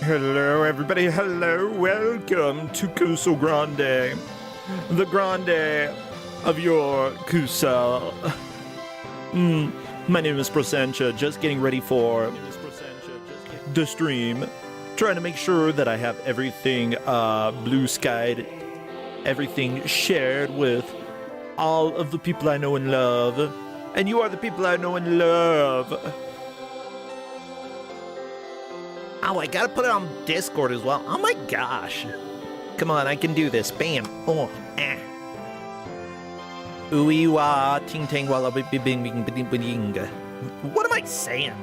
Hello, everybody. Hello. Welcome to Kusogrande, the grande of your Kusa. My name is Prosencha. Just getting ready for the stream. Trying to make sure that I have everything blue skied, everything shared with all of the people I know and love. And you are the people I know and love. Oh, I gotta put it on Discord as well. Oh my gosh. Come on, I can do this. Bam. Oh, ah. Ooey wah, ting tang walla bing bing bing bing bing. What am I saying?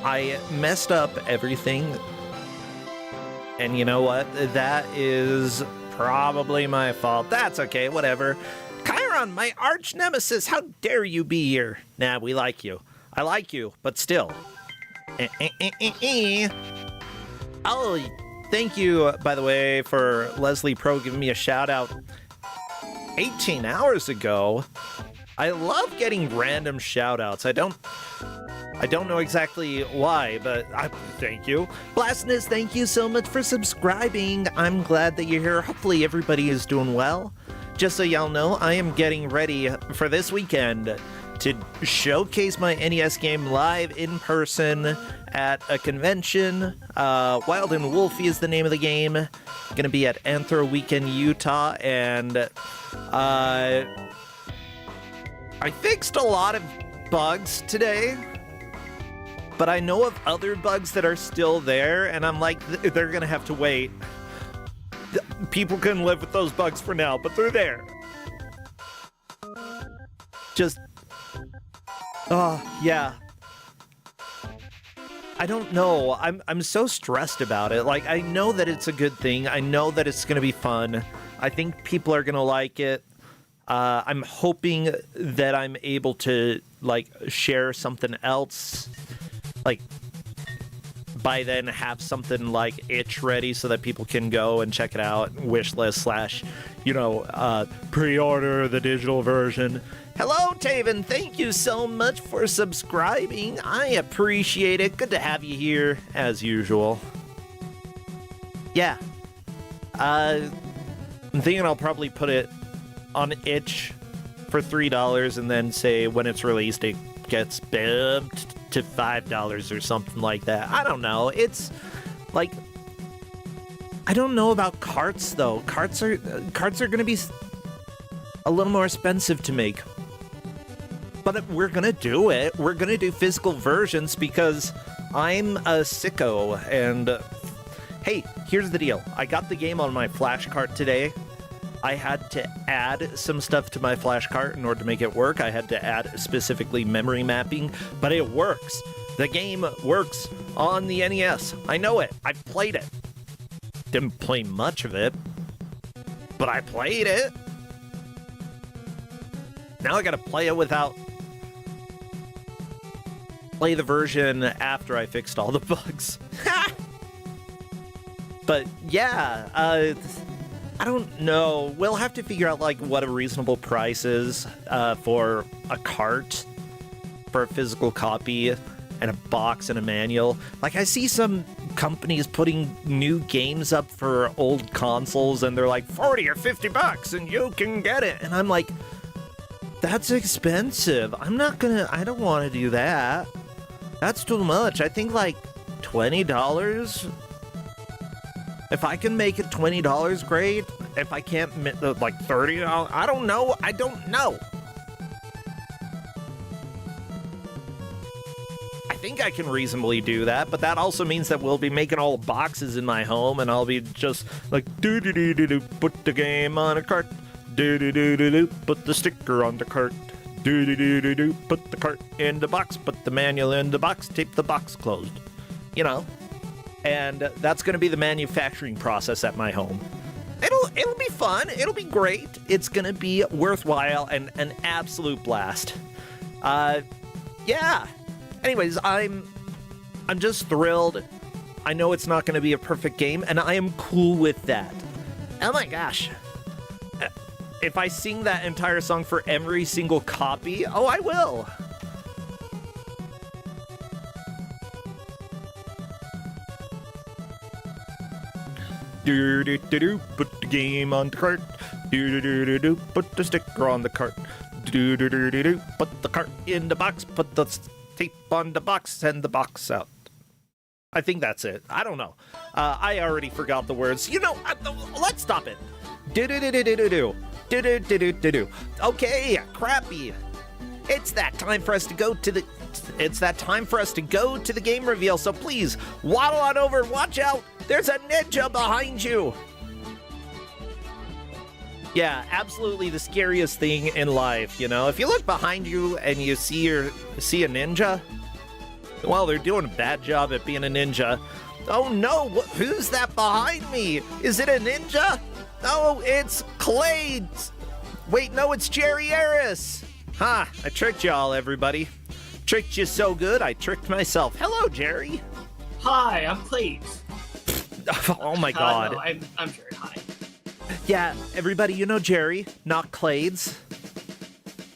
I messed up everything. And you know what? That is probably my fault. That's okay, whatever. Chiron, my arch nemesis, how dare you be here? Nah, we like you. I like you, but still. Oh, thank you, by the way, for Leslie Pro giving me a shout out 18 hours ago. I love getting random shout outs. I don't know exactly why, but thank you. Blastness, thank you so much for subscribing. I'm glad that you're here. Hopefully everybody is doing well. Just so y'all know, I am getting ready for this weekend to showcase my NES game live in person at a convention. Wild and Wolfie is the name of the game. Gonna be at Anthro Weekend, Utah, and I fixed a lot of bugs today, but I know of other bugs that are still there, and I'm like, they're gonna have to wait. People can live with those bugs for now, but they're there. Just yeah. I don't know. I'm so stressed about it. Like, I know that it's a good thing. I know that it's going to be fun. I think people are going to like it. I'm hoping that I'm able to, like, share something else. Like, by then have something like itch ready so that people can go and check it out. Wishlist / pre-order the digital version. Hello, Taven. Thank you so much for subscribing. I appreciate it. Good to have you here, as usual. Yeah. I'm thinking I'll probably put it on itch for $3 and then say when it's released it gets bumped to $5 or something like that. I don't know. It's like, I don't know about carts though. Carts are going to be a little more expensive to make. But we're gonna do it. We're gonna do physical versions because I'm a sicko. And hey, here's the deal. I got the game on my flash cart today. I had to add some stuff to my flash cart in order to make it work. I had to add specifically memory mapping, but it works. The game works on the NES. I know it. I played it. Didn't play much of it, but I played it. Now I gotta play it without... Play the version after I fixed all the bugs. But yeah, I don't know. We'll have to figure out like what a reasonable price is for a cart, for a physical copy, and a box and a manual. Like, I see some companies putting new games up for old consoles and they're like 40 or 50 bucks and you can get it. And I'm like, that's expensive. I don't want to do that. That's too much. I think like $20. If I can make it $20, great. If I can't, like $30, I don't know. I don't know. I think I can reasonably do that, but that also means that we'll be making all boxes in my home, and I'll be just like do put the game on a cart. Do put the sticker on the cart. Do put the cart in the box, put the manual in the box, tape the box closed. You know, and that's going to be the manufacturing process at my home. It'll be fun. It'll be great. It's going to be worthwhile and an absolute blast. Yeah. Anyways, I'm just thrilled. I know it's not going to be a perfect game, and I am cool with that. Oh my gosh. If I sing that entire song for every single copy, oh, I will. Do do do do. Put the game on the cart. Do do do do. Put the sticker on the cart. Do do do do do. Put the cart in the box. Put the tape on the box. Send the box out. I think that's it. I don't know. I already forgot the words. Let's stop it. Do do do do do do do. Do do do do do do. Okay, crappy. It's that time for us to go to the. It's that time for us to go to the game reveal. So please waddle on over. Watch out. There's a ninja behind you. Yeah, absolutely the scariest thing in life. If you look behind you and you see a ninja. Well, they're doing a bad job at being a ninja. Oh no, who's that behind me? Is it a ninja? Oh, it's Clades. Wait, no, it's Jerry Harris. Ha, I tricked y'all, everybody. Tricked you so good, I tricked myself. Hello, Jerry. Hi, I'm Clades. Oh my god. No, I'm Jerry, hi. Yeah, everybody, Jerry, not Clades.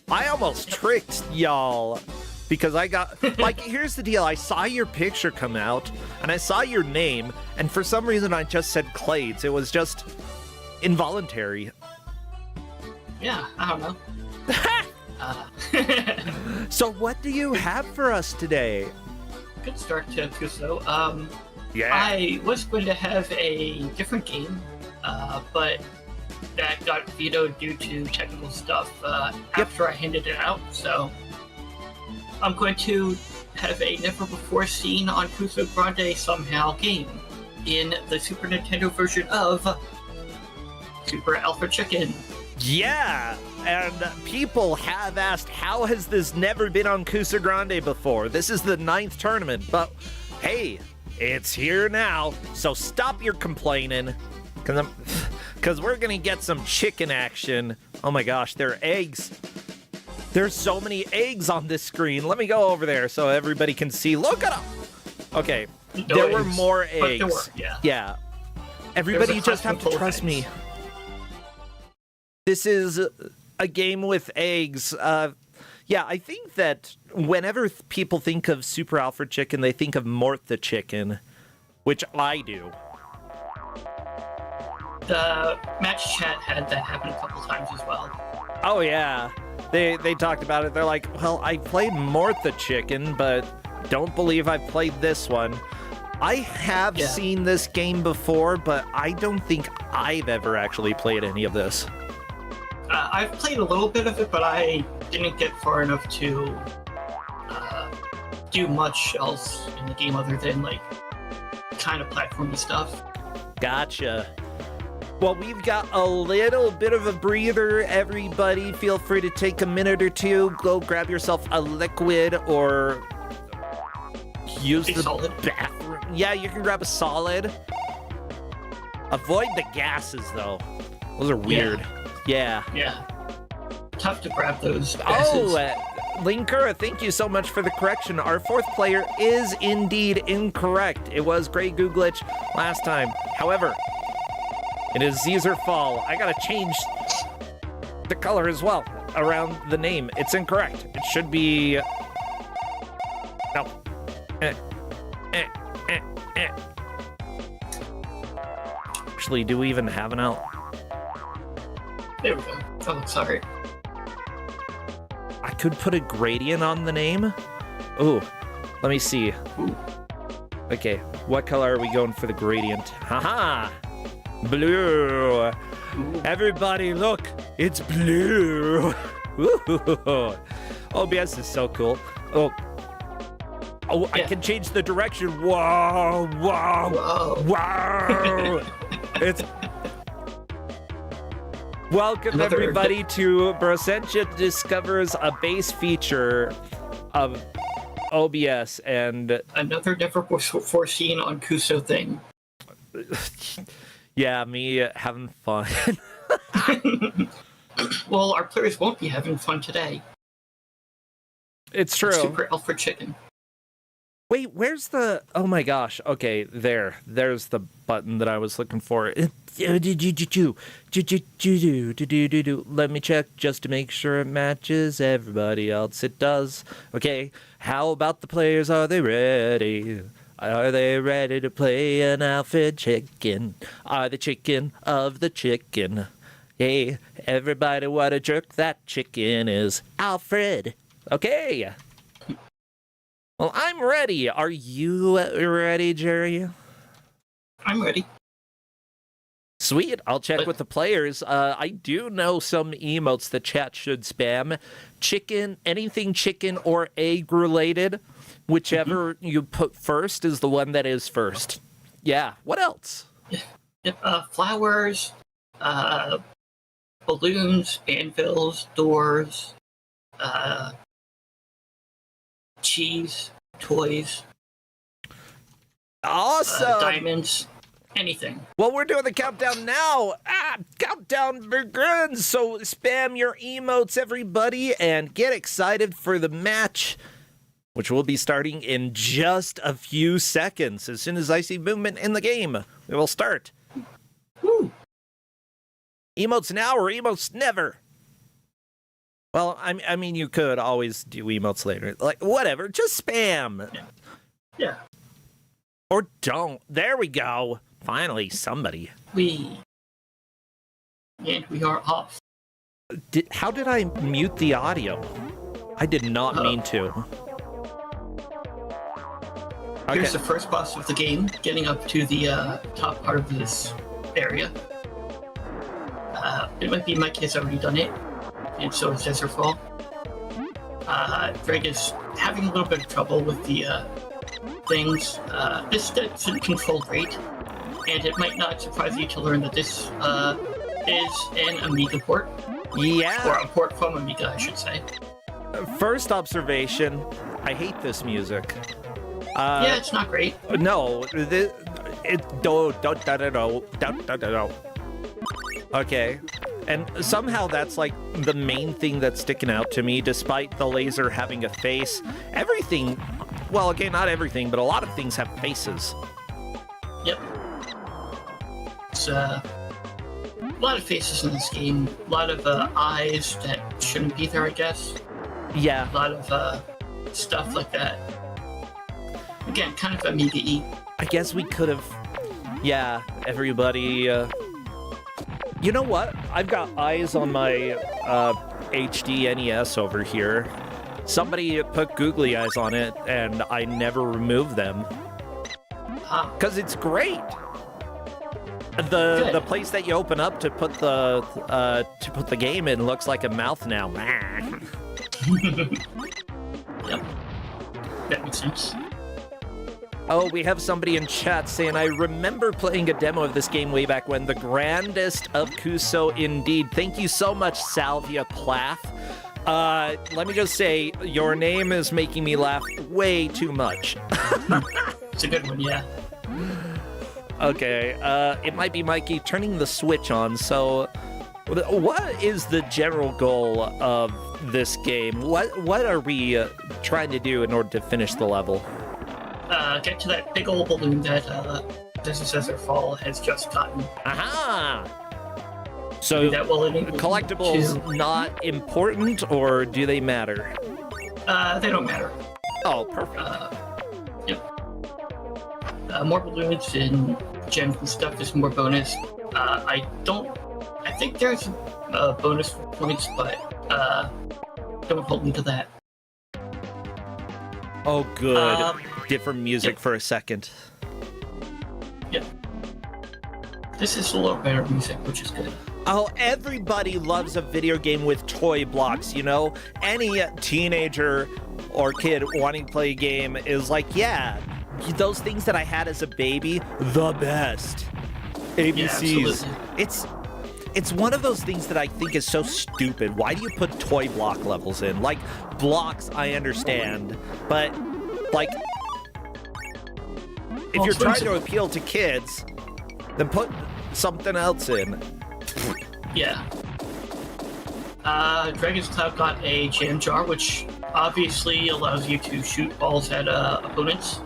I almost tricked y'all. Because I got, here's the deal. I saw your picture come out, and I saw your name, and for some reason I just said Clades. It was just involuntary. Yeah, I don't know. So what do you have for us today? Good start to Kuso. Yeah. I was going to have a different game, but that got vetoed due to technical stuff after I handed it out, so... I'm going to have a never-before-seen on Kusogrande somehow game in the Super Nintendo version of Super Alpha Chicken. Yeah, and people have asked, how has this never been on Kusogrande before? This is the 9th tournament, but hey, it's here now, so stop your complaining, because we're going to get some chicken action. Oh my gosh, there are eggs. There's so many eggs on this screen. Let me go over there so everybody can see. Look at them. Okay, there were more eggs. Yeah. Everybody, you just have to trust me. This is a game with eggs. Yeah, I think that whenever people think of Super Alpha Chicken, they think of Mort the Chicken, which I do. The match chat had that happen a couple times as well. Oh, yeah. They talked about it. They're like, well, I played Mort the Chicken, but don't believe I played this one. I have seen this game before, but I don't think I've ever actually played any of this. I've played a little bit of it, but I didn't get far enough to do much else in the game other than, kind of platformy stuff. Gotcha. Well, we've got a little bit of a breather. Everybody, feel free to take a minute or two. Go grab yourself a liquid or use the bathroom. Yeah, you can grab a solid. Avoid the gases, though. Those are weird. Yeah. Tough to grab those gases. Linker, thank you so much for the correction. Our 4th player is indeed incorrect. It was Grey Goo Glitch last time. However, it is Caesar Fall. I gotta change the color as well around the name. It's incorrect. It should be... No. Actually, do we even have an out? There we go. Oh, sorry. I could put a gradient on the name. Ooh, let me see. Ooh. Okay, what color are we going for the gradient? Haha! Blue! Ooh. Everybody look, it's blue! Ooh. OBS is so cool. Oh, yeah. I can change the direction. Whoa! It's... Welcome everybody to Brosentia discovers a base feature of OBS and... Another never foreseen on Kuso thing. Yeah, me having fun. Well, our players won't be having fun today. It's true. Super Alpha Chicken. Wait, where's the... Oh my gosh. Okay, there's the button that I was looking for. Let me check just to make sure it matches everybody else. It does. Okay, how about the players? Are they ready? Are they ready to play an Alfred chicken? Are the chicken of the chicken? Hey, everybody, what a jerk that chicken is. Alfred. Okay. Well, I'm ready. Are you ready, Jerry? I'm ready. Sweet. I'll check with the players. I do know some emotes the chat should spam. Chicken, anything chicken or egg related. Whichever you put first is the one that is first. Yeah. What else? Flowers, balloons, anvils, doors, cheese, toys. Awesome. Diamonds, anything. Well, we're doing the countdown now. Countdown begins. So spam your emotes, everybody, and get excited for the match, which will be starting in just a few seconds. As soon as I see movement in the game, we will start. Woo. Emotes now or emotes never? Well, I mean, you could always do emotes later. Like, whatever, just spam. Yeah. Or don't. There we go. Finally, somebody. And we are off. How did I mute the audio? I did not mean to. Here's the first boss of the game, getting up to the top part of this area. It might be Mikey has already done it, and so is Desert-Fall. Greg is having a little bit of trouble with the things. This doesn't control great, and it might not surprise you to learn that this is an Amiga port. Yeah. Or a port from Amiga, I should say. First observation, I hate this music. Yeah, it's not great. No, Okay, and somehow that's like the main thing that's sticking out to me, despite the laser having a face. Everything, well, okay, not everything, but a lot of things have faces. Yep. It's a lot of faces in this game, a lot of eyes that shouldn't be there, I guess. Yeah. A lot of stuff like that. Again, kind of Amiga-y. I guess we could have, yeah, everybody, you know what? I've got eyes on my HD NES over here. Somebody put googly eyes on it, and I never removed them. Because it's great. The place that you open up to put the game in looks like a mouth now. Yep. That makes sense. Oh, we have somebody in chat saying, I remember playing a demo of this game way back when. The grandest of Kuso indeed. Thank you so much, Salvia Plath. Let me just say, your name is making me laugh way too much. It's a good one, yeah. Okay, it might be Mikey turning the switch on. So, what is the general goal of this game? What are we trying to do in order to finish the level? Get to that big old balloon that Desert-Fall has just gotten. Aha! So, that will enable collectibles not important, or do they matter? They don't matter. Oh, perfect. Yep. More balloons and gems and stuff is more bonus. I think there's bonus points, but don't hold me to that. Oh, good. Different music for a second. Yep. This is a little better music, which is good. Oh, everybody loves a video game with toy blocks, you know? Any teenager or kid wanting to play a game is like, yeah, those things that I had as a baby, the best. ABCs. Yeah, it's one of those things that I think is so stupid. Why do you put toy block levels in? Like, blocks, I understand, but, like, if you're trying to appeal to kids, then put something else in. Yeah. Dragon's Cloud got a jam jar, which obviously allows you to shoot balls at opponents.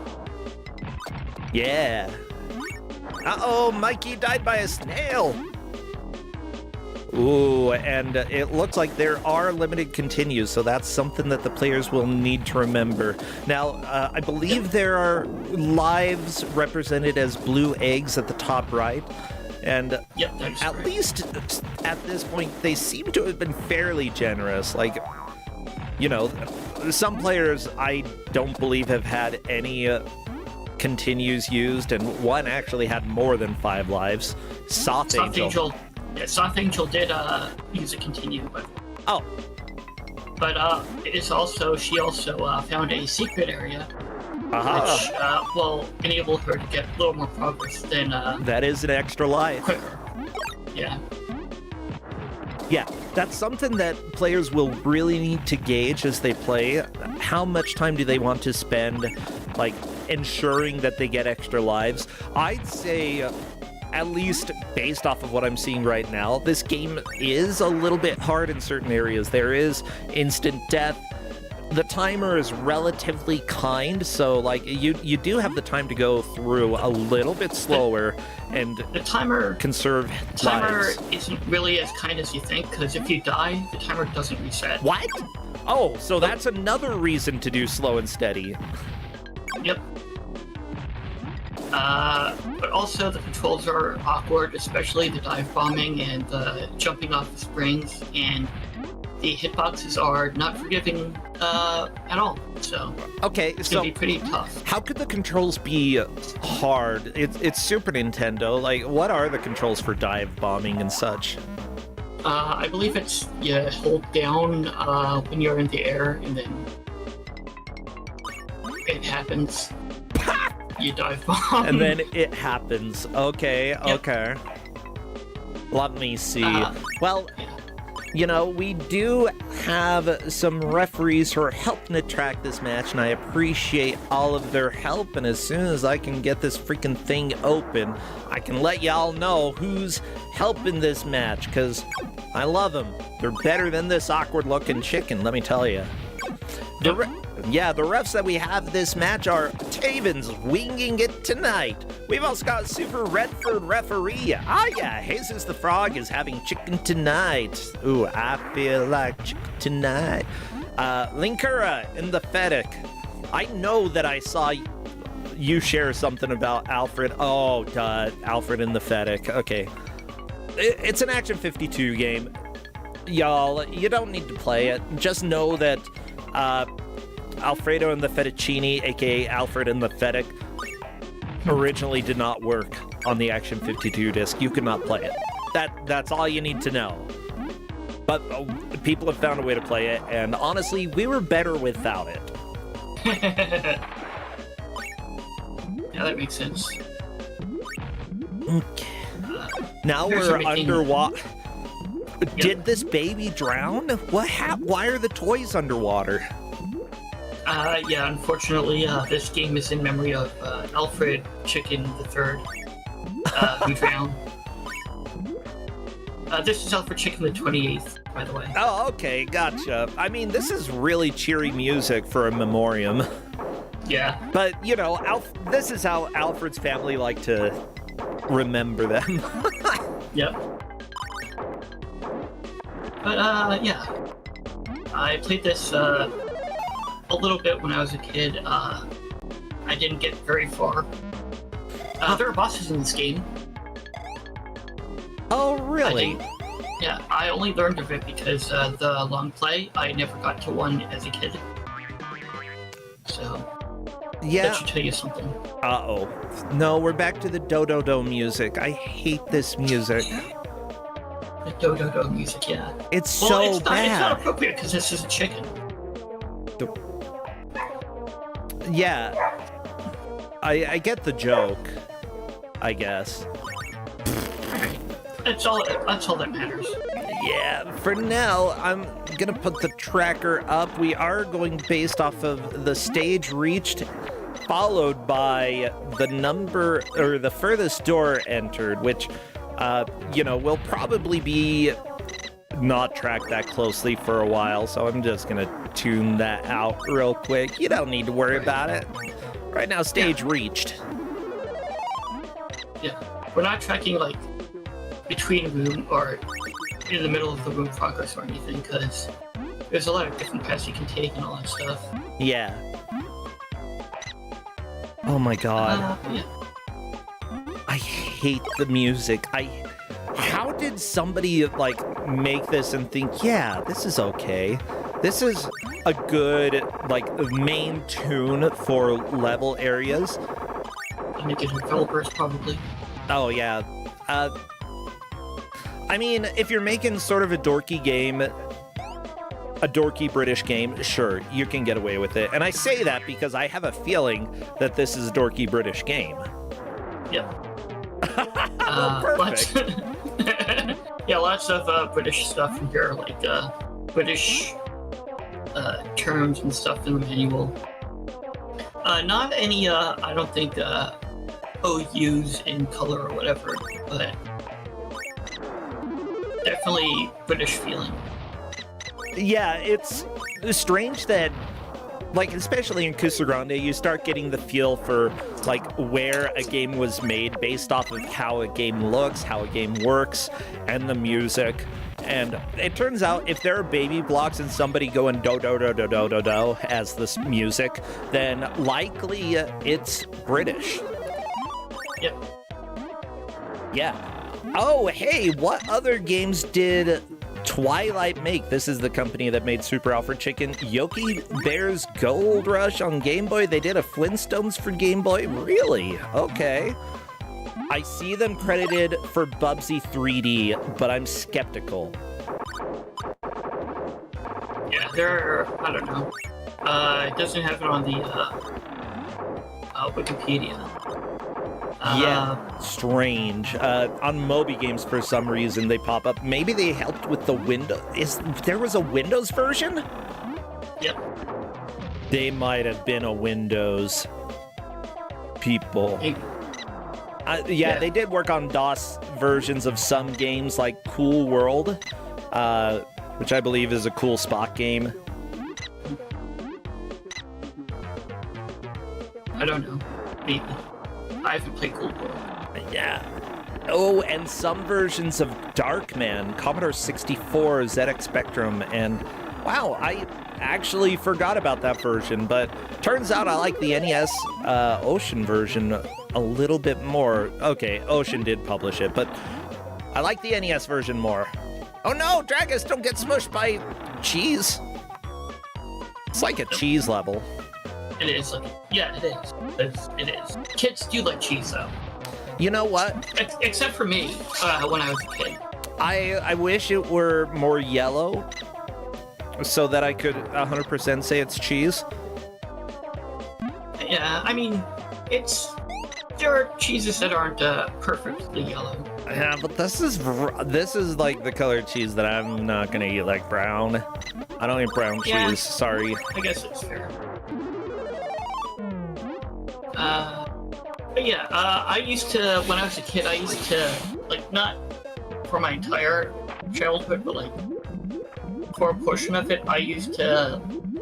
Yeah. Uh-oh, Mikey died by a snail. Ooh, and it looks like there are limited continues, so that's something that the players will need to remember. Now, I believe there are lives represented as blue eggs at the top right, and Yep, that is at correct. least at this point, they seem to have been fairly generous. Like, you know, some players I don't believe have had any continues used, and one actually had more than 5 lives. Soft Angel. Yeah, Soft Angel did use a continue, but Oh, it's also she also found a secret area, aha. which will enable her to get a little more progress than That is an extra life. quicker. Yeah. Yeah, that's something that players will really need to gauge as they play. How much time do they want to spend, like, ensuring that they get extra lives? I'd say, at least based off of what I'm seeing right now, this game is a little bit hard in certain areas. There is instant death. The timer is relatively kind, so like you do have the time to go through a little bit slower and The timer conserve lives. isn't really as kind as you think, because if you die, the timer doesn't reset. What? Oh, so that's another reason to do slow and steady. Yep. But also the controls are awkward, especially the dive bombing and the jumping off the springs, and the hitboxes are not forgiving at all. So Okay, it's so gonna be pretty tough. how could the controls be hard? It's Super Nintendo. Like, what are the controls for dive bombing and such? I believe it's you hold down when you're in the air, and then it happens. You dive bomb. And then it happens. Okay, Yep. okay. Let me see. Well, yeah. you know, we do have some referees who are helping to track this match, and I appreciate all of their help. And as soon as I can get this freaking thing open, I can let y'all know who's helping this match, because I love them. They're better than this awkward-looking chicken, let me tell you. The refs that we have this match are Taven's winging it tonight. We've also got Super Redford referee. Ah, yeah, Jesus the Frog is having chicken tonight. Ooh, I feel like chicken tonight. Linkura in the Fedic. I know that I saw you share something about Alfred. Oh, duh, Alfred in the Fedic. Okay. It's an Action 52 game. Y'all, you don't need to play it. Just know that Alfredo and the Fettuccine, aka Alfred and the Fedic, originally did not work on the Action 52 disc. You could not play it. That's all you need to know. But people have found a way to play it, and honestly, we were better without it. Yeah, that makes sense. Okay. Now Here's we're everything. underwater. Did this baby drown? What Why are the toys underwater? Yeah, unfortunately, this game is in memory of Alfred Chicken III, who drowned. This is Alfred Chicken the 28th, by the way. Oh, okay, gotcha. I mean, this is really cheery music for a memoriam. Yeah. But, you know, this is how Alfred's family like to remember them. Yep. But, yeah. I played this, a little bit when I was a kid. I didn't get very far. There are bosses in this game. Oh, really? Yeah, I only learned of it because the long play, I never got to one as a kid. So, Yeah. that should tell you something. Uh-oh. No, we're back to the do-do-do music. I hate this music. The do-do-do music, yeah. It's Well, so it's not bad. appropriate because this is a chicken. Yeah. I get the joke, I guess. That's all that matters. Yeah, for now, I'm gonna put the tracker up. We are going based off of the stage reached, followed by the number, or the furthest door entered, which, you know, will probably be not tracked that closely for a while, so I'm just gonna tune that out real quick. You don't need to worry about it. Right now, stage reached. Yeah. We're not tracking, like, between in the middle of the room progress or anything, because there's a lot of different paths you can take and all that stuff. Yeah. Oh my god. Yeah. I hate the music. How did somebody like make this and think, yeah, this is okay? This is a good like main tune for level areas. And the developers probably. Oh yeah. I mean, if you're making sort of a dorky game, a dorky British game, sure, you can get away with it. And I say that because I have a feeling that this is a dorky British game. Yep. Perfect. Yeah, lots of British stuff in here, like British terms and stuff in the manual. Not any, I don't think, OUs in color or whatever, but definitely British feeling. Yeah, it's strange that, like, especially in Kusogrande, you start getting the feel for, like, where a game was made based off of how a game looks, how a game works, and the music. And it turns out if there are baby blocks and somebody going do-do-do-do-do-do-do as this music, then likely it's British. Yep. Yeah. Oh, hey, what other games did Twilight make? This is the company that made Super Alfred Chicken. Yogi Bear's Gold Rush on Game Boy. They did a Flintstones for Game Boy. Really? Okay. I see them credited for Bubsy 3D, but I'm skeptical. Yeah, I don't know. It doesn't have it on the Wikipedia. Yeah, strange. On Moby Games, for some reason, they pop up. Maybe they helped with the Windows. There was a Windows version? Yep. They might have been a Windows people. Yeah, they did work on DOS versions of some games like Cool World, which I believe is a cool Spock game. I don't know. Maybe. I haven't played Cool World. Yeah. Oh, and some versions of Darkman, Commodore 64, ZX Spectrum, and wow, I actually forgot about that version, but turns out I like the NES Ocean version a little bit more. Okay, Ocean did publish it, but I like the NES version more. Oh no, Dragus, don't get smushed by cheese. It's like a cheese level. It is. Yeah, it is. It is. Kids do like cheese, though. You know what? Except for me, when I was a kid. I wish it were more yellow so that I could 100% say it's cheese. Yeah, I mean, there are cheeses that aren't perfectly yellow. Yeah, but this is like the color cheese that I'm not gonna eat, like brown. I don't eat brown cheese. Sorry. I guess it's fair. But yeah, I used to, when I was a kid, I used to, like, not for my entire childhood, but, like, for a portion of it, I used to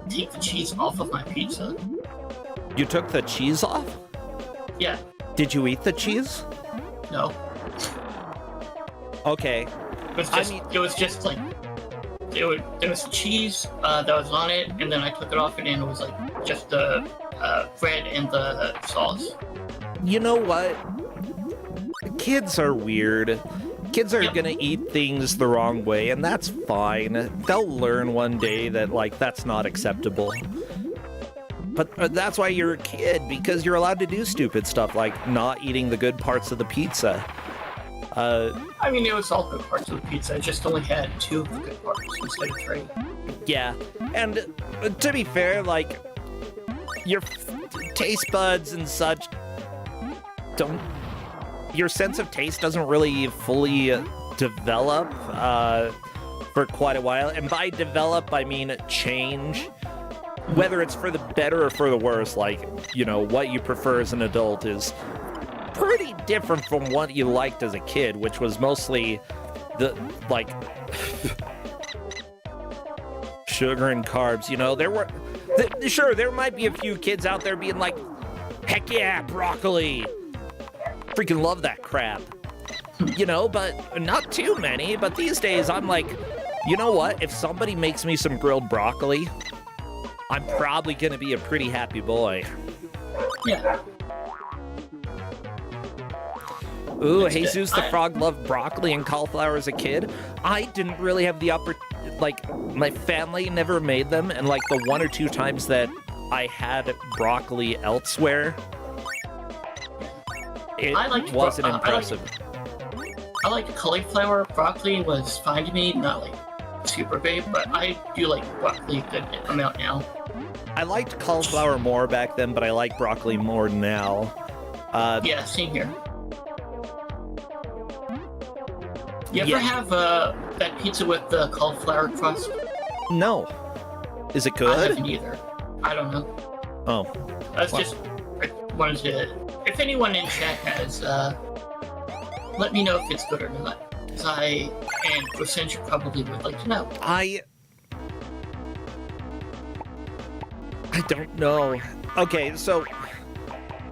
take the cheese off of my pizza. You took the cheese off? Yeah. Did you eat the cheese? No. Okay. It was just like, there was cheese that was on it, and then I took it off, and it was like just the bread and the sauce. You know what? Kids are weird. Kids are gonna eat things the wrong way, and that's fine. They'll learn one day that, like, that's not acceptable. But that's why you're a kid, because you're allowed to do stupid stuff like not eating the good parts of the pizza. I mean, it was all good parts of the pizza. I just only had 2 good parts instead of 3. Yeah, and to be fair, like, your taste buds and such your sense of taste doesn't really fully develop for quite a while. And by develop, I mean change. Whether it's for the better or for the worse, like, you know, what you prefer as an adult is pretty different from what you liked as a kid, which was mostly the, like, sugar and carbs. You know, sure, there might be a few kids out there being like, heck yeah, broccoli. Freaking love that crap. you know, but not too many. But these days, I'm like, you know what? If somebody makes me some grilled broccoli, I'm probably gonna be a pretty happy boy. Yeah. Ooh, Jesus the Frog loved broccoli and cauliflower as a kid. I didn't really have the like, my family never made them, and like the 1 or 2 times that I had broccoli elsewhere, it wasn't impressive. I like cauliflower. Broccoli was fine to me, not like super big, but I do like broccoli a good amount now. I liked cauliflower more back then, but I like broccoli more now. Yeah, same here. You ever have that pizza with the cauliflower crust? No. Is it good? I haven't either. I don't know. Oh. That's just, I wanted to, if anyone in chat has, let me know if it's good or not. Because I and Kuso9rande probably would like to know. I don't know. Okay, so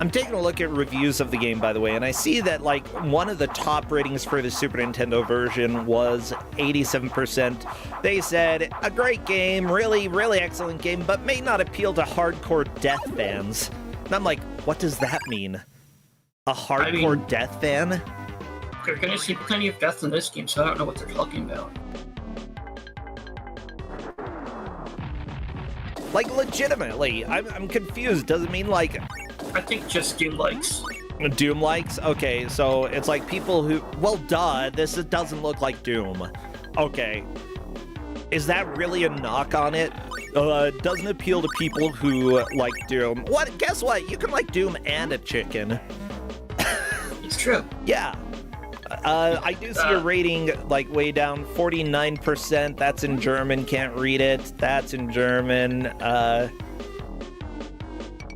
I'm taking a look at reviews of the game, by the way, and I see that, like, one of the top ratings for the Super Nintendo version was 87%. They said, a great game, really, really excellent game, but may not appeal to hardcore death fans. And I'm like, what does that mean? A hardcore death fan? You're gonna see plenty of death in this game, so I don't know what they're talking about. Like, legitimately, I'm confused. Does it mean, like... I think just Doom likes. Doom likes? Okay, so it's like people who... Well, duh, this doesn't look like Doom. Okay. Is that really a knock on it? Doesn't appeal to people who like Doom. What? Guess what? You can like Doom and a chicken. It's true. Yeah. I do see a rating, like, way down, 49%. That's in German, can't read it. That's in German.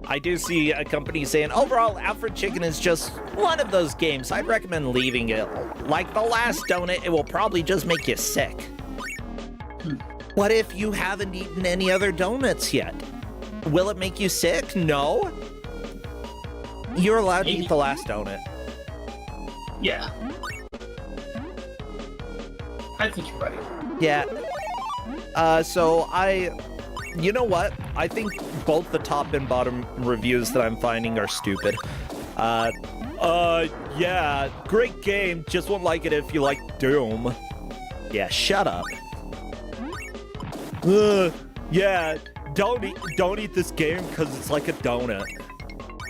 I do see a company saying, overall, Alfred Chicken is just one of those games. I'd recommend leaving it. Like the last donut, it will probably just make you sick. What if you haven't eaten any other donuts yet? Will it make you sick? No. You're allowed to eat the last donut. Yeah. I think you're right. Yeah. So you know what? I think both the top and bottom reviews that I'm finding are stupid. Yeah, great game, just won't like it if you like Doom. Yeah, shut up. Yeah, don't eat this game because it's like a donut.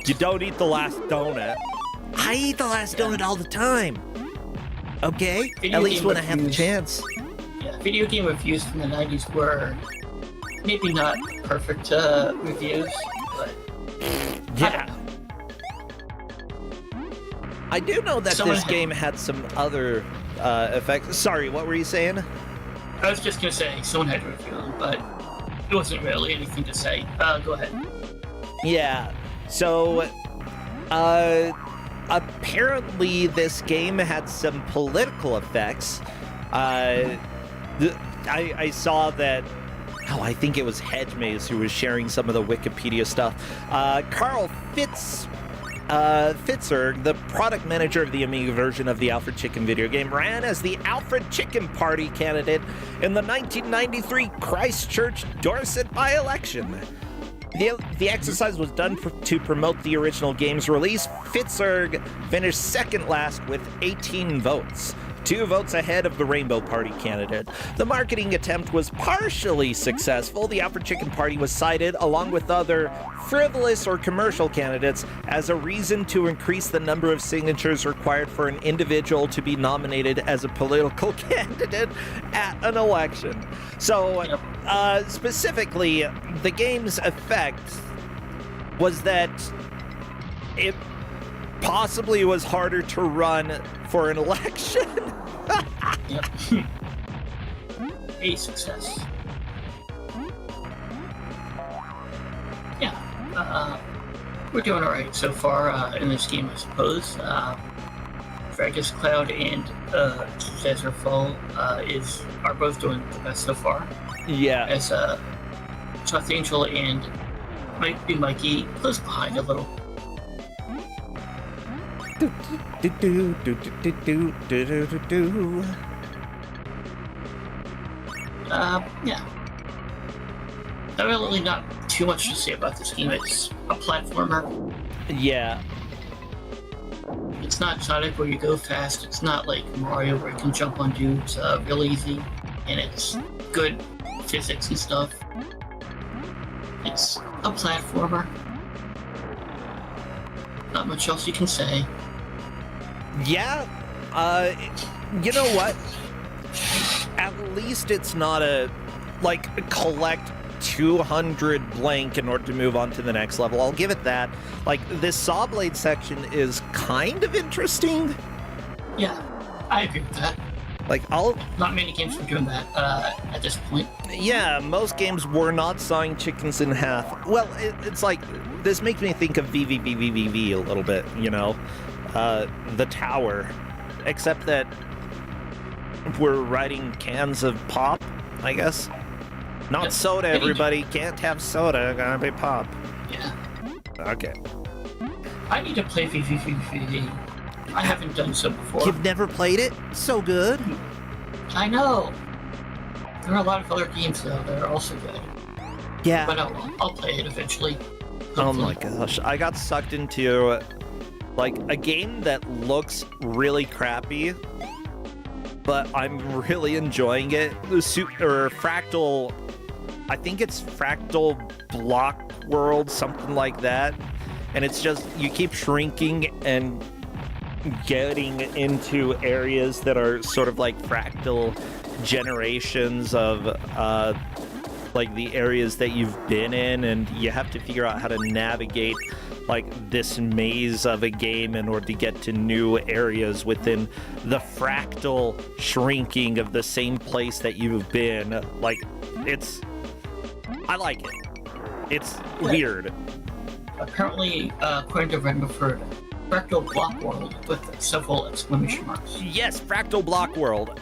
You don't eat the last donut. I eat the last donut all the time. Okay? At least when I have the chance. Yeah, video game reviews from the 90s were maybe not perfect reviews, but... Yeah. I do know that this game had some other effects. Sorry, what were you saying? I was just gonna say, someone had to review them, but it wasn't really anything to say. Go ahead. Yeah, so... apparently this game had some political effects. I saw that... Oh, I think it was Hedgemaze who was sharing some of the Wikipedia stuff. Carl Fitzerg, the product manager of the Amiga version of the Alfred Chicken video game, ran as the Alfred Chicken Party candidate in the 1993 Christchurch, Dorset by-election. The exercise was done to promote the original game's release. Fitzerg finished second last with 18 votes. 2 votes ahead of the Rainbow Party candidate. The marketing attempt was partially successful. The Alfred Chicken Party was cited, along with other frivolous or commercial candidates, as a reason to increase the number of signatures required for an individual to be nominated as a political candidate at an election. So, specifically, the game's effect was that it possibly was harder to run for an election. Yep. A success. Yeah. We're doing alright so far in this game, I suppose. Dragus Cloud and Cesarfall are both doing the best so far. Yeah. As South Angel and might be Mikey close behind a little. Yeah. There really not too much to say about this game. It's a platformer. Yeah. It's not Sonic where you go fast. It's not like Mario where you can jump on dudes real easy. And it's good physics and stuff. It's a platformer. Not much else you can say. Yeah. You know what? At least it's not a, like, collect 200 blank in order to move on to the next level. I'll give it that. Like, this Saw Blade section is kind of interesting. Yeah, I agree with that. Like, Not many games were doing that at this point. Yeah, most games were not sawing chickens in half. Well, it's like, this makes me think of VVVVVV a little bit, you know? The tower. Except that we're riding cans of pop, I guess. Not soda, everybody. Can't have soda. Gotta be pop. Yeah. Okay. I need to play VVVVV. I haven't done so before. You've never played it? So good. I know. There are a lot of other games, though, that are also good. Yeah. But I'll play it eventually. Oh my gosh. I got sucked into, like, a game that looks really crappy, but I'm really enjoying it. Fractal... I think it's Fractal Block World, something like that. And it's just, you keep shrinking and getting into areas that are sort of like fractal generations of like the areas that you've been in, and you have to figure out how to navigate like this maze of a game in order to get to new areas within the fractal shrinking of the same place that you've been. Like, I like it. It's weird. Apparently, according to Renderford, Fractal Block World with several exclamation marks. Yes, Fractal Block World.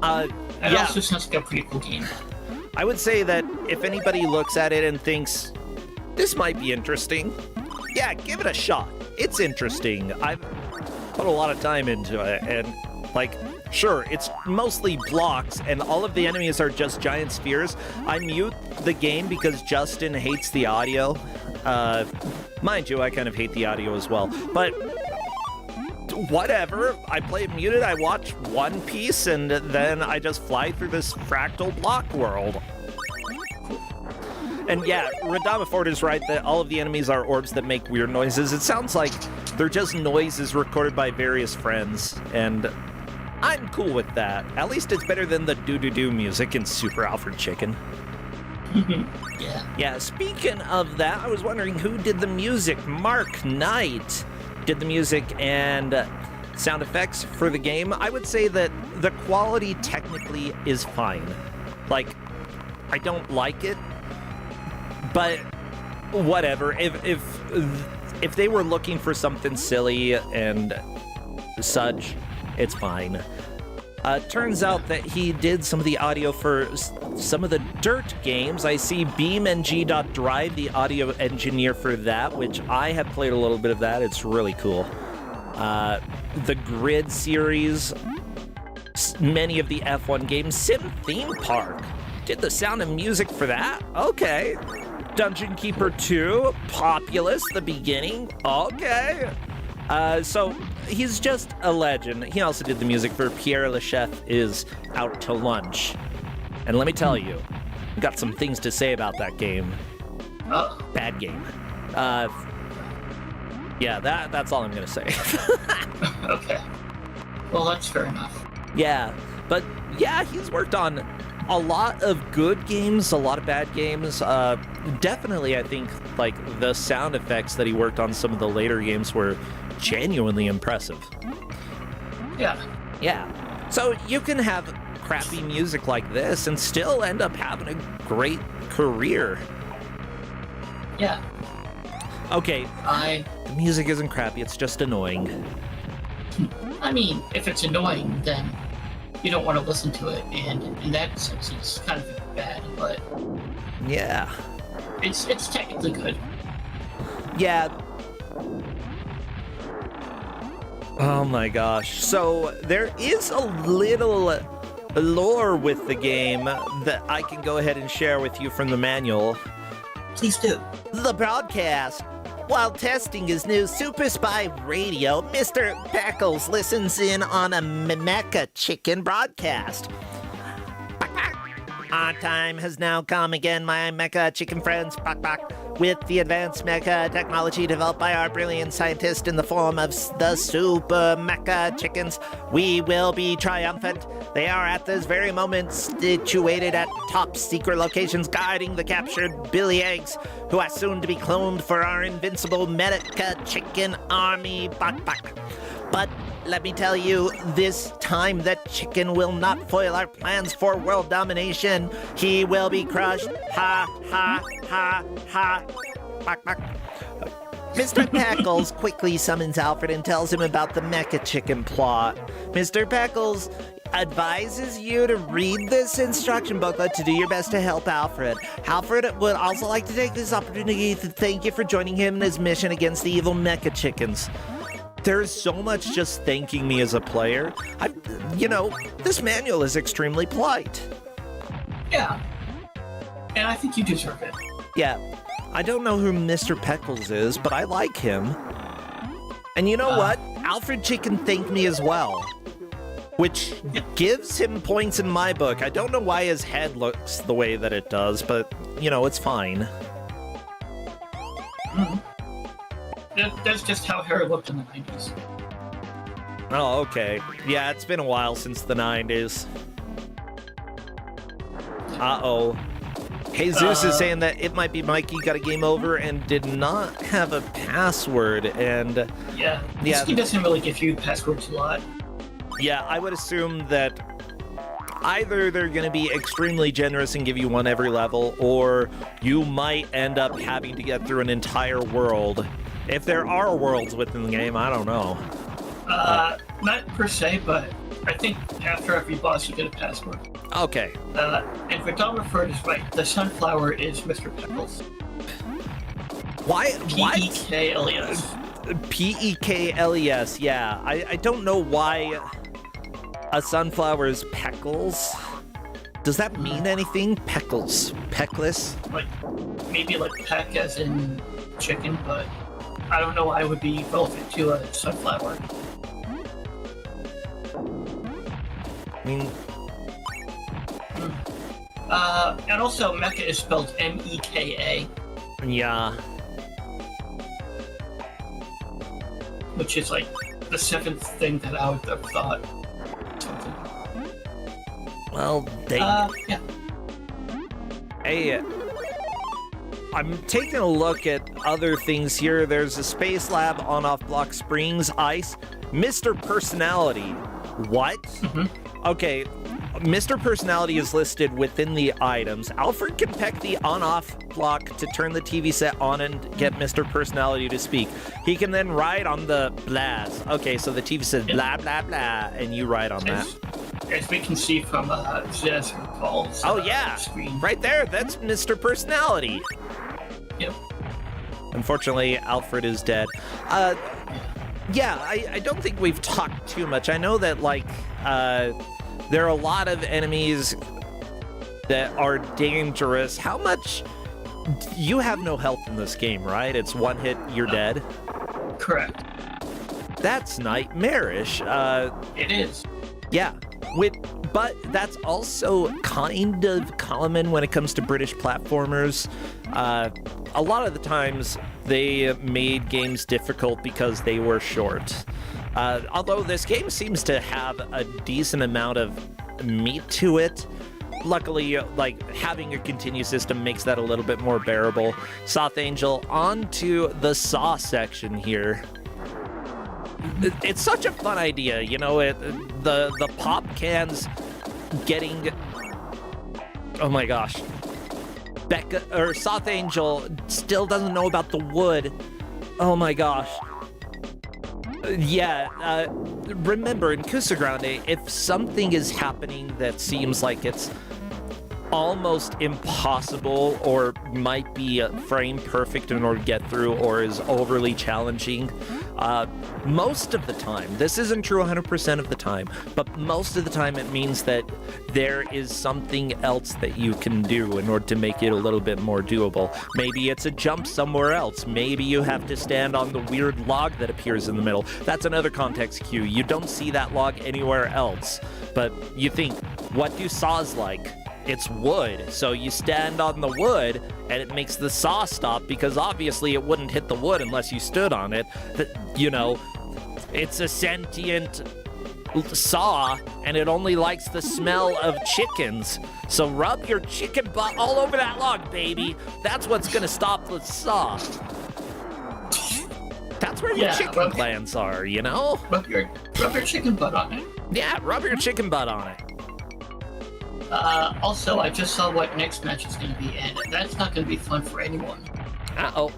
It also sounds like a pretty cool game. I would say that if anybody looks at it and thinks, this might be interesting, yeah, give it a shot. It's interesting. I've put a lot of time into it, and, like, sure, it's mostly blocks, and all of the enemies are just giant spheres. I mute the game because Justin hates the audio. Mind you, I kind of hate the audio as well. But whatever. I play it muted, I watch One Piece, and then I just fly through this fractal block world. And yeah, Radama Ford is right that all of the enemies are orbs that make weird noises. It sounds like they're just noises recorded by various friends, and I'm cool with that. At least it's better than the doo-doo-doo music in Super Alfred Chicken. Yeah, speaking of that, I was wondering who did the music. Mark Knight did the music and sound effects for the game. I would say that the quality technically is fine. Like, I don't like it, but whatever. If they were looking for something silly and such, it's fine. Turns out that he did some of the audio for some of the Dirt games. I see BeamNG.Drive, the audio engineer for that, which I have played a little bit of that. It's really cool. The Grid series, many of the F1 games, Sim Theme Park did the sound and music for that. Okay. Dungeon Keeper 2, Populous, the beginning. Okay. So he's just a legend. He also did the music for Pierre Le Chef is Out to Lunch. And let me tell you, got some things to say about that game. Bad game. Yeah, that's all I'm gonna say. Okay. Well, that's fair enough. Yeah, but yeah, he's worked on a lot of good games, a lot of bad games. Definitely, I think, like, the sound effects that he worked on some of the later games were genuinely impressive. Yeah. So you can have crappy music like this and still end up having a great career. Yeah. Okay, the music isn't crappy, it's just annoying. I mean, if it's annoying, then you don't want to listen to it, and in that sense, it's kind of bad, but... Yeah. It's technically good. Yeah. Oh my gosh. So there is a little lore with the game that I can go ahead and share with you from the manual. Please do. The broadcast. While testing his new Super Spy radio, Mr. Peckles listens in on a Mecha Chicken broadcast. Our time has now come again, my Mecha Chicken friends. With the advanced mecha technology developed by our brilliant scientist in the form of the Super Mecha Chickens, we will be triumphant. They are at this very moment situated at top secret locations guiding the captured Billy Eggs, who are soon to be cloned for our invincible Mecha Chicken army. But let me tell you, this time that Chicken will not foil our plans for world domination. He will be crushed. Ha, ha, ha, ha. Mr. Peckles quickly summons Alfred and tells him about the Mecha Chicken plot. Mr. Peckles advises you to read this instruction booklet to do your best to help Alfred. Alfred would also like to take this opportunity to thank you for joining him in his mission against the evil Mecha Chickens. There's so much just thanking me as a player. This manual is extremely polite. Yeah. And I think you deserve it. Yeah. I don't know who Mr. Peckles is, but I like him. And you know what? Alfred Chicken thanked me as well, which gives him points in my book. I don't know why his head looks the way that it does, but, it's fine. Mm-hmm. That's just how hair looked in the 90s. Oh, okay. Yeah, it's been a while since the 90s. Uh-oh. Jesus is saying that it might be Mikey got a game over and did not have a password, and... Yeah, this game doesn't really give you passwords a lot. Yeah, I would assume that either they're going to be extremely generous and give you one every level, or you might end up having to get through an entire world. If there are worlds within the game, I don't know. Not per se, but I think after every boss you get a password. Okay. And Vidalreford is right. The sunflower is Mr. Peckles. Why? P-E-K-L-E-S. P-E-K-L-E-S, yeah. I don't know why a sunflower is Peckles. Does that mean anything? Peckles. Peckless? Maybe like peck as in chicken, but I don't know why it would be relevant to a sunflower. I mean... and also Mecha is spelled M-E-K-A. Yeah. Which is like the seventh thing that I would have thought. Something. Well, yeah. Hey, I'm taking a look at other things here. There's a Space Lab, On-Off Block Springs, Ice, Mr. Personality. What? Mm-hmm. Okay, Mr. Personality is listed within the items. Alfred can peck the on-off block to turn the TV set on and get Mr. Personality to speak. He can then ride on the blast. Okay, so the TV says blah, blah, blah, and you ride on that. As we can see from Zez Calls. Oh, yeah. Screen. Right there, that's Mr. Personality. Yep. Unfortunately, Alfred is dead. Yeah, I don't think we've talked too much. I know that, there are a lot of enemies that are dangerous. How much... You have no health in this game, right? It's one hit, you're dead? Correct. That's nightmarish. It is. Yeah. But that's also kind of common when it comes to British platformers. A lot of the times, they made games difficult because they were short. Although this game seems to have a decent amount of meat to it, luckily, having a continue system makes that a little bit more bearable. Soft Angel, on to the Saw section here. It's such a fun idea, the pop cans getting... Oh my gosh. Soft Angel still doesn't know about the wood. Oh my gosh. Yeah, remember, in Kusogrande, if something is happening that seems like it's almost impossible or might be frame perfect in order to get through or is overly challenging, Most of the time, this isn't true 100% of the time, but most of the time it means that there is something else that you can do in order to make it a little bit more doable. Maybe it's a jump somewhere else. Maybe you have to stand on the weird log that appears in the middle. That's another context cue. You don't see that log anywhere else, but you think, what do saws like? It's wood, so you stand on the wood and it makes the saw stop because obviously it wouldn't hit the wood unless you stood on it. You know, it's a sentient saw and it only likes the smell of chickens. So rub your chicken butt all over that log, baby. That's what's gonna stop the saw. That's where your chicken glands are, you know? Rub your chicken butt on it. Yeah, rub your chicken butt on it. Also, I just saw what next match is going to be, and that's not going to be fun for anyone. Uh-oh.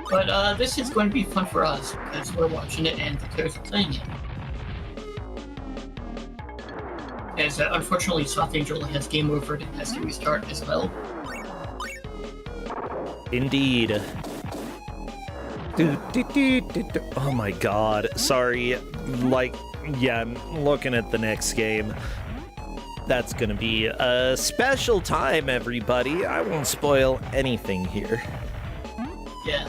But this is going to be fun for us, because we're watching it and the players are playing it. As unfortunately, Soft Angel has game over and has to restart as well. Indeed. Oh my god. Sorry. Like, yeah, I'm looking at the next game. That's gonna be a special time, everybody. I won't spoil anything here. Yeah.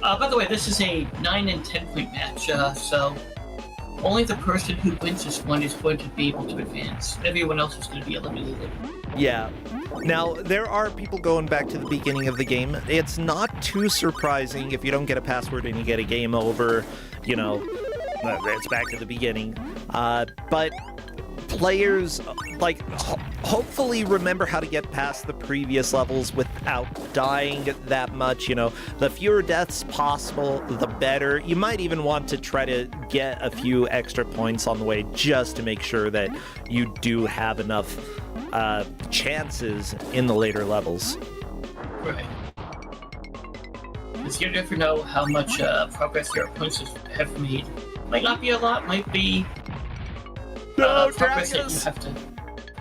By the way, this is a 9 and 10 point match, so only the person who wins this one is going to be able to advance. Everyone else is going to be eliminated. Yeah. Now, there are people going back to the beginning of the game. It's not too surprising if you don't get a password and you get a game over, you know, it's back to the beginning. But players, like, hopefully remember how to get past the previous levels without dying that much, you know. The fewer deaths possible, the better. You might even want to try to get a few extra points on the way just to make sure that you do have enough chances in the later levels. Right. Because you never know how much progress your opponents have made. Might not be a lot, might be progress that you have to...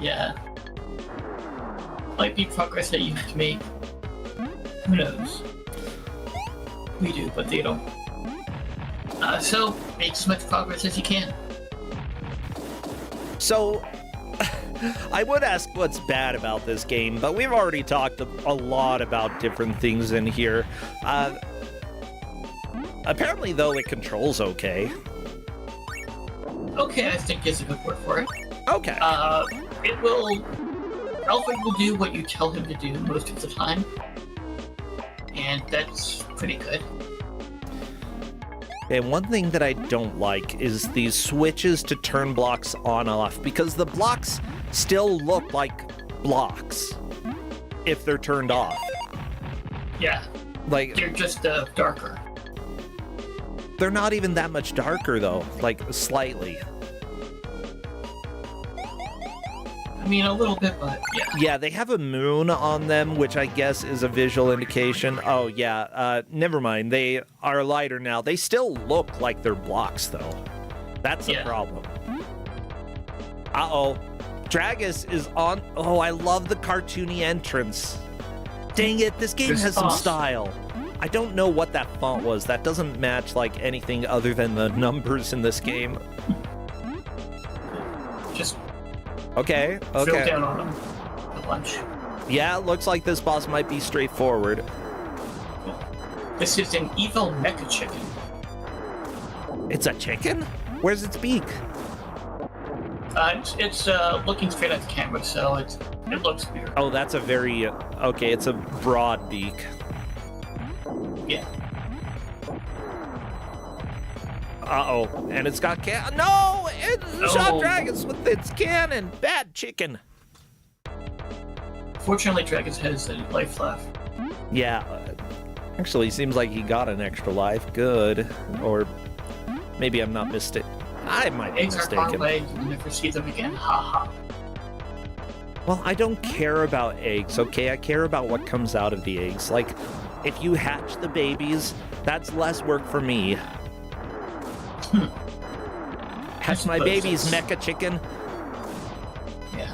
Yeah. Might be progress that you have to make. Who knows? We do, but they don't. So, make as much progress as you can. So, I would ask what's bad about this game, but we've already talked a lot about different things in here. Apparently, though, it controls okay. Okay, I think is a good word for it. Okay. It will... Alfred will do what you tell him to do most of the time. And that's pretty good. And one thing that I don't like is these switches to turn blocks on-off, because the blocks still look like blocks if they're turned off. Yeah. Like, they're just darker. They're not even that much darker, though. Like, slightly. I mean, a little bit, but yeah. Yeah, they have a moon on them, which I guess is a visual indication. Oh, yeah. Never mind. They are lighter now. They still look like they're blocks, though. That's the problem. Uh-oh. Dragus is on... Oh, I love the cartoony entrance. Dang it, this game has some style. I don't know what that font was. That doesn't match, like, anything other than the numbers in this game. Just... Okay. Drill down on him a bunch. Yeah, looks like this boss might be straightforward. This is an evil mecha chicken. It's a chicken? Where's its beak? It's looking straight at the camera, so it looks weird. Oh, that's a very... Okay, it's a broad beak. Yeah. Uh-oh. And it's got No! It shot Dragus with its cannon! Bad chicken! Fortunately, Dragus has a life left. Yeah. Actually, seems like he got an extra life. Good. Or maybe I'm not mistaken. I might be mistaken. Eggs are far away. You'll never see them again. Ha-ha. Well, I don't care about eggs, okay? I care about what comes out of the eggs. Like, if you hatch the babies, that's less work for me. Hatch my babies, mecha chicken. Yeah.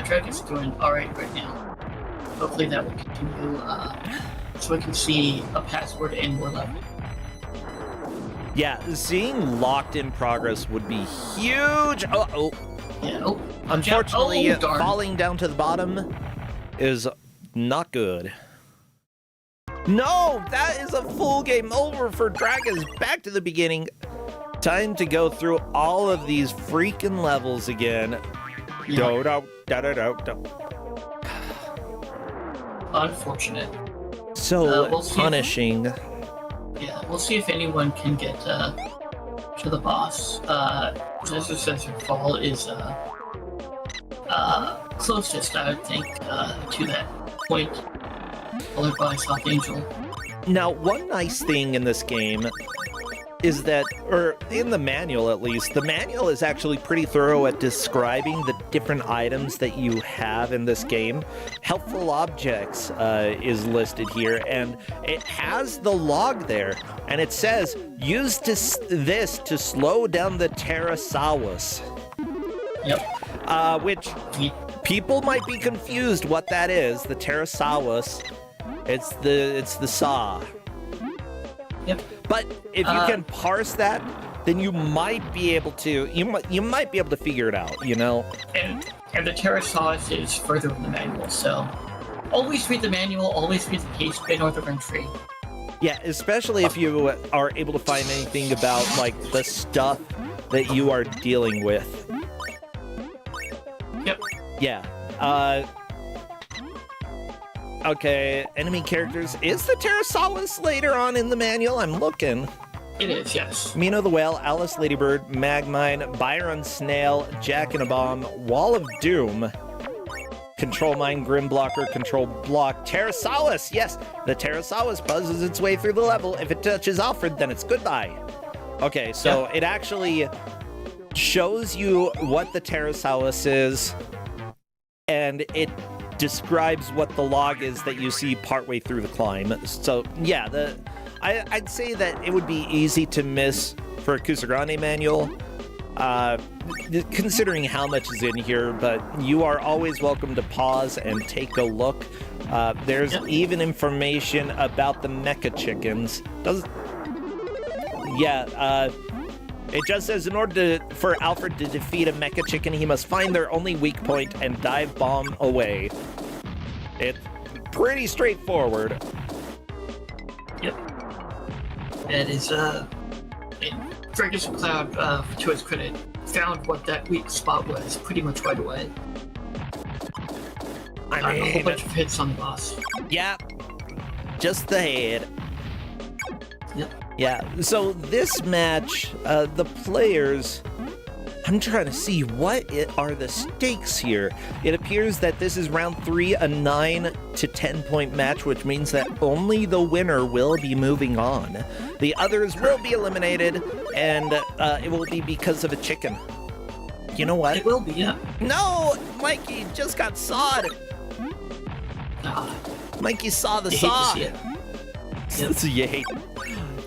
Dragon's doing alright right now. Hopefully that will continue, so we can see a password and more level. Yeah, seeing locked in progress would be huge. Oh. Yeah, oh. Unfortunately, darn. falling down to the bottom is not good. No, that is a full game over for Dragons. Back to the beginning. Time to go through all of these freaking levels again. Yeah. Do. Unfortunate. So we'll see punishing. Yeah, we'll see if anyone can get to the boss. Desert Sensor Fall is closest, I would think, to that point, followed by Soft Angel. Now, one nice thing in this game is that, or in the manual at least, the manual is actually pretty thorough at describing the different items that you have in this game. Helpful objects is listed here, and it has the log there, and it says, use this to slow down the Pterosaurus. Yep. Which people might be confused what that is, the Pterosaurus. It's the saw. Yep. But if you can parse that, then you might be able to figure it out, you know? And the Pterosaurus is further in the manual, so always read the manual, always read the case bin or the entry. Yeah, especially if you are able to find anything about, like, the stuff that you are dealing with. Yep. Yeah. Okay, enemy characters. Is the Pterosaurus later on in the manual? I'm looking. It is, yes. Mino the Whale, Alice Ladybird, Magmine, Byron Snail, Jack and a Bomb, Wall of Doom, Control Mine, Grim Blocker, Control Block, Pterosaurus! Yes, the Pterosaurus buzzes its way through the level. If it touches Alfred, then it's goodbye. Okay, so it actually shows you what the Pterosaurus is, and it describes what the log is that you see partway through the climb. So yeah, I'd say that it would be easy to miss for a Kusogrande manual, considering how much is in here, but you are always welcome to pause and take a look. There's even information about the mecha chickens. It just says in order for Alfred to defeat a mecha chicken, he must find their only weak point and dive bomb away. It's pretty straightforward. Yep. That is, Ferguson Cloud, to his credit, found what that weak spot was pretty much right away. I mean, a whole bunch of hits on the boss. Yeah, just the head. Yep. Yeah, so this match, the players, I'm trying to see what are the stakes here. It appears that this is round 3, a 9 to 10 point match, which means that only the winner will be moving on. The others will be eliminated, and it will be because of a chicken. You know what? It will be, yeah. No, Mikey just got sawed. Mikey saw the saw. You hate to see it. Yep.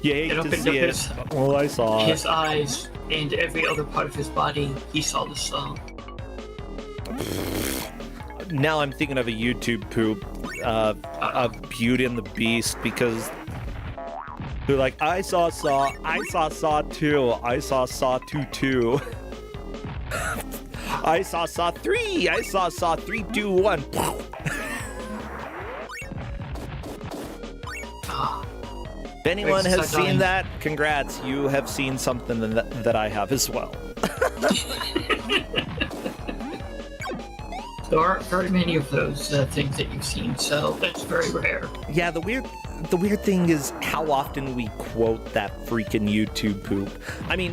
You hate It to opened see up it. Well, I saw his eyes and every other part of his body. He saw the saw. Now I'm thinking of a YouTube poop of Beauty and the Beast, because they're like, I saw Saw 2, I saw Saw 2 too. I saw Saw 3, I saw Saw 3, 2, 1. If anyone has seen that, congrats, you have seen something that I have as well. There aren't very many of those things that you've seen, so that's very rare. Yeah, the weird thing is how often we quote that freaking YouTube poop. I mean,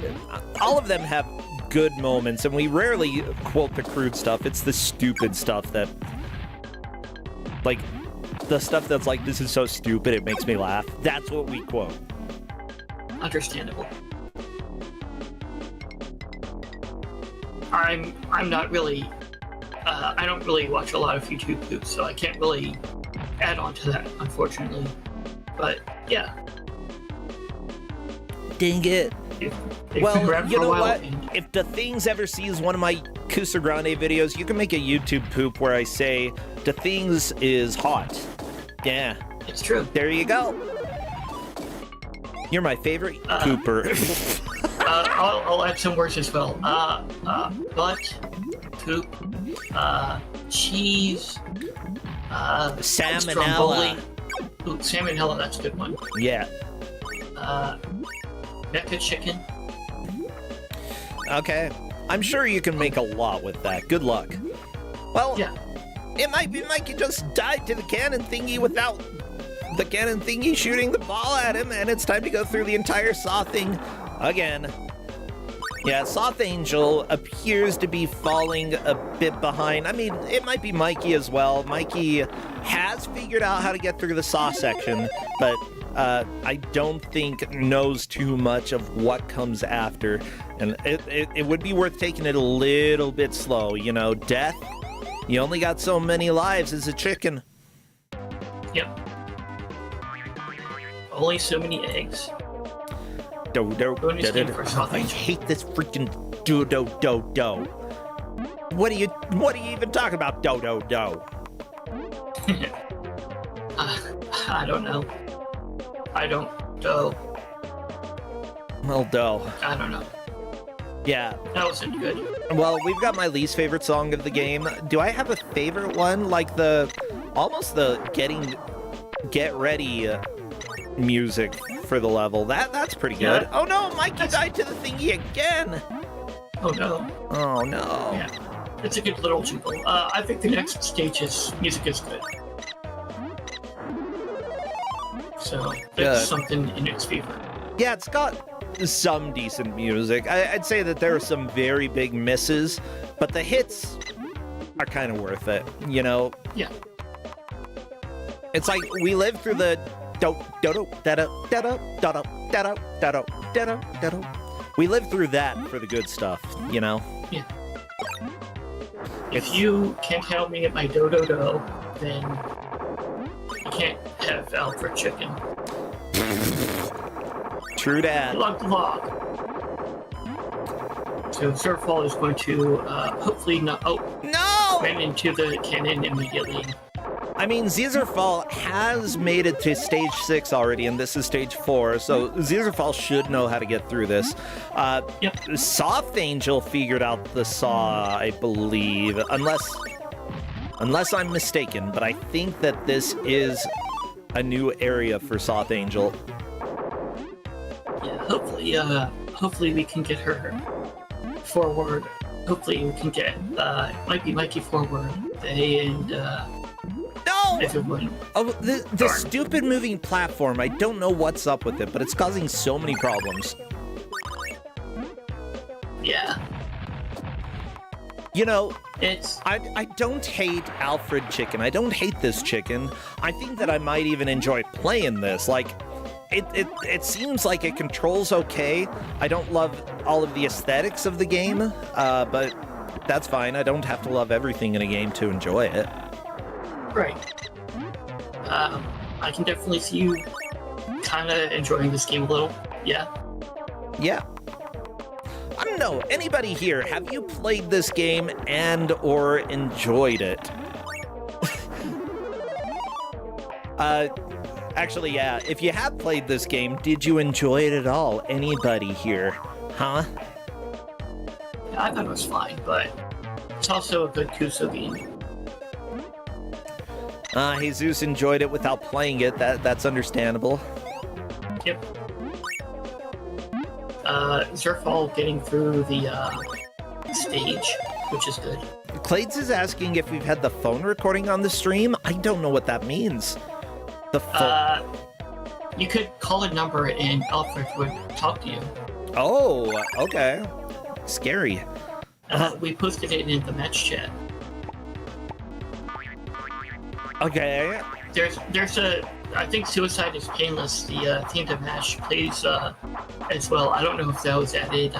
all of them have good moments, and we rarely quote the crude stuff. It's the stupid stuff that, like, the stuff that's like, this is so stupid, it makes me laugh. That's what we quote. Understandable. I'm not really, I don't really watch a lot of YouTube poops, so I can't really add on to that, unfortunately. But, yeah. Dang it. If Well, you know what? If the Things ever sees one of my Kusogrande videos, you can make a YouTube poop where I say, the things is hot. Yeah. It's true. There you go. You're my favorite pooper. I'll add some words as well. Butt, poop, cheese, salmonella. Ooh, salmonella, that's a good one. Yeah. Mecha chicken. Okay. I'm sure you can make a lot with that. Good luck. Well, Yeah. it might be Mikey just died to the cannon thingy without the cannon thingy shooting the ball at him, and it's time to go through the entire Saw thing again. Yeah, Soth Angel appears to be falling a bit behind. I mean, it might be Mikey as well. Mikey has figured out how to get through the Saw section, but I don't think knows too much of what comes after. And it would be worth taking it a little bit slow, you know? Death, you only got so many lives as a chicken. Yep. Only so many eggs. I hate this freaking do. What are you even talking about, do? I don't know. I don't know. Well, do. I don't know. Yeah. That wasn't good. Well, we've got my least favorite song of the game. Do I have a favorite one? Like almost the get ready music for the level. That's pretty good. Yeah. Oh no, Mikey died to the thingy again. Oh no. Oh no. Yeah. It's a good little jingle. I think the next stage's music is good. So that's something in its favor. Yeah, it's got some decent music. I'd say that there are some very big misses, but the hits are kind of worth it, you know? Yeah. It's like we lived through the we lived through that for the good stuff, you know? Yeah. If you can't help me at my do, then you can't have Alfred chicken. True that. Log. So Zerfall is going to hopefully not. Oh no! Ran into the cannon immediately. I mean, Zezerfall has made it to stage 6 already, and this is stage 4, so Zezerfall should know how to get through this. Yep. Soth Angel figured out the saw, I believe, unless I'm mistaken, but I think that this is a new area for Soth Angel. Yeah, hopefully we can get her forward. Hopefully we can get, might be Mikey forward. They and, No! everyone. Oh, the stupid moving platform, I don't know what's up with it, but it's causing so many problems. Yeah. You know, It's... I don't hate Alfred Chicken. I don't hate this chicken. I think that I might even enjoy playing this. Like, it seems like it controls okay. I don't love all of the aesthetics of the game, but that's fine. I don't have to love everything in a game to enjoy it. Right. I can definitely see you kind of enjoying this game a little. Yeah. Yeah. I don't know. Anybody here, have you played this game and or enjoyed it? Actually, yeah. If you have played this game, did you enjoy it at all? Anybody here? Huh? I thought it was fine, but it's also a good Kuso game. Jesus enjoyed it without playing it. That's understandable. Yep. Zerfall getting through the stage, which is good. Clades is asking if we've had the phone recording on the stream. I don't know what that means. The phone. You could call a number and Alfred would talk to you. Oh, okay. Scary. We posted it in the match chat. Okay. There's a... I think Suicide is Painless, the theme to match, plays as well. I don't know if that was added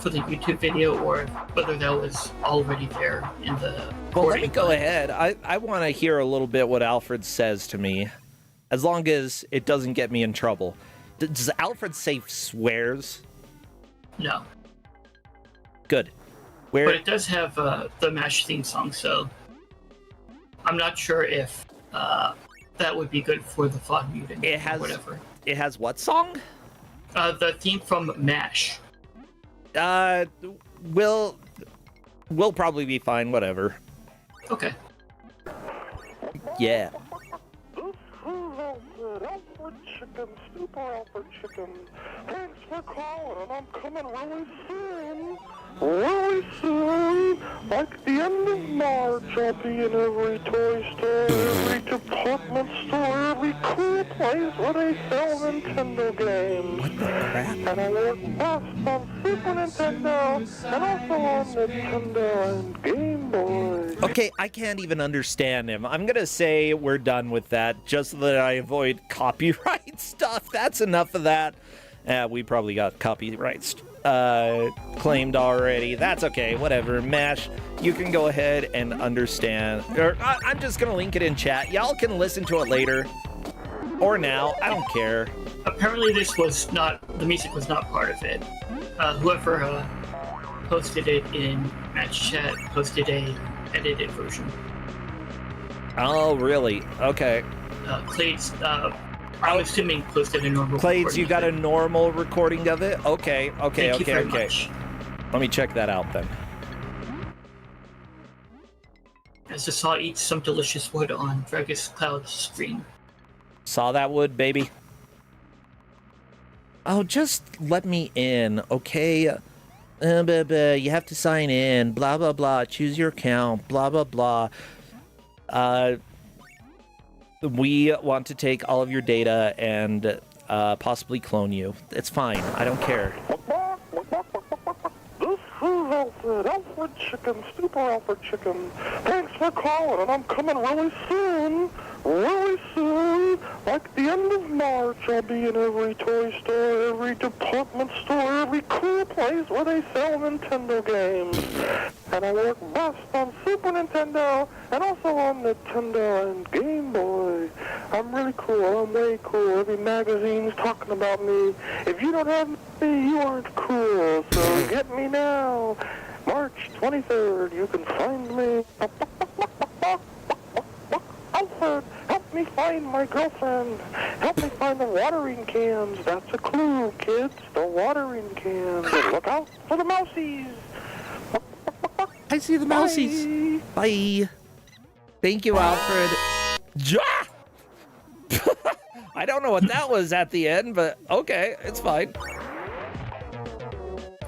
for the YouTube video or whether that was already there in the Well, let me go ahead. I want to hear a little bit what Alfred says to me, as long as it doesn't get me in trouble. Does Alfred say swears? No. Good. Where But it does have the MASH theme song, so I'm not sure if that would be good for the fog muting it has or whatever. It has what song? The theme from MASH. We'll probably be fine. Whatever. Okay. Yeah. Alfred Chicken, Super Alfred Chicken. Thanks for calling, and I'm coming really soon. Really soon. Like the end of March, I'll be in every toy store, every department store, every cool place where they sell Nintendo games. What the crap? And I work best on Super Nintendo, and also on Nintendo and Game Boy. Okay, I can't even understand him. I'm gonna say we're done with that, just so that I avoid copyright stuff. That's enough of that. We probably got copyrights claimed already. That's okay, whatever. MASH, you can go ahead and understand. Or I'm just gonna link it in chat. Y'all can listen to it later. Or now, I don't care. Apparently this was not, the music was not part of it. Whoever posted it in Match Chat posted a edited version. Oh, really? Okay. Clades, I'm assuming posted a normal Clades, recording you got of a it. normal recording of it? Okay. Thank you very Okay. much. Let me check that out then. As I saw eat some delicious wood on Dragus Cloud's stream. Saw that wood, baby. Oh, just let me in, okay? You have to sign in, blah, blah, blah. Choose your account, blah, blah, blah. We want to take all of your data and possibly clone you. It's fine. I don't care. This is Alfred Chicken, Super Alfred Chicken. Thanks for calling, and I'm coming really soon. Really soon. Like the end of March, I'll be in every toy store, every department store, every cool place where they sell Nintendo games. And I work best on Super Nintendo, and also on Nintendo and Game Boy. I'm really cool. I'm way cool. Every magazine's talking about me. If you don't have me, you aren't cool. So get me now. March 23rd, you can find me. Alfred, help me find my girlfriend. Help me find the watering cans. That's a clue, kids. The watering cans. And look out for the mousies. I see the mousies. Bye. Thank you, Alfred. Ja! I don't know what that was at the end, but okay, it's fine.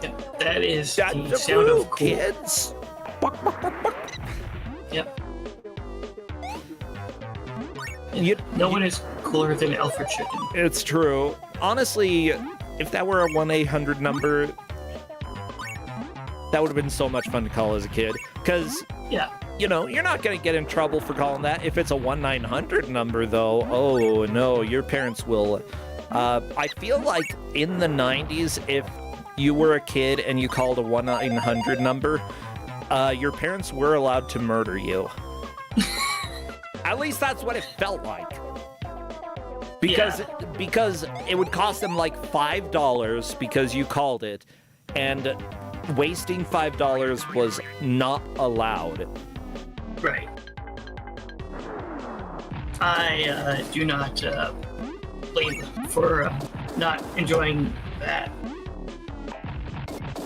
Yeah, that is That's the the sound clue, of cool. kids. Yep. You- No one is cooler than Alfred Chicken. It's true. Honestly, if that were a 1-800 number, that would have been so much fun to call as a kid. Because, Yeah. you know, you're not going to get in trouble for calling that. If it's a 1-900 number, though, oh no, your parents will. I feel like in the 90s, if you were a kid and you called a 1-900 number, your parents were allowed to murder you. At least that's what it felt like. Because it would cost them like $5 because you called it, and wasting $5 was not allowed. Right. I do not blame them for not enjoying that.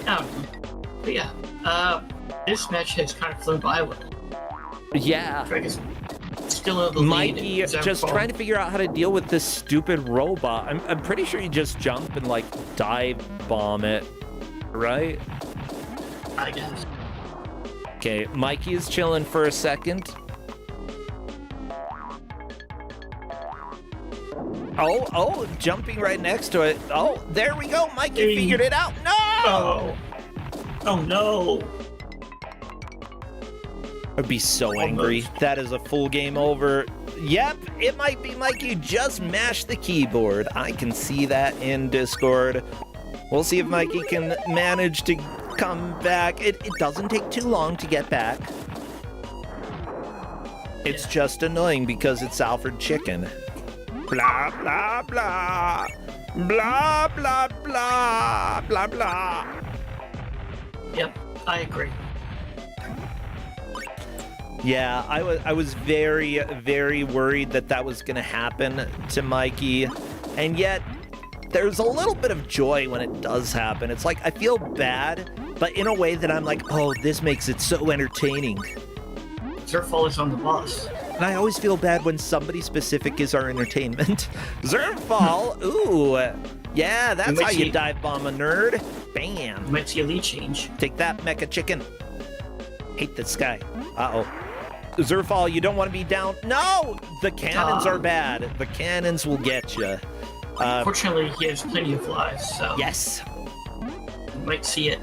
I don't know. But yeah, this match has kind of flown by with Yeah. Dragus still in the lead. Mikey as I just recall. trying to figure out how to deal with this stupid robot. I'm pretty sure you just jump and like dive bomb it, right? I guess. Okay, Mikey is chilling for a second. Oh, jumping right next to it. Oh, there we go. Mikey Hey. figured it out. No! Oh no! I'd be so angry. That is a full game over. Yep, it might be Mikey. Just mash the keyboard. I can see that in Discord. We'll see if Mikey can manage to come back. It doesn't take too long to get back. It's just annoying because it's Alfred Chicken. Blah, blah, blah. Blah, blah, blah. Blah, blah. Yep, I agree. Yeah, I was very, very worried that was going to happen to Mikey. And yet, there's a little bit of joy when it does happen. It's like, I feel bad, but in a way that I'm like, oh, this makes it so entertaining. Zerfall is on the bus. And I always feel bad when somebody specific is our entertainment. Zerfall, ooh, yeah, that's how you dive bomb a nerd. Bam. You might see a lead change. Take that, Mecha Chicken. Hate this guy. Uh-oh. Zerfall, you don't want to be down. No! The cannons are bad. The cannons will get you. Fortunately, he has plenty of lives, so... Yes. You might see it.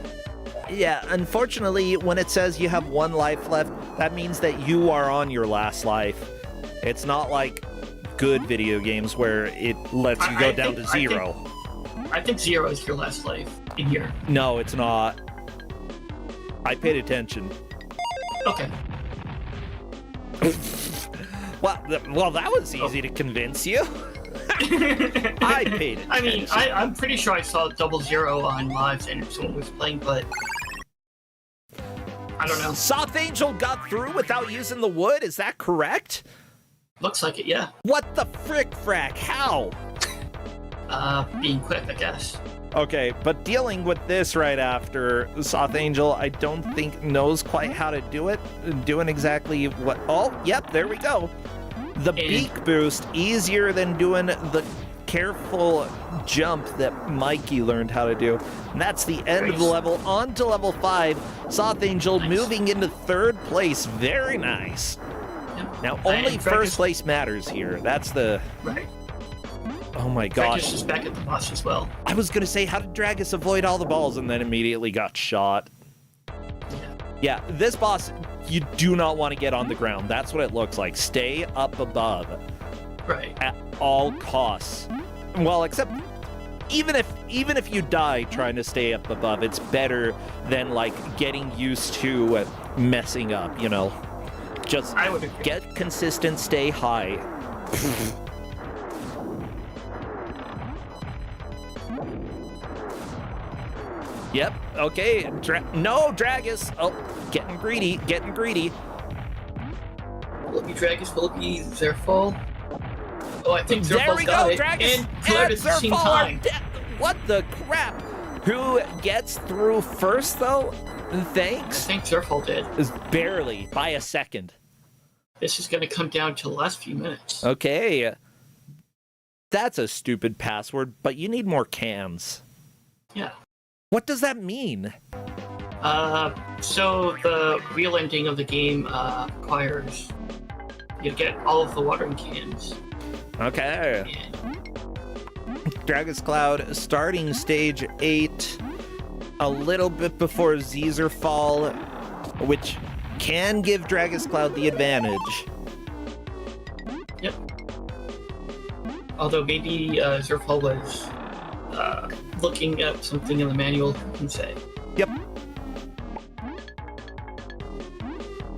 Yeah, unfortunately, when it says you have 1 life left, that means that you are on your last life. It's not like good video games where it lets you go down to 0. I think 0 is your last life in here. No, it's not. I paid attention. Okay. Well, that was easy to convince you. I paid attention. I mean, I'm pretty sure I saw 00 on lives and someone was playing, but I don't know. Soft Angel got through without using the wood, is that correct? Looks like it, yeah. What the frick frack? How? Being quick, I guess. Okay, but dealing with this right after, Soft Angel, I don't think knows quite how to do it. Doing exactly what... Oh, yep, there we go. The beak boost, easier than doing the careful jump that Mikey learned how to do. And that's the end of the level. On to level 5. Soft Angel moving into 3rd place. Very nice. Yep. Now, only first place matters here. That's the... Right. Oh my gosh. Dragus is back at the boss as well. I was going to say, how did Dragus avoid all the balls and then immediately got shot? Yeah, this boss, you do not want to get on the ground. That's what it looks like. Stay up above. Right. At all costs. Well, except even if you die trying to stay up above, it's better than like getting used to messing up, you know. Just get consistent, stay high. Yep, okay. No, Dragus. Oh, getting greedy, getting greedy. Will it be Dragus? Will it be Zerfall? Oh, I think Zerfall's there we got go, it. Dragus And Zerfall at the same time. What the crap? Who gets through first, though? Thanks. I think Zerfall did. Is barely, by a second. This is going to come down to the last few minutes. Okay. That's a stupid password, but you need more cans. Yeah. What does that mean? So the real ending of the game requires you to get all of the watering cans. Okay. And Dragus Cloud starting stage 8, a little bit before Zerfall, which can give Dragus Cloud the advantage. Yep. Although maybe Zerfall was looking at something in the manual, you can say. Yep.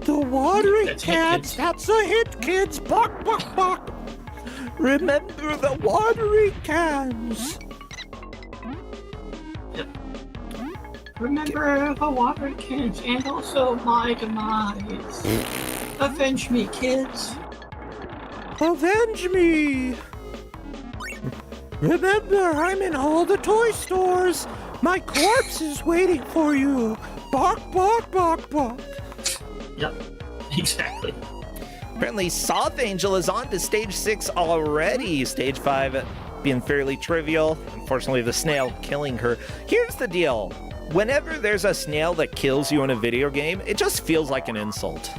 The watering cans, that's a hit, kids. Bark, bark, bark. Remember the watering cans. Yep. Remember the watering cans and also my demise. Avenge me, kids. Avenge me. Remember, I'm in all the toy stores. My corpse is waiting for you. Bark, bark, bark, bark. Yep, exactly. Apparently, Soft Angel is on to stage 6 already. Stage 5 being fairly trivial. Unfortunately, the snail killing her. Here's the deal. Whenever there's a snail that kills you in a video game, it just feels like an insult.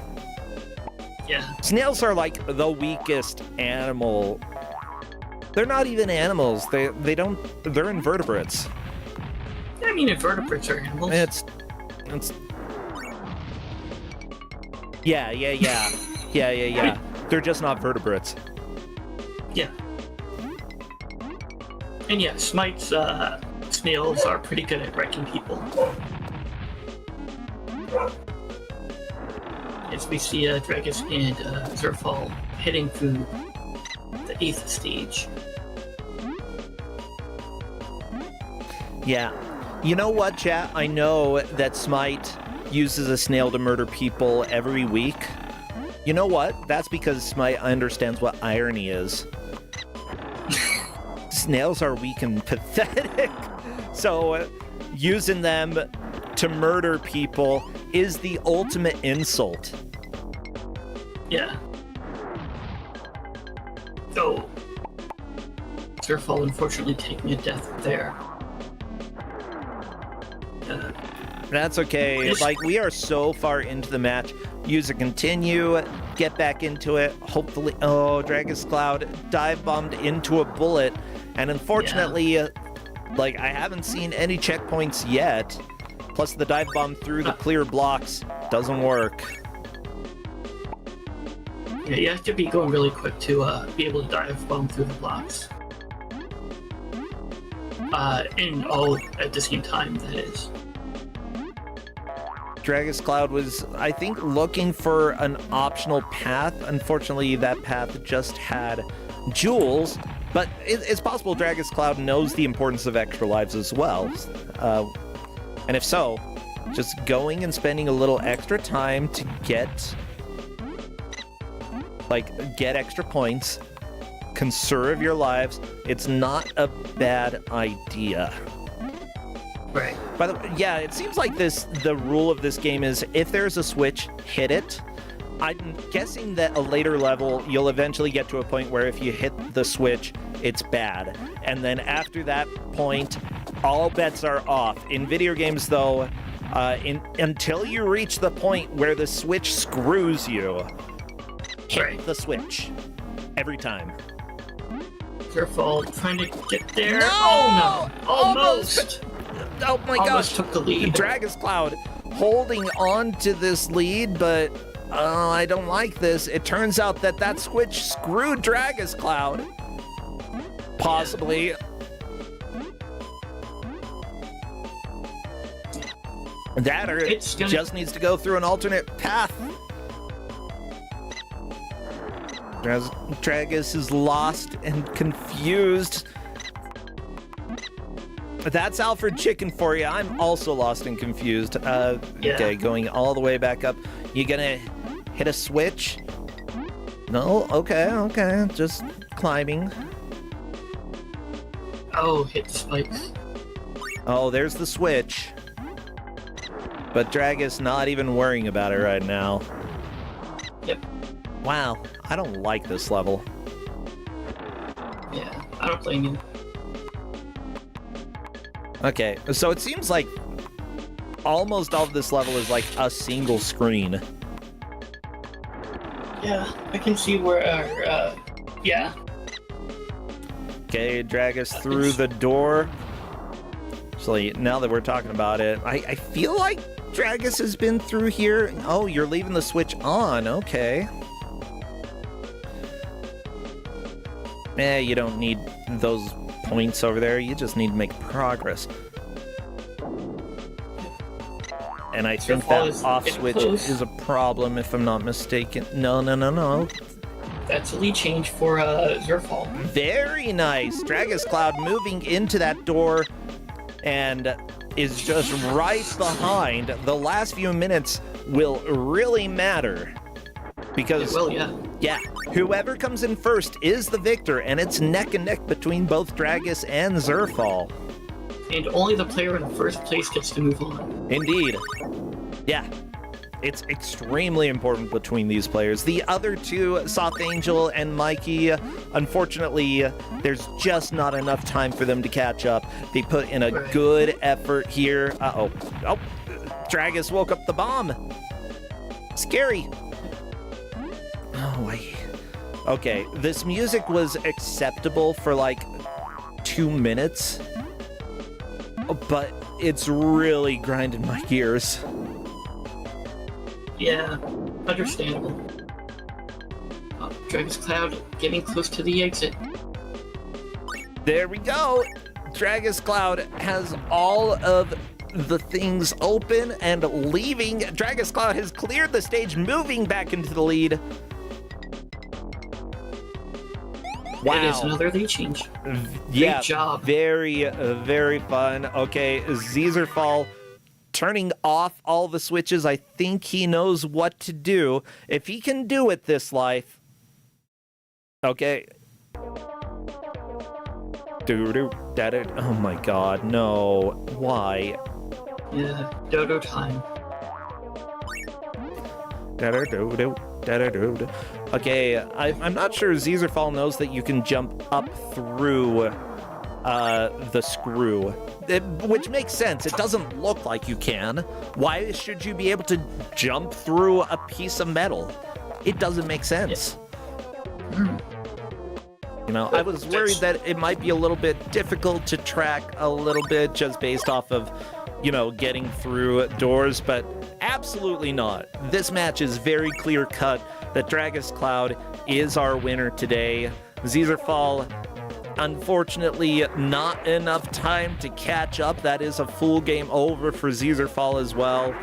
Yeah. Snails are like the weakest animal. They're not even animals. They're invertebrates. I mean, invertebrates are animals. It's Yeah. They're just not vertebrates. Yeah. And yeah, Smite's snails are pretty good at wrecking people. As we see Dragus and Zerfall heading through the 8th stage. Yeah. You know what, chat? I know that Smite uses a snail to murder people every week, You know what? That's because Smite understands what irony is. Snails are weak and pathetic. So using them to murder people is the ultimate insult. Yeah. So, Zerfall unfortunately taking a death there. That's okay. Like, we are so far into the match. Use a continue, get back into it. Hopefully, oh, Dragus Cloud dive bombed into a bullet. And unfortunately, like, I haven't seen any checkpoints yet. Plus, the dive bomb through the clear blocks doesn't work. Yeah, you have to be going really quick to be able to dive bomb through the blocks. And all at the same time, that is. Dragus Cloud was, I think, looking for an optional path. Unfortunately, that path just had jewels, but it's possible Dragus Cloud knows the importance of extra lives as well. And if so, just going and spending a little extra time to get extra points, conserve your lives, it's not a bad idea. Right. By the way, yeah, it seems like the rule of this game is if there's a switch, hit it. I'm guessing that a later level, you'll eventually get to a point where if you hit the switch, it's bad. And then after that point, all bets are off. In video games, though, until you reach the point where the switch screws you, hit the switch. Every time. Zerfall trying to get there. No! Oh no! Almost! Oh my gosh! Almost took the lead. Dragus Cloud holding on to this lead, but I don't like this. It turns out that switch screwed Dragus Cloud. Possibly. That or it just needs to go through an alternate path. Dragus is lost and confused. That's Alfred Chicken for you. I'm also lost and confused. Okay, going all the way back up. You gonna hit a switch? No? Okay. Just climbing. Oh, hit the spikes. Oh, there's the switch. But Dragus not even worrying about it right now. Yep. Wow, I don't like this level. Yeah, I don't blame you. Okay, so it seems like almost all of this level is like a single screen. Yeah, I can see where, yeah. Okay, Dragus through the door. So now that we're talking about it, I feel like Dragus has been through here. Oh, you're leaving the switch on, okay. You don't need those points over there, you just need to make progress. And I think that off switch is a problem, if I'm not mistaken. No. That's a lead change for Zerfall. Very nice. Dragus Cloud moving into that door and is just right behind. The last few minutes will really matter. Because, yeah, whoever comes in first is the victor, and it's neck and neck between both Dragus and Zerfall. And only the player in first place gets to move on. Indeed. Yeah. It's extremely important between these players. The other two, Soft Angel and Mikey, unfortunately, there's just not enough time for them to catch up. They put in a good effort here. Oh, Dragus woke up the bomb. Scary. Oh, wait. Okay, this music was acceptable for like 2 minutes, but it's really grinding my gears. Yeah, understandable. Dragus Cloud getting close to the exit. There we go. Dragus Cloud has all of the things open and leaving. Dragus Cloud has cleared the stage, moving back into the lead. Wow. It is another lead change. Yeah, great job. Very, very fun. Okay, Zerfall turning off all the switches. I think he knows what to do. If he can do it this life. Okay. Oh my god, no. Why? Yeah, dodo time. Okay, I'm not sure Zezerfall knows that you can jump up through the screw, which makes sense. It doesn't look like you can. Why should you be able to jump through a piece of metal? It doesn't make sense. You know, I was worried that it might be a little bit difficult to track a little bit just based off of, you know, getting through doors, but absolutely not. This match is very clear cut that Dragus Cloud is our winner today. Zezerfall, unfortunately, not enough time to catch up. That is a full game over for Zezerfall as well.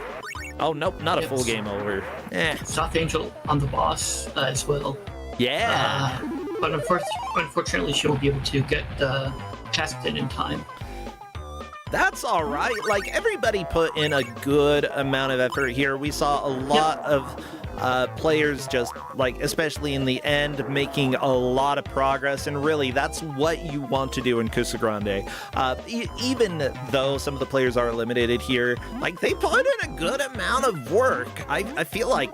Oh, nope, not a full game over. Soft Angel on the boss as well. Yeah. But unfortunately, she won't be able to get past it in time. That's all right. Like, everybody put in a good amount of effort here. We saw a lot of players just, like, especially in the end, making a lot of progress. And really, that's what you want to do in Kusogrande. Even though some of the players are eliminated here, like, they put in a good amount of work. I feel like...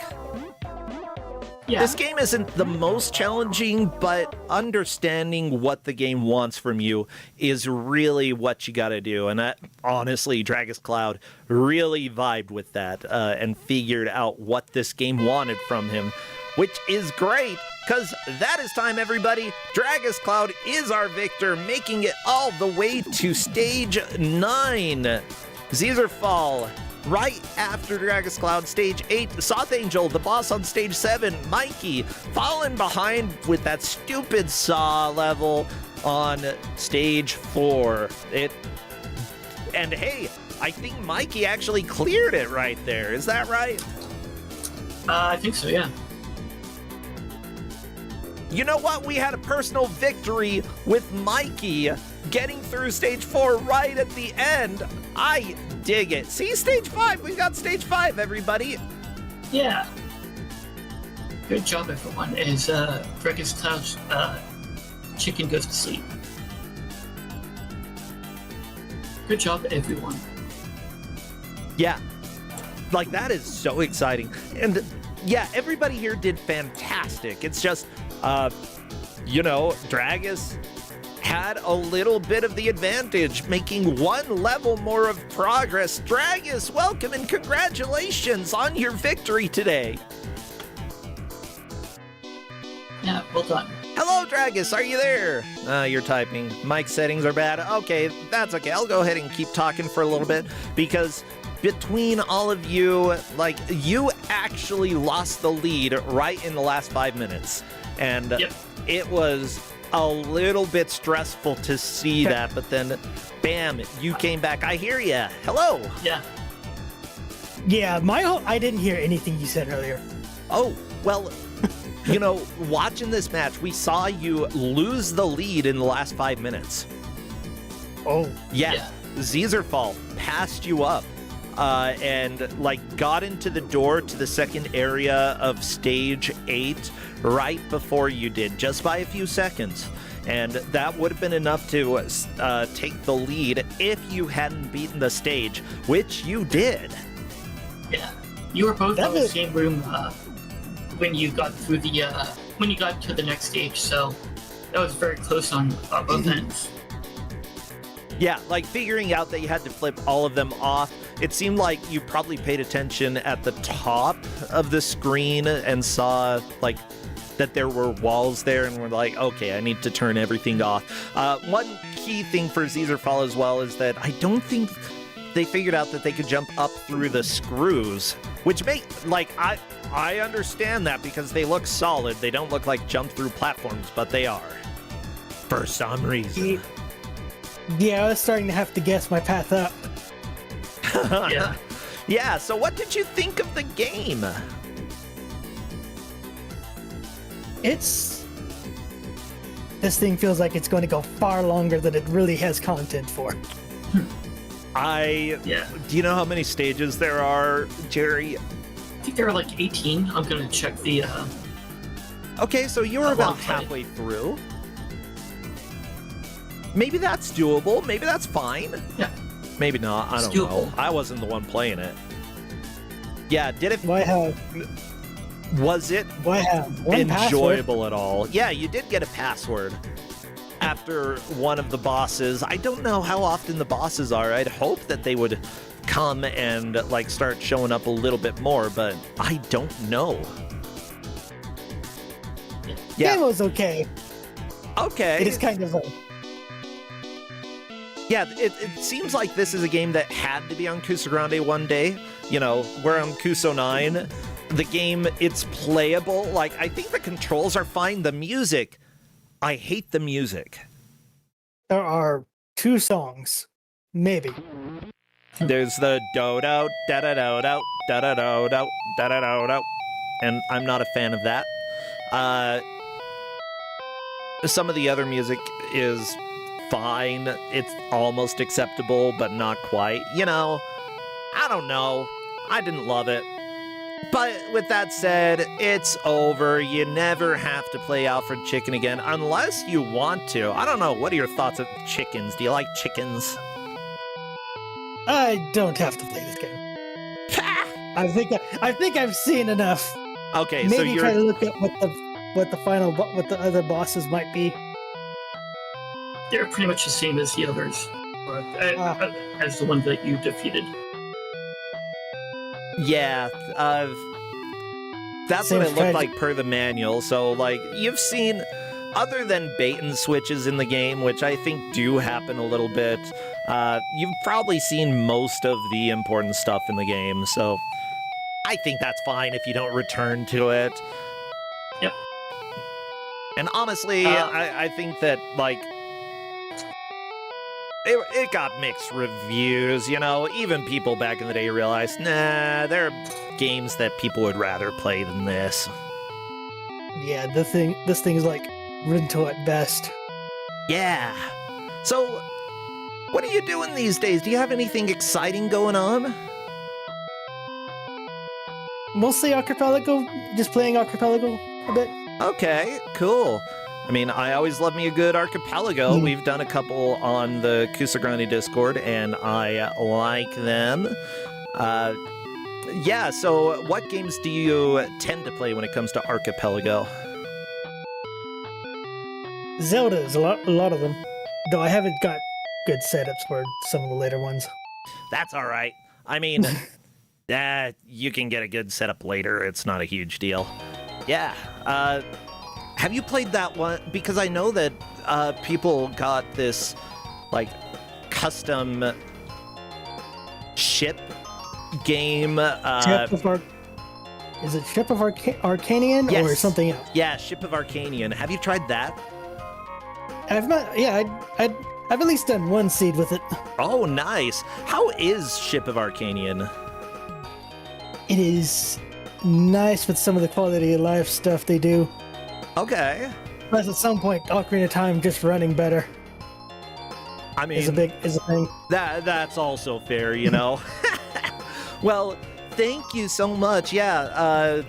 Yeah. This game isn't the most challenging, but understanding what the game wants from you is really what you gotta do. And that, honestly, Dragus Cloud really vibed with that and figured out what this game wanted from him, which is great, because that is time, everybody. Dragus Cloud is our victor, making it all the way to stage 9. Zezerfall, right after Dragus Cloud, stage 8, Soft Angel, the boss on stage 7, Mikey, falling behind with that stupid saw level on stage 4. And hey, I think Mikey actually cleared it right there. Is that right? I think so, yeah. You know what? We had a personal victory with Mikey getting through stage 4 right at the end. I dig it. See, stage 5. We got stage 5, everybody. Yeah. Good job, everyone, as Dragus Cloud's chicken goes to sleep. Good job, everyone. Yeah. Like, that is so exciting. And yeah, everybody here did fantastic. It's just, you know, Dragus had a little bit of the advantage, making one level more of progress. Dragus, welcome and congratulations on your victory today. Yeah, well done. Hello, Dragus, are you there? You're typing. Mic settings are bad. Okay, that's okay. I'll go ahead and keep talking for a little bit, because between all of you, like, you actually lost the lead right in the last 5 minutes. And it was a little bit stressful to see that, but then, bam, you came back. I hear ya. Hello. Yeah. Yeah, I didn't hear anything you said earlier. Oh, well, you know, watching this match, we saw you lose the lead in the last 5 minutes. Oh. Yeah. Zezerfall passed you up. And like got into the door to the second area of stage 8 right before you did, just by a few seconds. And that would have been enough to take the lead if you hadn't beaten the stage, which you did. Yeah. You were both in the same room when you got through the when you got to the next stage, so that was very close on both ends. Yeah, like figuring out that you had to flip all of them off. It seemed like you probably paid attention at the top of the screen and saw like that there were walls there and were like, okay, I need to turn everything off. One key thing for Zezerfall as well is that I don't think they figured out that they could jump up through the screws, which make, like, I understand that because they look solid. They don't look like jump through platforms, but they are for some reason. Yeah, I was starting to have to guess my path up. Yeah. Yeah, so what did you think of the game? This thing feels like it's going to go far longer than it really has content for. Yeah. Do you know how many stages there are, Jerry? I think there are like 18. I'm gonna check the. Okay, so you're about Website. halfway through. Maybe that's doable. Maybe that's fine. Yeah. Maybe not. I It's don't know. doable. I wasn't the one playing it. Yeah, did it? Was it Why have one enjoyable at all? Yeah, you did get a password after one of the bosses. I don't know how often the bosses are. I'd hope that they would come and like start showing up a little bit more, but I don't know. Yeah. It was okay. Okay. It is kind of Yeah, it seems like this is a game that had to be on Kusogrande one day. You know, we're on Kuso9. The game, it's playable. Like, I think the controls are fine. The music, I hate the music. There are 2 songs, maybe. There's the do-do, da-da-do-do, da-da-do-do, da-da-do-do, and I'm not a fan of that. Some of the other music is fine. It's almost acceptable, but not quite. You know, I don't know. I didn't love it. But with that said, it's over. You never have to play Alfred Chicken again unless you want to. I don't know. What are your thoughts of chickens? Do you like chickens? I don't have to play this game. I think I've seen enough. Okay, Maybe so you're try to look at what the other bosses might be. They're pretty much the same as the others, or as the one that you defeated. yeah. That's Same what it looked strategy. like per the manual. So like you've seen, other than bait and switches in the game, which I think do happen a little bit, you've probably seen most of the important stuff in the game. So I think that's fine if you don't return to it. Yep. And honestly, I think that, like, it got mixed reviews, you know? Even people back in the day realized, nah, there are games that people would rather play than this. Yeah, this thing is like Rinto at best. Yeah. So, what are you doing these days? Do you have anything exciting going on? Mostly Archipelago, just playing Archipelago a bit. Okay, cool. I mean, I always love me a good archipelago. We've done a couple on the Kusogrande Discord, and I like them. Yeah, so what games do you tend to play when it comes to archipelago? Zelda's a lot of them, though I haven't got good setups for some of the later ones. That's all right. I mean, you can get a good setup later. It's not a huge deal. Yeah. Have you played that one? Because I know that people got this, like, custom ship game. Is it Ship of Arcanian Yes. or something else? Yeah, Ship of Arcanian. Have you tried that? I've not. Yeah, I've at least done one seed with it. Oh, nice. How is Ship of Arcanian? It is nice with some of the quality of life stuff they do. Okay. Plus, at some point, Ocarina of Time just running better I mean, is a thing. that's also fair, you know. Well, thank you so much. Yeah,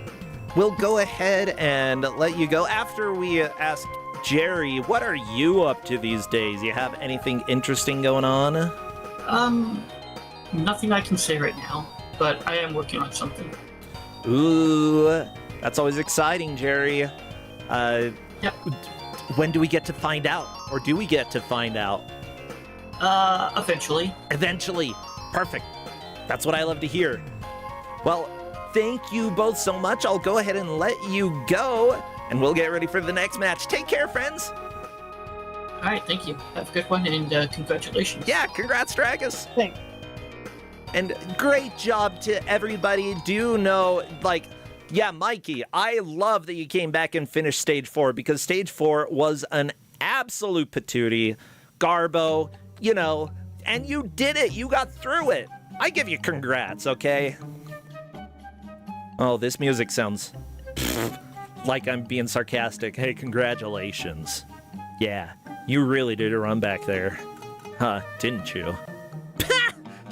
we'll go ahead and let you go. After we ask Jerry, what are you up to these days? You have anything interesting going on? Nothing I can say right now, but I am working on something. Ooh, that's always exciting, Jerry. Yep. When do we get to find out? Or do we get to find out? Eventually. Eventually. Perfect. That's what I love to hear. Well, thank you both so much. I'll go ahead and let you go, and we'll get ready for the next match. Take care, friends. All right, thank you. Have a good one, and congratulations. Yeah, congrats, Dragus. Thanks. And great job to everybody. Do know, like, yeah, Mikey, I love that you came back and finished Stage 4, because Stage 4 was an absolute patootie. Garbo, you know, and you did it. You got through it. I give you congrats, okay? Oh, this music sounds like I'm being sarcastic. Hey, congratulations. Yeah, you really did a run back there. Huh, didn't you?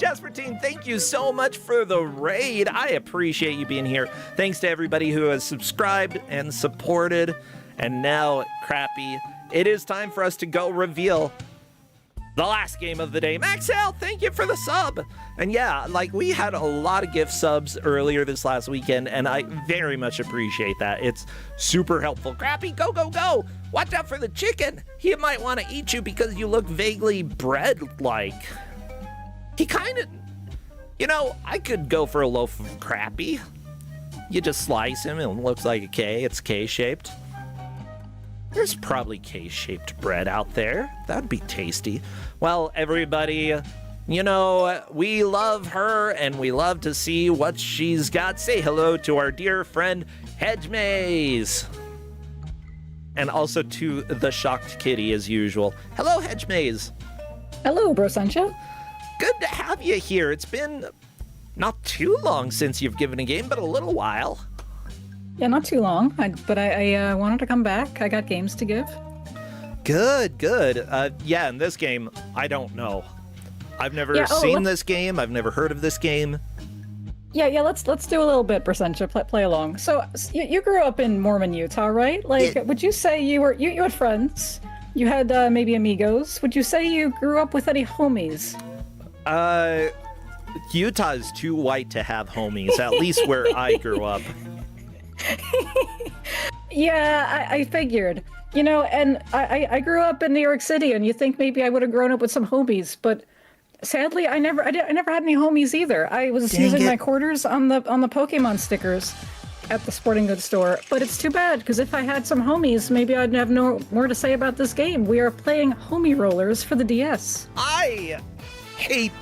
Jaspertine, thank you so much for the raid. I appreciate you being here. Thanks to everybody who has subscribed and supported. And now, Crappy, it is time for us to go reveal the last game of the day. Maxell, thank you for the sub. And yeah, like, we had a lot of gift subs earlier this last weekend, and I very much appreciate that. It's super helpful. Crappy, go, go, go. Watch out for the chicken. He might want to eat you because you look vaguely bread-like. He kind of... You know, I could go for a loaf of Crappy. You just slice him, and it looks like a K. It's K-shaped. There's probably K-shaped bread out there. That'd be tasty. Well, everybody, you know, we love her and we love to see what she's got. Say hello to our dear friend, Hedge Maze. And also to the shocked kitty as usual. Hello, Hedge Maze. Hello, Bro Sancho. Good to have you here. It's been not too long since you've given a game, but a little while. Yeah, not too long, but I wanted to come back. I got games to give. Good, good. Yeah, in this game, I don't know. I've never seen this game. I've never heard of this game. Yeah. Let's do a little bit, Percentia. Play along. So you grew up in Mormon, Utah, right? Like, would you say you had friends? You had maybe amigos. Would you say you grew up with any homies? Utah is too white to have homies. At least where I grew up. Yeah, I figured. You know, and I grew up in New York City, and you think maybe I would have grown up with some homies, but sadly, I never had any homies either. I was using my quarters on the Pokemon stickers at the sporting goods store. But it's too bad, because if I had some homies, maybe I'd have no more to say about this game. We are playing Homie Rollers for the DS. I hate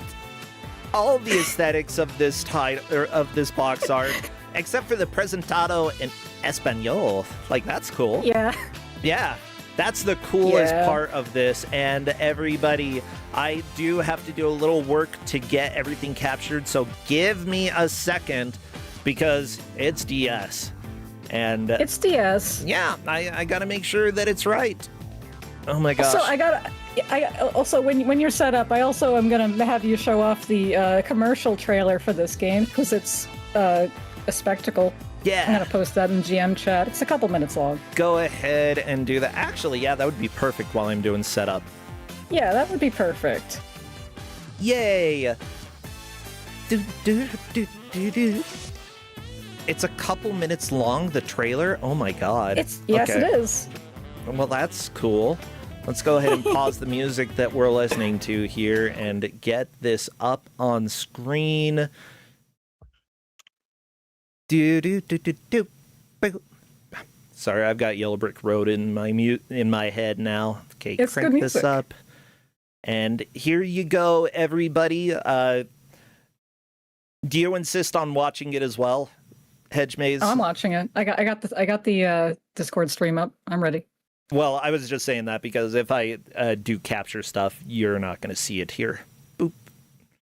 all the aesthetics of this of this box art, except for the presentado in Espanol. Like, that's cool. Yeah. Yeah, that's the coolest part of this. And everybody, I do have to do a little work to get everything captured, so give me a second, because it's DS. And it's DS. Yeah, I gotta make sure that it's right. Oh my gosh. So also when you're set up, I also am gonna have you show off the commercial trailer for this game, because it's a spectacle. Yeah. I'm gonna post that in GM chat. It's a couple minutes long. Go ahead and do that. Actually, yeah, that would be perfect while I'm doing setup. Yeah, that would be perfect. Yay! It's a couple minutes long, the trailer. Oh my god. Yes, it is. Well, that's cool. Let's go ahead and pause the music that we're listening to here and get this up on screen. Sorry, I've got Yellow Brick Road in my head now. Okay, it's crank this up. And here you go, everybody. Do you insist on watching it as well, Hedge Maze? I'm watching it. I got the Discord stream up. I'm ready. Well, I was just saying that because if I do capture stuff, you're not going to see it here. Boop.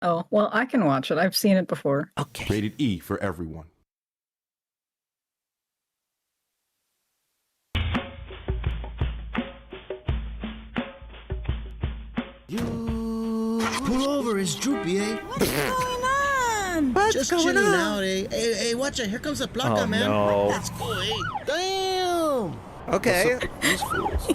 Oh, well, I can watch it. I've seen it before. Okay. Rated E for everyone. Pull over, it's Droopy, eh? What's going on? Just chilling out, eh? Hey, watch it. Here comes the placa, man. No. Let's go, eh? Damn! Okay. These fools.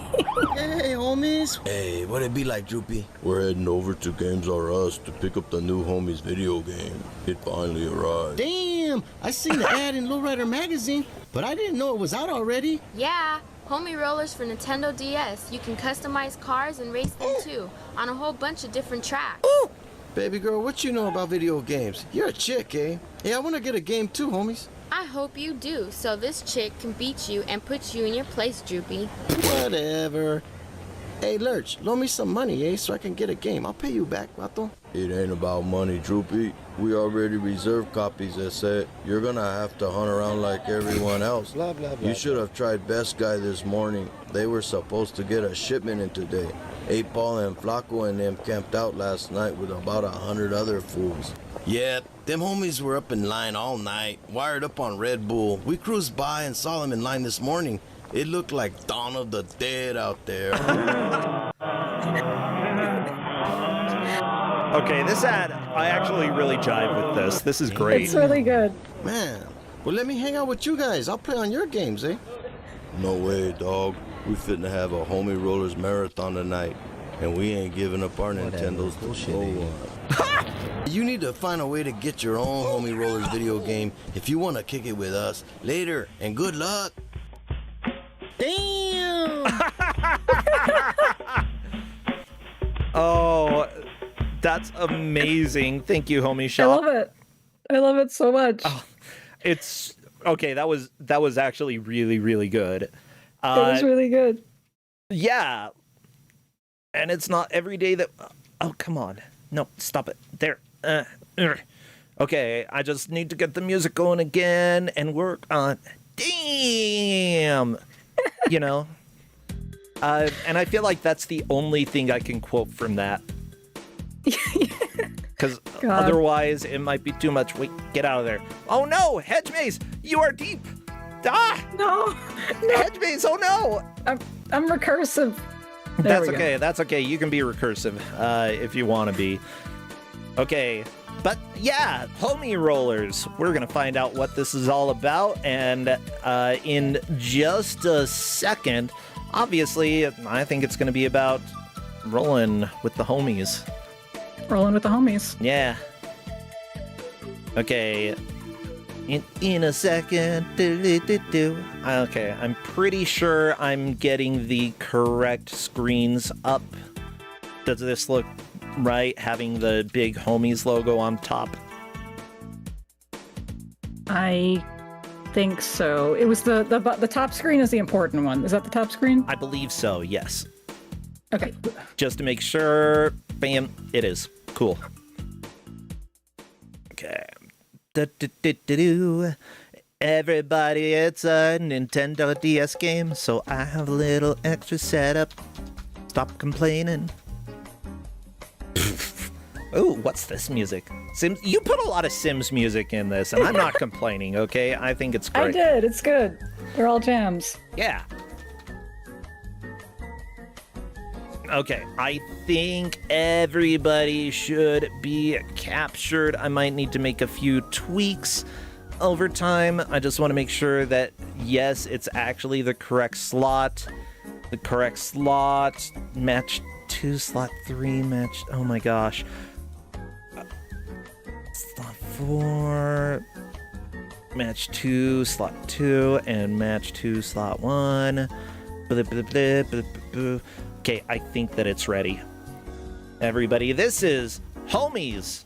Hey, homies. Hey, what'd it be like, Droopy? We're heading over to Games R Us to pick up the new Homies video game. It finally arrived. Damn! I seen the ad in Lowrider magazine, but I didn't know it was out already. Yeah, Homie Rollers for Nintendo DS. You can customize cars and race them too, on a whole bunch of different tracks. Ooh! Baby girl, what you know about video games? You're a chick, eh? Hey, I want to get a game too, homies. I hope you do, so this chick can beat you and put you in your place, Droopy. Whatever. Hey, Lurch, loan me some money, eh, so I can get a game. I'll pay you back, Vato. It ain't about money, Droopy. We already reserved copies that said you're gonna have to hunt around like everyone else. Blah, blah, blah. You should have tried Best Guy this morning. They were supposed to get a shipment in today. 8-Ball and Flaco and them camped out last night with about 100 other fools. Yep, them homies were up in line all night, wired up on Red Bull. We cruised by and saw them in line this morning. It looked like Dawn of the Dead out there. Okay, this ad, I actually really jive with this. This is great. It's really good. Man, well, let me hang out with you guys. I'll play on your games, eh? No way, dog. We fitting to have a Homie Rollers marathon tonight, and we ain't giving up our Nintendos to no one. You need to find a way to get your own Homie Rollers video game if you want to kick it with us later, and good luck. Damn! Oh, that's amazing. Thank you, homie I Shop. love it. I love it so much. Oh, it's okay. That was actually really, really good. It was really good. Yeah. And it's not every day that. Oh, come on. No, stop it. There. Okay, I just need to get the music going again and work on. Damn. You know. And I feel like that's the only thing I can quote from that. Because otherwise it might be too much. Wait, get out of there. Oh no, hedge maze, you are deep. Ah! No. Hedge maze, oh no. I'm recursive. That's okay. That's okay. You can be recursive if you want to be. Okay. But yeah, Homie Rollers. We're going to find out what this is all about. And in just a second, obviously, I think it's going to be about rolling with the homies. Rolling with the homies. Yeah. Okay. In a second. Okay, I'm pretty sure I'm getting the correct screens up. Does this look right, having the big homies logo on top? I think so. It was the top screen is the important one. Is that the top screen? I believe so, yes. Okay. Just to make sure. Bam, it is. Cool. Okay. Everybody, it's a Nintendo DS game, so I have a little extra setup. Stop complaining. Ooh, what's this music? Sims. You put a lot of Sims music in this, and I'm not complaining, okay? I think it's great. I did. It's good. They're all jams. Yeah. Okay, I think everybody should be captured. I might need to make a few tweaks over time. I just want to make sure that, yes, it's actually the correct slot. The correct slot. Match 2, slot 3, match... Oh my gosh. Slot 4... Match 2, slot 2, and match 2, slot 1. Okay, I think that it's ready. Everybody, this is Homies.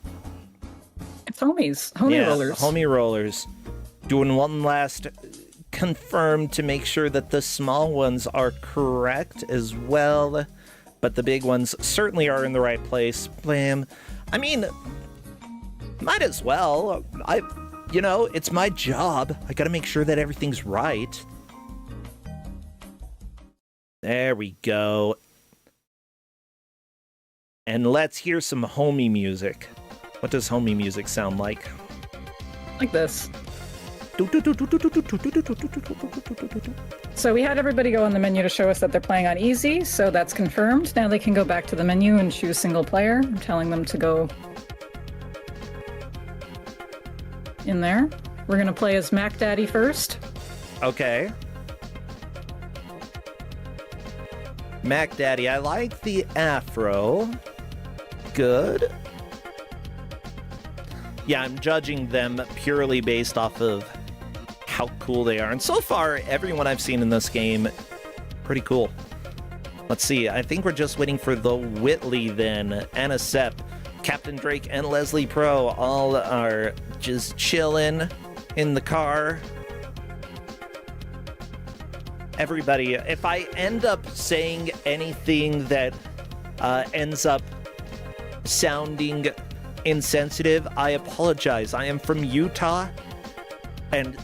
It's homies. Homie rollers. Homie rollers. Doing one last confirm to make sure that the small ones are correct as well. But the big ones certainly are in the right place. Blam. I mean, might as well. It's my job. I gotta make sure that everything's right. There we go. And let's hear some homie music. What does homie music sound like? Like this. So we had everybody go on the menu to show us that they're playing on easy, so that's confirmed. Now they can go back to the menu and choose single player. I'm telling them to go in there. We're going to play as Mac Daddy first. Okay. Mac Daddy, I like the afro. Good. Yeah, I'm judging them purely based off of how cool they are. And so far, everyone I've seen in this game, pretty cool. Let's see, I think we're just waiting for the Whitley then. Anna Sepp, Captain Drake, and Leslie Pro all are just chilling in the car. Everybody, if I end up saying anything that ends up sounding insensitive, I apologize. I am from Utah, and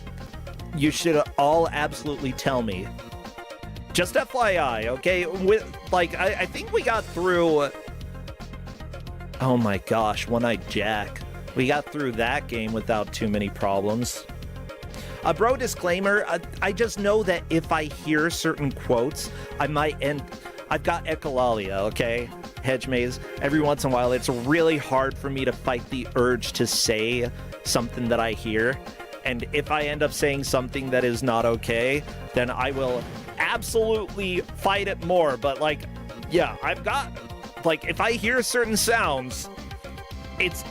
you should all absolutely tell me. Just FYI, okay? I think we got through... Oh my gosh, One-Eyed Jack. We got through that game without too many problems. A bro disclaimer, I just know that if I hear certain quotes, I might end... I've got echolalia, okay? Hedge Maze, every once in a while, it's really hard for me to fight the urge to say something that I hear. And if I end up saying something that is not okay, then I will absolutely fight it more. But, like, yeah, I've got, like, if I hear certain sounds, it's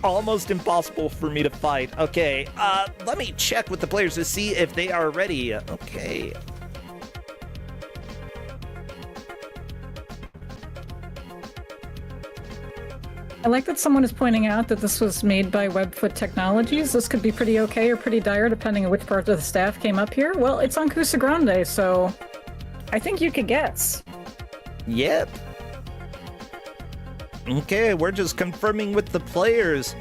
almost impossible for me to fight. Okay, let me check with the players to see if they are ready. Okay. I like that someone is pointing out that this was made by Webfoot Technologies. This could be pretty okay or pretty dire depending on which part of the staff came up here. Well, it's on Kusogrande, so I think you could guess. Yep. Okay, we're just confirming with the players.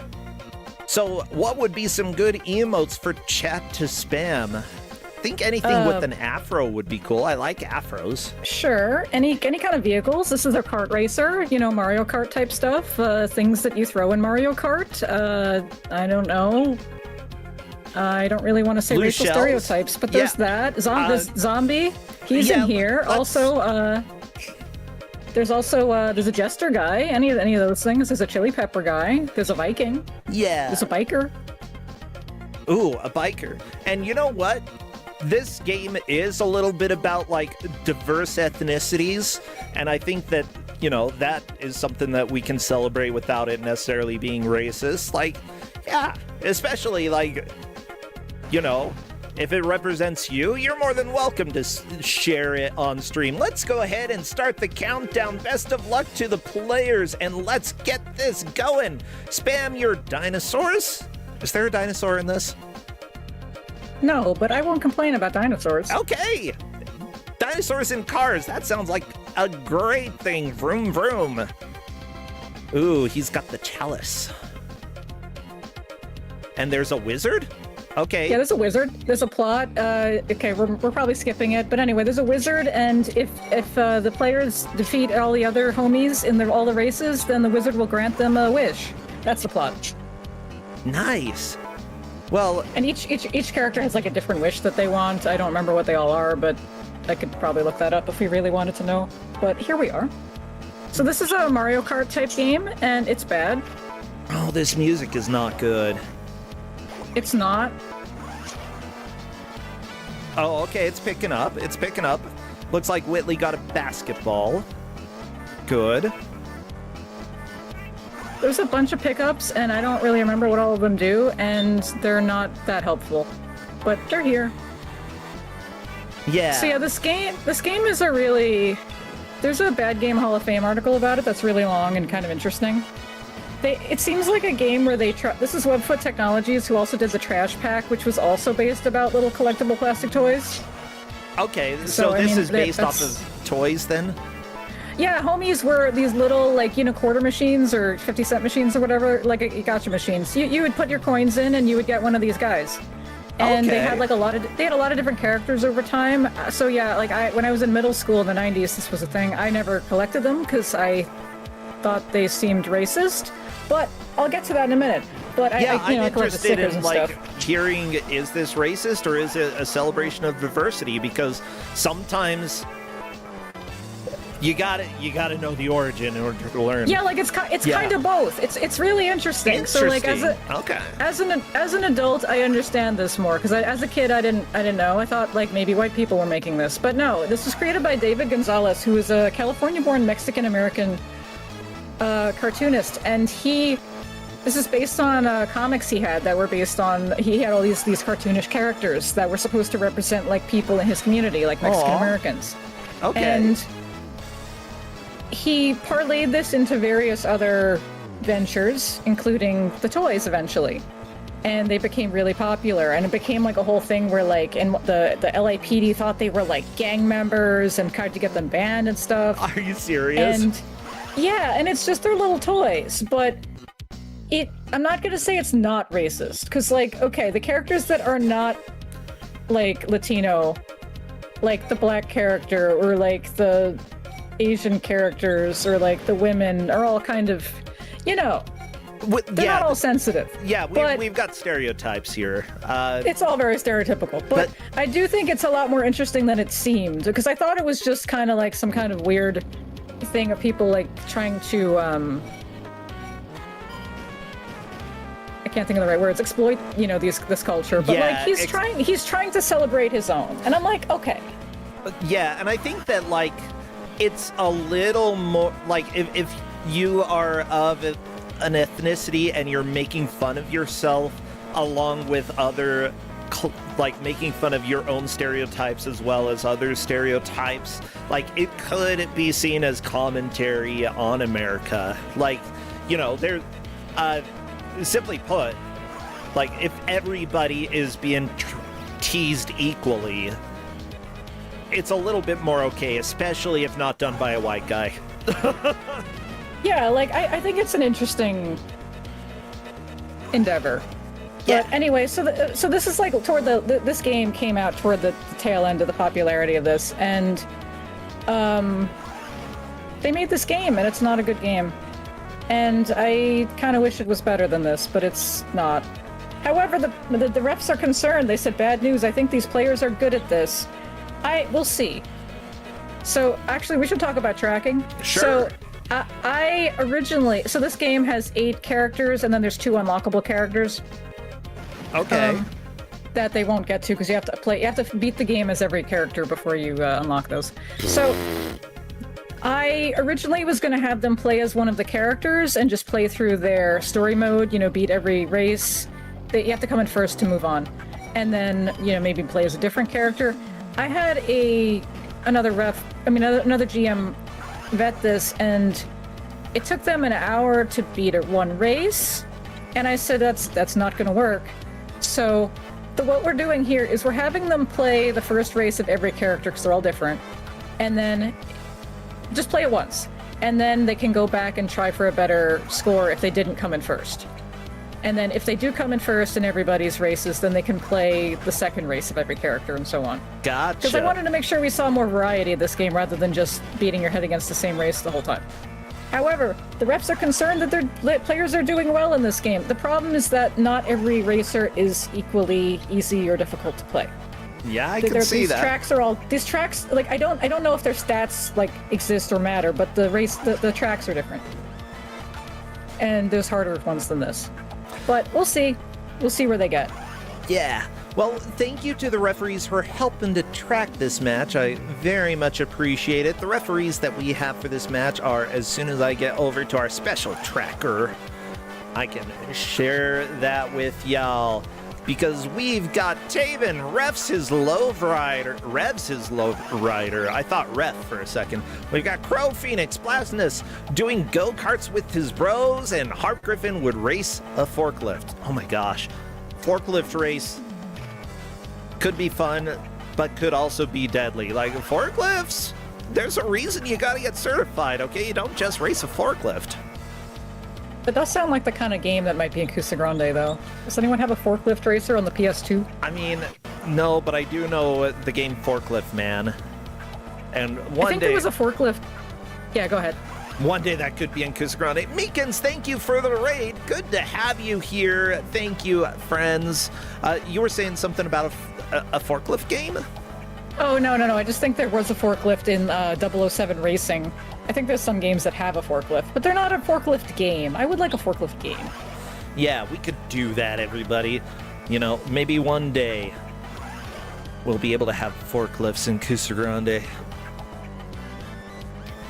So, what would be some good emotes for chat to spam? I think anything with an afro would be cool. I like afros. Sure. Any kind of vehicles. This is a kart racer, you know, Mario Kart type stuff. Things that you throw in Mario Kart. I don't know. I don't really want to say Blue racial shells? stereotypes, but there's that. This zombie, he's in here. Also, there's a jester guy. Any of those things. There's a chili pepper guy. There's a Viking. Yeah. There's a biker. Ooh, a biker. And you know what? This game is a little bit about, like, diverse ethnicities, and I think that, you know, that is something that we can celebrate without it necessarily being racist. Like, yeah, especially, like, you know, if it represents you, you're more than welcome to share it on stream. Let's go ahead and start the countdown. Best of luck to the players, and let's get this going. Spam your dinosaurs. Is there a dinosaur in this? No, but I won't complain about dinosaurs. Okay! Dinosaurs in cars. That sounds like a great thing. Vroom, vroom. Ooh, he's got the chalice. And there's a wizard? Okay. Yeah, there's a wizard. There's a plot. Okay, we're probably skipping it, but anyway, there's a wizard, and if the players defeat all the other homies in all the races, then the wizard will grant them a wish. That's the plot. Nice. Well, and each character has like a different wish that they want. I don't remember what they all are, but I could probably look that up if we really wanted to know. But here we are. So this is a Mario Kart type game, and it's bad. Oh, this music is not good. It's not. Oh, okay, it's picking up. It's picking up. Looks like Whitley got a basketball. Good. There's a bunch of pickups, and I don't really remember what all of them do, and they're not that helpful. But they're here. Yeah. So yeah, this game is a really... There's a Bad Game Hall of Fame article about it that's really long and kind of interesting. It seems like a game where they try... This is Webfoot Technologies, who also did the Trash Pack, which was also based about little collectible plastic toys. Okay, so this is based off of toys, then? Yeah, homies were these little, like, you know, quarter machines or 50-cent machines or whatever, like gotcha machines. You would put your coins in and you would get one of these guys. And they had like a lot of different characters over time. So yeah, like when I was in middle school in the 90s, this was a thing. I never collected them because I thought they seemed racist. But I'll get to that in a minute. But I'm I collect the stickers in and like stuff. hearing, is this racist or is it a celebration of diversity? Because sometimes you gotta know the origin in order to learn. Yeah, like it's kind of both. It's really interesting. So like as an adult, I understand this more because as a kid I didn't know. I thought like maybe white people were making this, but no. This was created by David Gonzalez, who is a California-born Mexican-American cartoonist, and this is based on comics he had that were based on. He had all these cartoonish characters that were supposed to represent like people in his community, like Mexican Americans. Okay. And he parlayed this into various other ventures, including the toys eventually. And they became really popular, and it became like a whole thing where like the LAPD thought they were like gang members and tried to get them banned and stuff. Are you serious? And yeah, and it's just their little toys, but I'm not gonna say it's not racist, because like, okay, the characters that are not like Latino, like the black character or like the Asian characters or like the women are all kind of, you know, they're not all sensitive. Yeah, we've got stereotypes here. It's all very stereotypical, but I do think it's a lot more interesting than it seemed, because I thought it was just kind of like some kind of weird thing of people like trying to I can't think of the right words, exploit, this culture. But Yeah, like he's trying to celebrate his own. And I'm like, okay. Yeah, and I think that, like, it's a little more, like, if you are of an ethnicity and you're making fun of yourself along with other, like, making fun of your own stereotypes as well as other stereotypes, like, it could be seen as commentary on America. Like, there, simply put, like, if everybody is being teased equally, it's a little bit more okay, especially if not done by a white guy. Yeah, like, I think it's an interesting endeavor. Yeah. But anyway, so this is like toward this game came out toward the tail end of the popularity of this, and they made this game, and it's not a good game. And I kind of wish it was better than this, but it's not. However, the refs are concerned. They said, bad news, I think these players are good at this. We'll see. So, actually, we should talk about tracking. Sure. So, so this game has 8 characters, and then there's 2 unlockable characters. Okay. That they won't get to, because you have to beat the game as every character before you unlock those. So, I originally was going to have them play as one of the characters and just play through their story mode, beat every race. You have to come in first to move on. And then, maybe play as a different character. I had another GM vet this, and it took them an hour to beat one race, and I said that's not going to work. So what we're doing here is we're having them play the first race of every character, because they're all different, and then just play it once, and then they can go back and try for a better score if they didn't come in first. And then if they do come in first in everybody's races, then they can play the second race of every character and so on. Gotcha. Because I wanted to make sure we saw more variety of this game rather than just beating your head against the same race the whole time. However, the refs are concerned that their players are doing well in this game. The problem is that not every racer is equally easy or difficult to play. Yeah, I can see that. These tracks, like, I don't know if their stats, like, exist or matter, but the tracks are different. And there's harder ones than this. But we'll see. We'll see where they get. Yeah. Well, thank you to the referees for helping to track this match. I very much appreciate it. The referees that we have for this match are, as soon as I get over to our special tracker, I can share that with y'all. Because we've got Taven revs his low rider. I thought ref for a second. We've got Crow Phoenix Blasness doing go-karts with his bros, and Harp Griffin would race a forklift. Oh my gosh. Forklift race could be fun, but could also be deadly. Like, forklifts, there's a reason you gotta get certified, okay? You don't just race a forklift. It does sound like the kind of game that might be in Kusogrande, though. Does anyone have a forklift racer on the PS2? I mean, no, but I do know the game Forklift Man. And one I think day... there was a forklift... Yeah, go ahead. One day that could be in Kusogrande. Meekins, thank you for the raid. Good to have you here. Thank you, friends. You were saying something about a forklift game? Oh, no. I just think there was a forklift in 007 Racing. I think there's some games that have a forklift, but they're not a forklift game. I would like a forklift game. Yeah, we could do that, everybody. Maybe one day we'll be able to have forklifts in Kusogrande.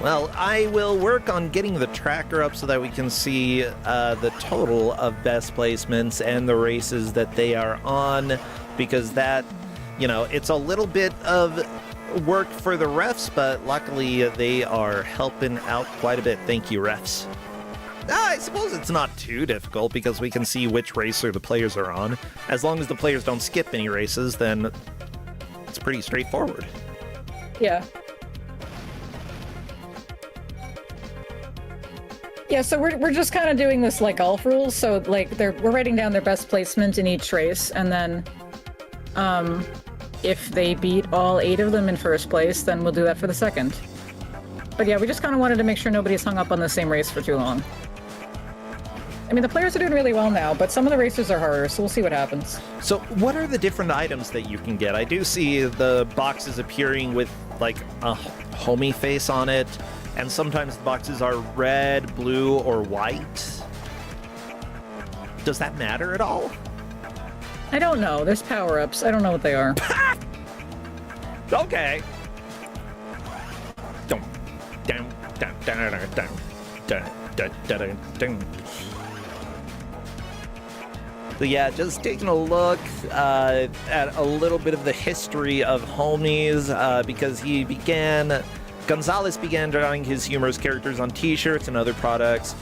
Well, I will work on getting the tracker up so that we can see the total of best placements and the races that they are on, because that, it's a little bit of work for the refs, but luckily they are helping out quite a bit. Thank you, refs. I suppose it's not too difficult because we can see which racer the players are on. As long as the players don't skip any races, then it's pretty straightforward. Yeah. Yeah, so we're just kind of doing this like golf rules. So like we're writing down their best placement in each race, and then if they beat all 8 of them in first place, then we'll do that for the second. But yeah, we just kind of wanted to make sure nobody's hung up on the same race for too long. I mean, the players are doing really well now, but some of the races are harder, so we'll see what happens. So what are the different items that you can get? I do see the boxes appearing with like a homie face on it. and sometimes the boxes are red, blue, or white. Does that matter at all? I don't know. There's power-ups. I don't know what they are. Okay. Dum, dum, dum, dum, dum, dum, dum, dum, dum. So yeah, just taking a look at a little bit of the history of homies, because Gonzalez began drawing his humorous characters on t-shirts and other products,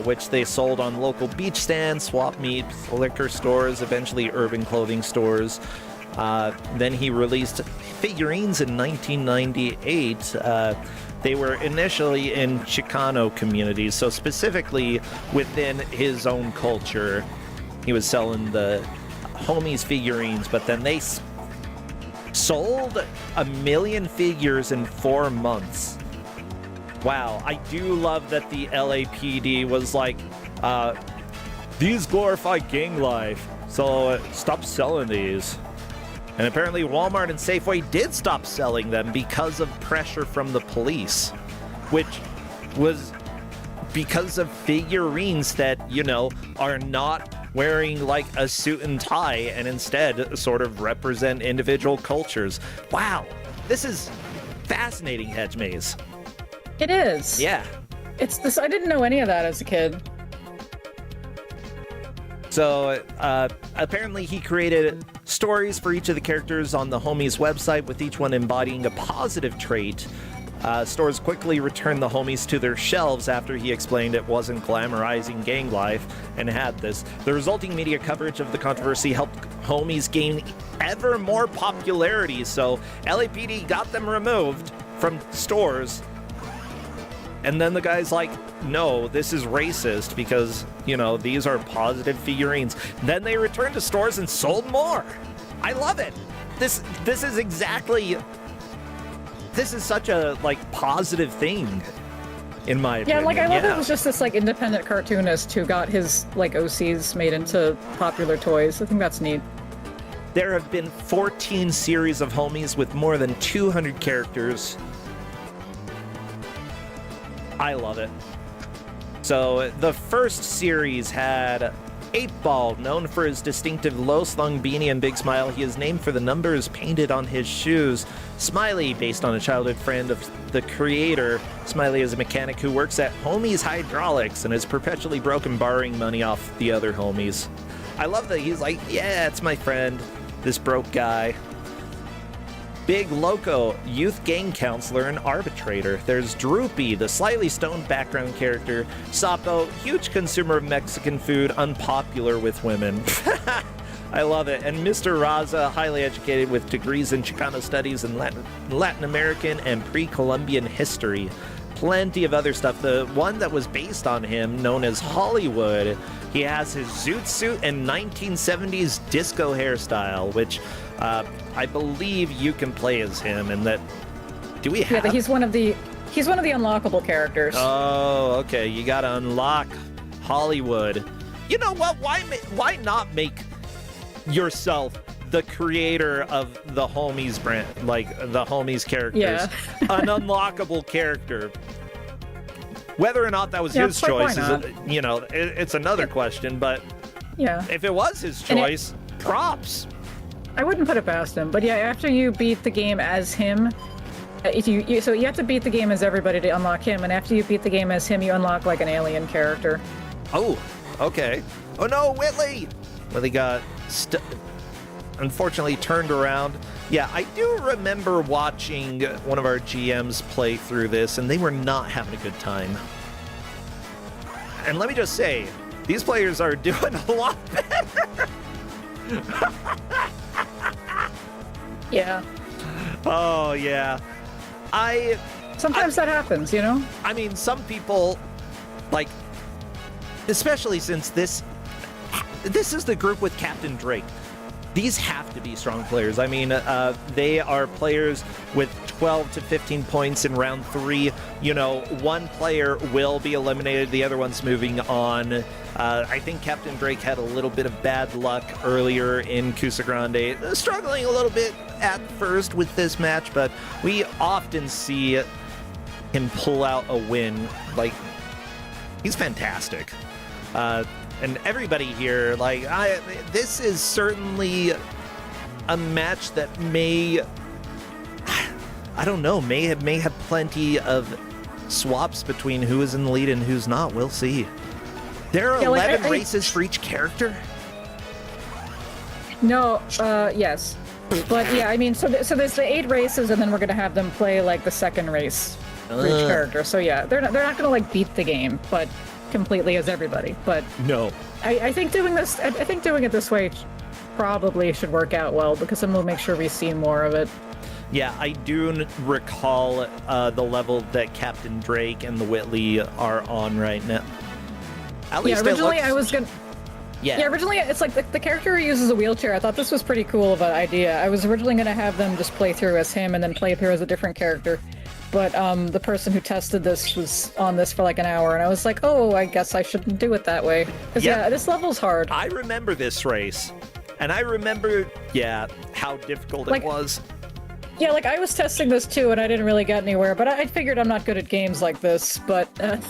which they sold on local beach stands, swap meets, liquor stores, eventually urban clothing stores. Then he released figurines in 1998. They were initially in Chicano communities, so specifically within his own culture. He was selling the homies figurines, but then they sold 1 million figures in 4 months. Wow, I do love that the LAPD was like, these glorify gang life, so stop selling these. And apparently Walmart and Safeway did stop selling them because of pressure from the police, which was because of figurines that, are not wearing like a suit and tie and instead sort of represent individual cultures. Wow, this is fascinating, Hedge Maze. It is. Yeah. It's this. I didn't know any of that as a kid. So apparently he created stories for each of the characters on the homies website, with each one embodying a positive trait. Stores quickly returned the homies to their shelves after he explained it wasn't glamorizing gang life and had this. The resulting media coverage of the controversy helped homies gain ever more popularity, so LAPD got them removed from stores. And then the guy's like, no, this is racist because, these are positive figurines. Then they returned to stores and sold more. I love it. This is such a positive thing, in my opinion. Yeah, I love it was just this independent cartoonist who got his OCs made into popular toys. I think that's neat. There have been 14 series of homies with more than 200 characters. I love it. So the first series had 8-Ball, known for his distinctive low-slung beanie and big smile. He is named for the numbers painted on his shoes. Smiley, based on a childhood friend of the creator. Smiley is a mechanic who works at Homies Hydraulics and is perpetually broke and borrowing money off the other homies. I love that he's like, yeah, it's my friend, this broke guy. Big Loco, youth gang counselor and arbitrator. There's Droopy, the slightly stoned background character. Sapo, huge consumer of Mexican food, unpopular with women. I love it. And Mr. Raza, highly educated with degrees in Chicano studies and Latin American and pre-Columbian history. Plenty of other stuff. The one that was based on him, known as Hollywood, he has his zoot suit and 1970s disco hairstyle, which I believe you can play as him. And that, do we have? Yeah, he's one of the unlockable characters. Oh, okay. You gotta unlock Hollywood. You know what? Why not make yourself the creator of the homies brand, the homies characters, an unlockable character? Whether or not that was his choice is, it's another question. But if it was his choice, props. I wouldn't put it past him. But yeah, after you beat the game as him, so you have to beat the game as everybody to unlock him, and after you beat the game as him, you unlock an alien character. Oh, okay. Oh no, Whitley! Whitley got unfortunately turned around. Yeah, I do remember watching one of our GMs play through this, and they were not having a good time. And let me just say, these players are doing a lot better. Yeah. Oh, yeah. Sometimes that happens, I mean, some people, especially since this is the group with Captain Drake. These have to be strong players. I mean, they are players with 12 to 15 points in round 3. One player will be eliminated. The other one's moving on. I think Captain Drake had a little bit of bad luck earlier in Kusogrande, struggling a little bit at first with this match, but we often see can pull out a win. Like, he's fantastic. And everybody here, like, this is certainly a match that may, I don't know, may have plenty of swaps between who is in the lead and who's not. We'll see. There are 11 races for each character? No, yes. But yeah, I mean, so there's the 8 races, and then we're gonna have them play like the second race for each character. So yeah, they're not gonna like beat the game, but completely as everybody. But no, I think doing this, I think doing it this way probably should work out well, because then we'll make sure we see more of it. Yeah, I do recall the level that Captain Drake and the Whitley are on right now. At least originally I was gonna. Yeah. Originally it's like the character who uses a wheelchair. I thought this was pretty cool of an idea. I was originally gonna have them just play through as him and then play through as a different character. But the person who tested this was on this for like an hour, and I was like, oh, I guess I shouldn't do it that way. Because yeah, this level's hard. I remember this race, and I remember, how difficult it was. Yeah, like I was testing this too, and I didn't really get anywhere, but I figured I'm not good at games like this, but I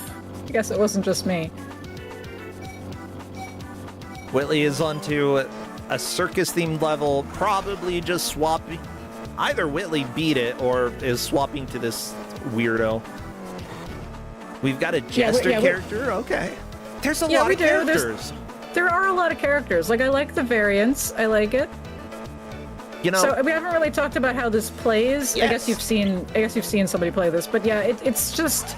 guess it wasn't just me. Whitley is onto a circus-themed level, probably just swapping. Either Whitley beat it or is swapping to this weirdo. We've got a jester character? Okay. There's a lot of characters. There are a lot of characters. Like, I like the variants. I like it. You know, so we haven't really talked about how this plays. Yes. I guess you've seen somebody play this, but yeah, it's just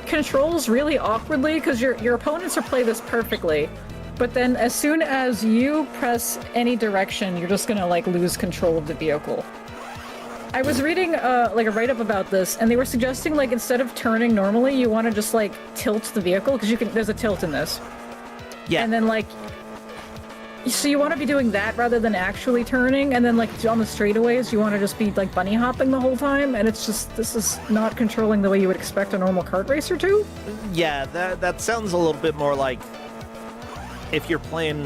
controls really awkwardly because your opponents are play this perfectly. But then as soon as you press any direction, you're just gonna like lose control of the vehicle. I was reading like a write-up about this, and they were suggesting like instead of turning normally, you want to just like tilt the vehicle because there's a tilt in this. Yeah. And then like, so you want to be doing that rather than actually turning, and then like on the straightaways, you want to just be like bunny hopping the whole time, and it's just, this is not controlling the way you would expect a normal kart racer to. Yeah, that sounds a little bit more like if you're playing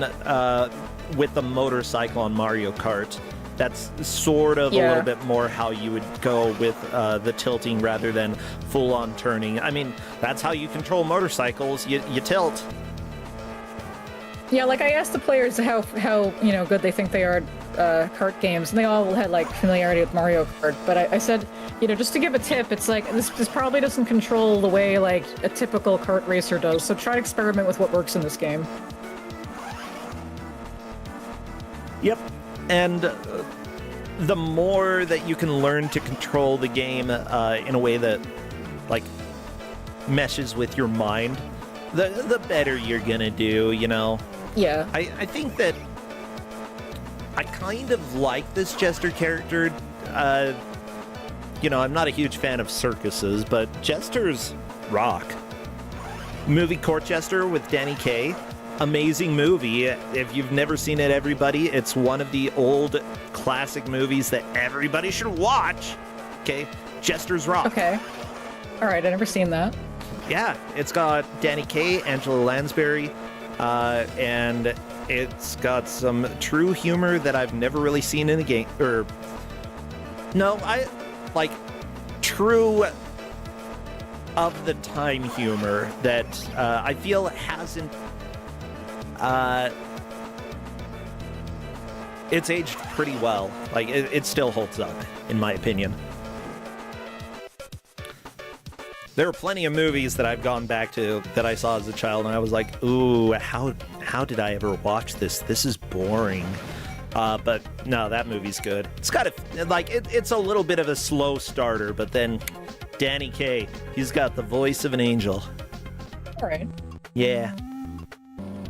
with the motorcycle on Mario Kart. That's sort of a little bit more how you would go with the tilting rather than full-on turning. I mean, that's how you control motorcycles. You tilt. Yeah, like I asked the players how good they think they are at kart games, and they all had like familiarity with Mario Kart. But I said, just to give a tip, it's like this probably doesn't control the way like a typical kart racer does. So try to experiment with what works in this game. Yep. And the more that you can learn to control the game in a way that, like, meshes with your mind, the better you're gonna do, Yeah. I think that I kind of like this Jester character. I'm not a huge fan of circuses, but Jesters rock. Movie Court Jester with Danny Kaye. Amazing movie. If you've never seen it, everybody, it's one of the old classic movies that everybody should watch. Okay, Jester's Rock. Okay. All right, I've never seen that. Yeah, it's got Danny Kaye, Angela Lansbury, and it's got some true humor that I've never really seen in a game. True of the time humor that I feel hasn't. It's aged pretty well. Like, it still holds up, in my opinion. There are plenty of movies that I've gone back to that I saw as a child, and I was like, ooh, how did I ever watch this? This is boring. But no, that movie's good. It's got it's a little bit of a slow starter, but then Danny Kaye, he's got the voice of an angel. All right. Yeah.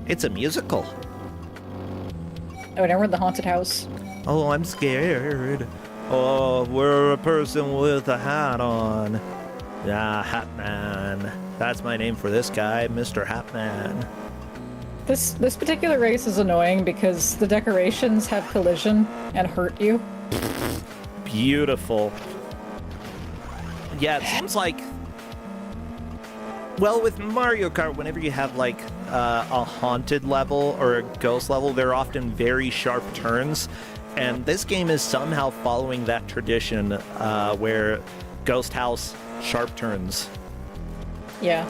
It's a musical. Oh, and we're in the haunted house. Oh, I'm scared. Oh, we're a person with a hat on. Ah, Hat Man. That's my name for this guy, Mr. Hat Man. This particular race is annoying because the decorations have collision and hurt you. Beautiful. Yeah, it seems like... Well, with Mario Kart, whenever you have, like, a haunted level or a ghost level, they're often very sharp turns. And this game is somehow following that tradition where Ghost House sharp turns. Yeah.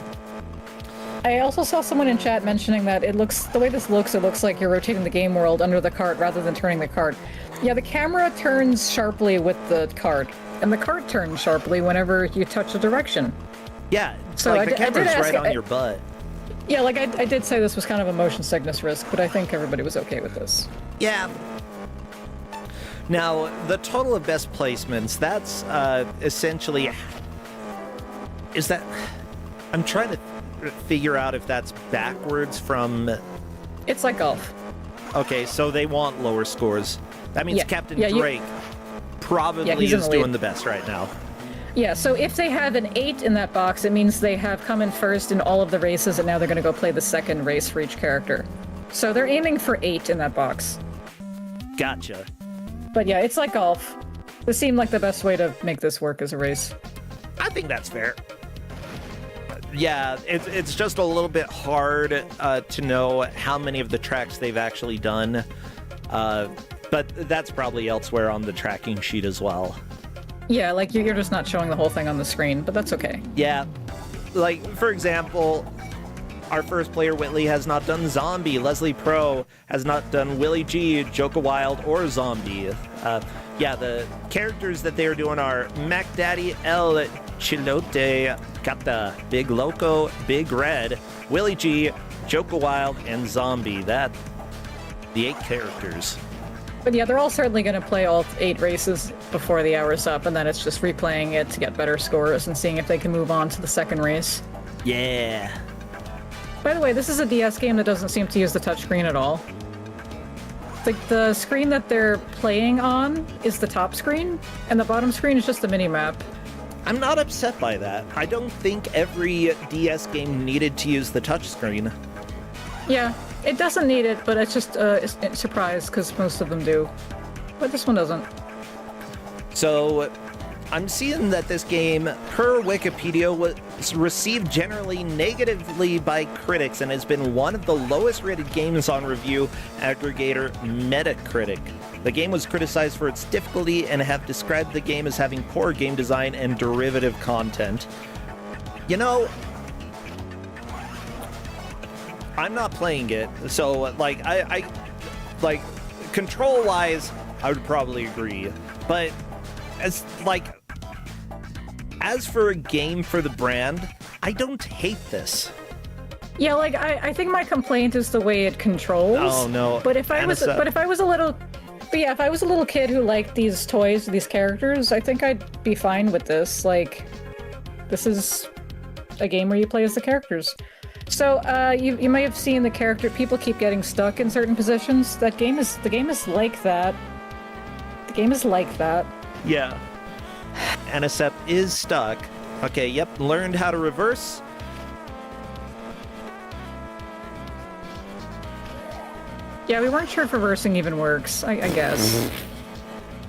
I also saw someone in chat mentioning that the way this looks, it looks like you're rotating the game world under the cart rather than turning the cart. Yeah, the camera turns sharply with the cart, and the cart turns sharply whenever you touch a direction. Yeah, so like the camera's right on your butt. Yeah, like I did say this was kind of a motion sickness risk, but I think everybody was okay with this. Yeah. Now, the total of best placements, that's essentially... Is that... I'm trying to figure out if that's backwards from... It's like golf. Okay, so they want lower scores. That means Captain Drake probably is doing the best right now. Yeah, so if they have an 8 in that box, it means they have come in first in all of the races, and now they're going to go play the second race for each character. So they're aiming for 8 in that box. Gotcha. But yeah, it's like golf. This seemed like the best way to make this work as a race. I think that's fair. Yeah, it's just a little bit hard to know how many of the tracks they've actually done. But that's probably elsewhere on the tracking sheet as well. Yeah, like you're just not showing the whole thing on the screen, but that's okay. Yeah. Like, for example, our first player, Whitley, has not done Zombie. Leslie Pro has not done Willie G, Joka Wild, or Zombie. Yeah, the characters that they're doing are Mac Daddy, El Chilote, Kata, Big Loco, Big Red, Willie G, Joka Wild, and Zombie. The 8 characters. But yeah, they're all certainly going to play all 8 races before the hour's up, and then it's just replaying it to get better scores and seeing if they can move on to the second race. Yeah. By the way, this is a DS game that doesn't seem to use the touchscreen at all. The screen that they're playing on is the top screen, and the bottom screen is just a mini-map. I'm not upset by that. I don't think every DS game needed to use the touchscreen. Yeah, it doesn't need it, but it's just a surprise, because most of them do. But this one doesn't. So, I'm seeing that this game, per Wikipedia, was received generally negatively by critics and has been one of the lowest rated games on review aggregator Metacritic. The game was criticized for its difficulty and have described the game as having poor game design and derivative content. You know, I'm not playing it, so like I control-wise, I would probably agree. But as for a game for the brand, I don't hate this. Yeah, like I think my complaint is the way it controls. Oh no! But if I was a little kid who liked these toys, these characters, I think I'd be fine with this. Like, this is a game where you play as the characters. So you may have seen people keep getting stuck in certain positions. The game is like that. The game is like that. Yeah. Anisep is stuck. Okay, yep, learned how to reverse. Yeah, we weren't sure if reversing even works, I guess.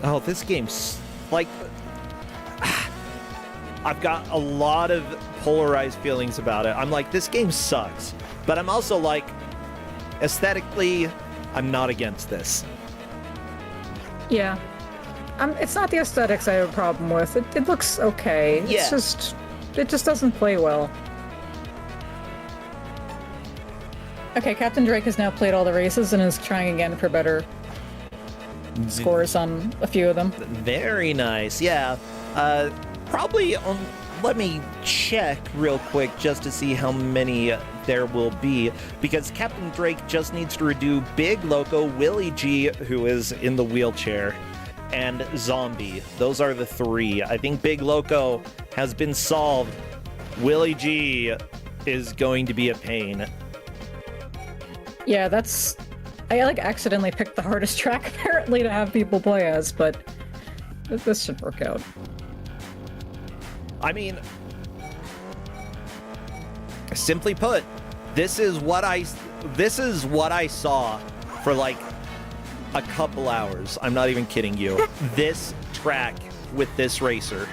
Oh, this game's like... I've got a lot of polarized feelings about it. I'm like, this game sucks. But I'm also like, aesthetically, I'm not against this. Yeah. It's not the aesthetics I have a problem with. It looks okay. Yeah. It just doesn't play well. Okay, Captain Drake has now played all the races and is trying again for better scores on a few of them. Very nice, yeah. Probably, let me check real quick just to see how many there will be, because Captain Drake just needs to redo Big Loco, Willie G, who is in the wheelchair, and Zombie. Those are the 3. I think Big Loco has been solved. Willie G is going to be a pain. Yeah, I accidentally picked the hardest track apparently to have people play as, but this should work out. I mean, simply put, this is what I saw for like a couple hours. I'm not even kidding you. This track with this racer.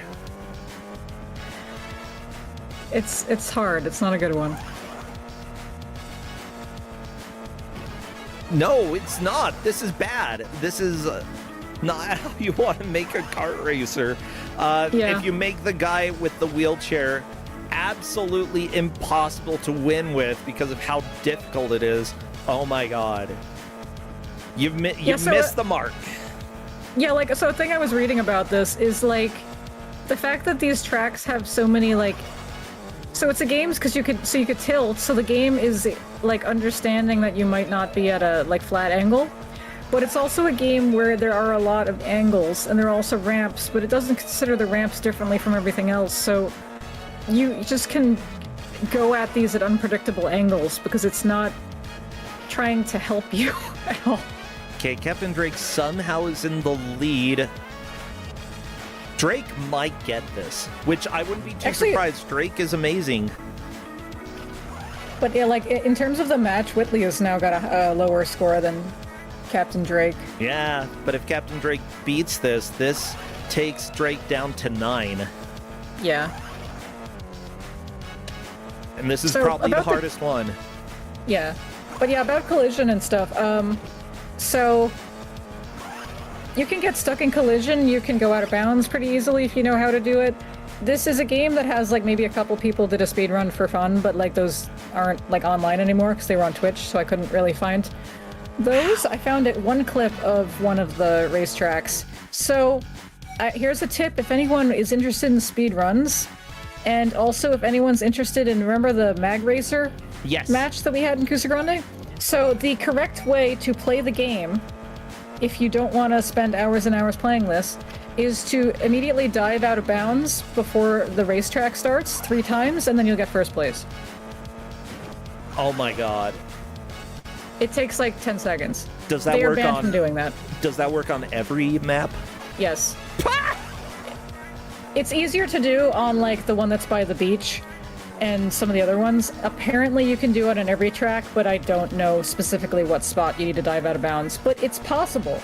It's hard. It's not a good one. No, it's not. This is bad. This is not how you want to make a kart racer. Yeah. If you make the guy with the wheelchair absolutely impossible to win with because of how difficult it is, oh my god. You've missed the mark. Yeah, like, so a thing I was reading about this is, like, the fact that these tracks have so many, like, so it's a game because you could tilt, so the game is, like, understanding that you might not be at a, like, flat angle, but it's also a game where there are a lot of angles, and there are also ramps, but it doesn't consider the ramps differently from everything else, so you just can go at these at unpredictable angles because it's not trying to help you at all. Okay, Captain Drake somehow is in the lead. Drake might get this, which I wouldn't be too surprised. Drake is amazing. But yeah, like, in terms of the match, Whitley has now got a lower score than Captain Drake. Yeah, but if Captain Drake beats this takes Drake down to 9. Yeah. And this is probably the hardest one. Yeah. But yeah, about collision and stuff, so you can get stuck in collision, you can go out of bounds pretty easily if you know how to do it. This is a game that has, like, maybe a couple people did a speedrun for fun, but, like, those aren't, like, online anymore because they were on Twitch, so I couldn't really find those. I found one clip of one of the racetracks. So here's a tip if anyone is interested in speedruns, and also if anyone's interested in, remember the Mag Racer match that we had in Kusogrande? So the correct way to play the game, if you don't want to spend hours and hours playing this, is to immediately dive out of bounds before the racetrack starts 3 times, and then you'll get first place. Oh my god. It takes like 10 seconds. Does that they work are banned on from doing that? Does that work on every map? Yes. It's easier to do on, like, the one that's by the beach and some of the other ones. Apparently you can do it on every track, but I don't know specifically what spot you need to dive out of bounds. But it's possible.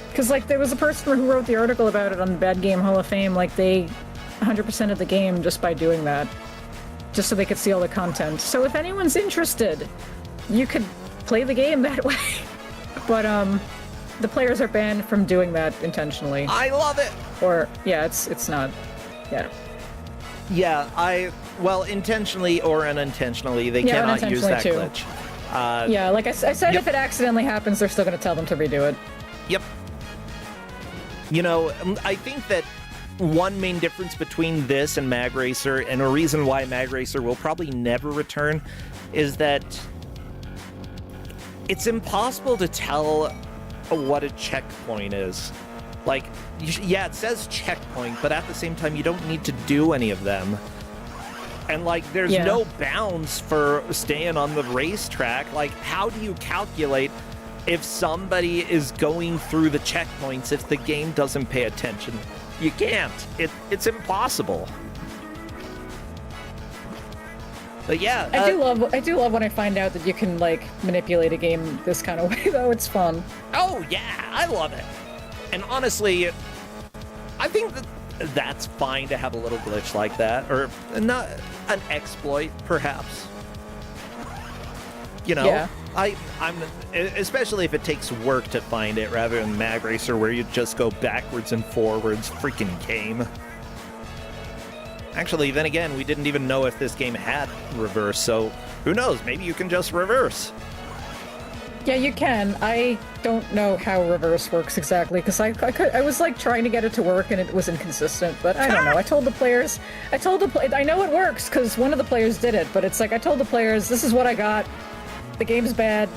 Because, like, there was a person who wrote the article about it on the Bad Game Hall of Fame. Like, they 100% of the game just by doing that. Just so they could see all the content. So if anyone's interested, you could play the game that way. But, the players are banned from doing that intentionally. I love it! Or, yeah, it's not, yeah. Yeah, well, intentionally or unintentionally, they cannot use that glitch. Yeah, like I said, if it accidentally happens, they're still going to tell them to redo it. Yep. You know, I think that one main difference between this and Mag Racer, and a reason why Mag Racer will probably never return, is that it's impossible to tell what a checkpoint is. Like, yeah, it says checkpoint, but at the same time, you don't need to do any of them. And, like, there's no bounds for staying on the racetrack. Like, how do you calculate if somebody is going through the checkpoints if the game doesn't pay attention? You can't. It's impossible. But yeah, I do love when I find out that you can, like, manipulate a game this kind of way, though. It's fun. Oh yeah, I love it. And honestly, I think that's fine to have a little glitch like that, or not an exploit, perhaps. You know, yeah. I'm especially if it takes work to find it rather than Mag Racer where you just go backwards and forwards. Freaking game. Actually, then again, we didn't even know if this game had reverse, so who knows? Maybe you can just reverse. Yeah, you can. I don't know how reverse works exactly, because I was, like, trying to get it to work and it was inconsistent, but I don't know. I told the players, I know it works, because one of the players did it, but it's like, I told the players, this is what I got. The game's bad.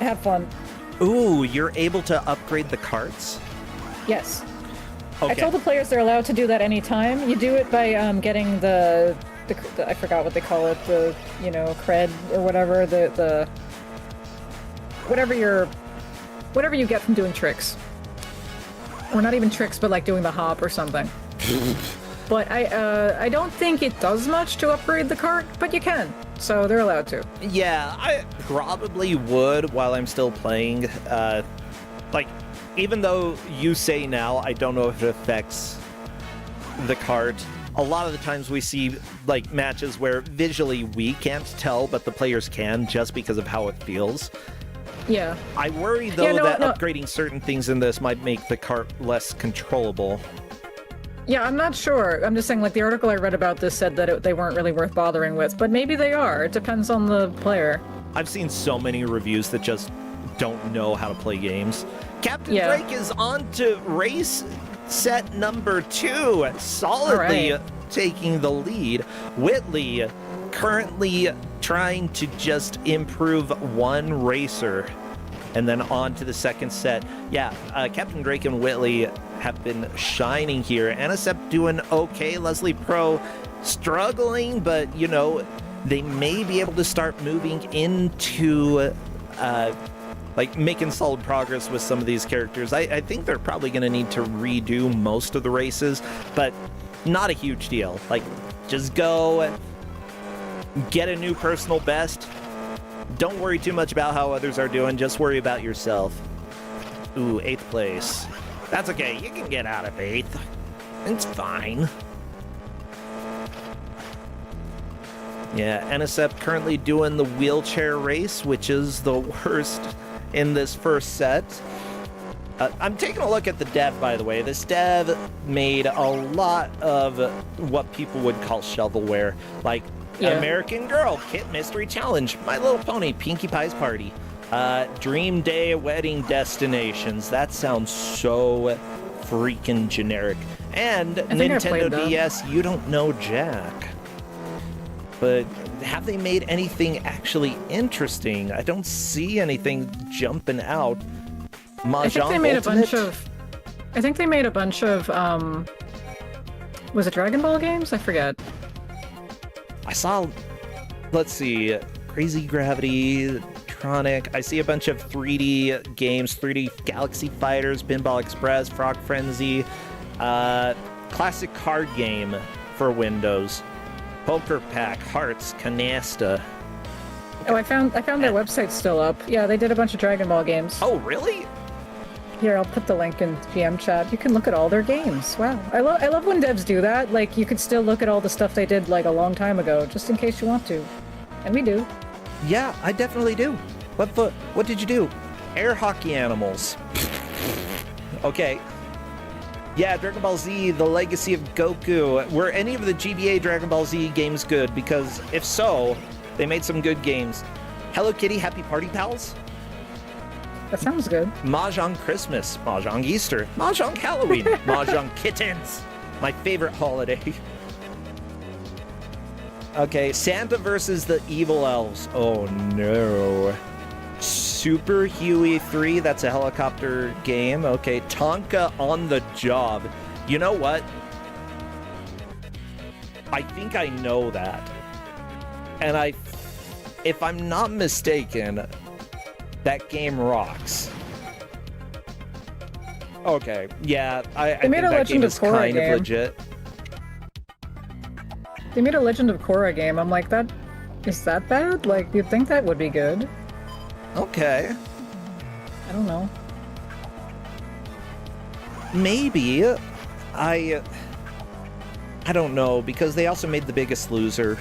Have fun. Ooh, you're able to upgrade the carts? Yes. Okay. I told the players they're allowed to do that anytime. You do it by getting the I forgot what they call it, the, you know, cred or whatever, the whatever you get from doing tricks. Or not even tricks, but like doing the hop or something. But I don't think it does much to upgrade the cart, but you can. So they're allowed to. Yeah, I probably would while I'm still playing. Like, even though you say now, I don't know if it affects the cart. A lot of the times we see, like, matches where visually we can't tell, but the players can just because of how it feels. Yeah. I worry, though, Yeah, no, that no. upgrading certain things in this might make the cart less controllable. Yeah, I'm not sure. I'm just saying, like, the article I read about this said that they weren't really worth bothering with, but maybe they are. It depends on the player. I've seen so many reviews that just don't know how to play games. Captain Yeah. Drake is on to race set number 2, solidly All right. taking the lead. Whitley currently trying to just improve one racer, and then on to the second set. Yeah, Captain Drake and Whitley have been shining here. Anisep doing okay. Leslie Pro struggling, but, you know, they may be able to start moving into like making solid progress with some of these characters. I think they're probably going to need to redo most of the races, but not a huge deal. Like, just go get a new personal best. Don't worry too much about how others are doing. Just worry about yourself. Ooh, 8th place. That's okay. You can get out of 8th. It's fine. Yeah, Anisep currently doing the wheelchair race, which is the worst in this first set. I'm taking a look at the dev, by the way. This dev made a lot of what people would call shovelware, like American Girl, Kit Mystery Challenge, My Little Pony, Pinkie Pie's Party, Dream Day Wedding Destinations. That sounds so freaking generic. And Nintendo DS, You Don't Know Jack. But have they made anything actually interesting? I don't see anything jumping out. Mahjong I think they made Ultimate? I think they made a bunch of, was it Dragon Ball games? I forget. I saw, let's see, Crazy Gravity, Tronic. I see a bunch of 3D games, 3D Galaxy Fighters, Pinball Express, Frog Frenzy, classic card game for Windows, Poker Pack, Hearts, Canasta. Oh, I found their website still up. Yeah, they did a bunch of Dragon Ball games. Oh, really? Here, I'll put the link in GM chat. You can look at all their games. Wow. I love when devs do that. Like, you could still look at all the stuff they did, like, a long time ago, just in case you want to. And we do. Yeah, I definitely do. What did you do? Air hockey animals. Okay. Yeah, Dragon Ball Z, The Legacy of Goku. Were any of the GBA Dragon Ball Z games good? Because if so, they made some good games. Hello Kitty, Happy Party Pals? That sounds good. Mahjong Christmas, Mahjong Easter, Mahjong Halloween, Mahjong Kittens. My favorite holiday. Okay, Santa versus the Evil Elves. Oh no. Super Huey 3, that's a helicopter game. Okay, Tonka on the Job. You know what? I think I know that. And if I'm not mistaken, that game rocks. Okay, yeah, I think that game is kind of legit. They made a Legend of Korra game. I'm like, is that bad? Like, you'd think that would be good. Okay. I don't know. Maybe. I don't know, because they also made The Biggest Loser.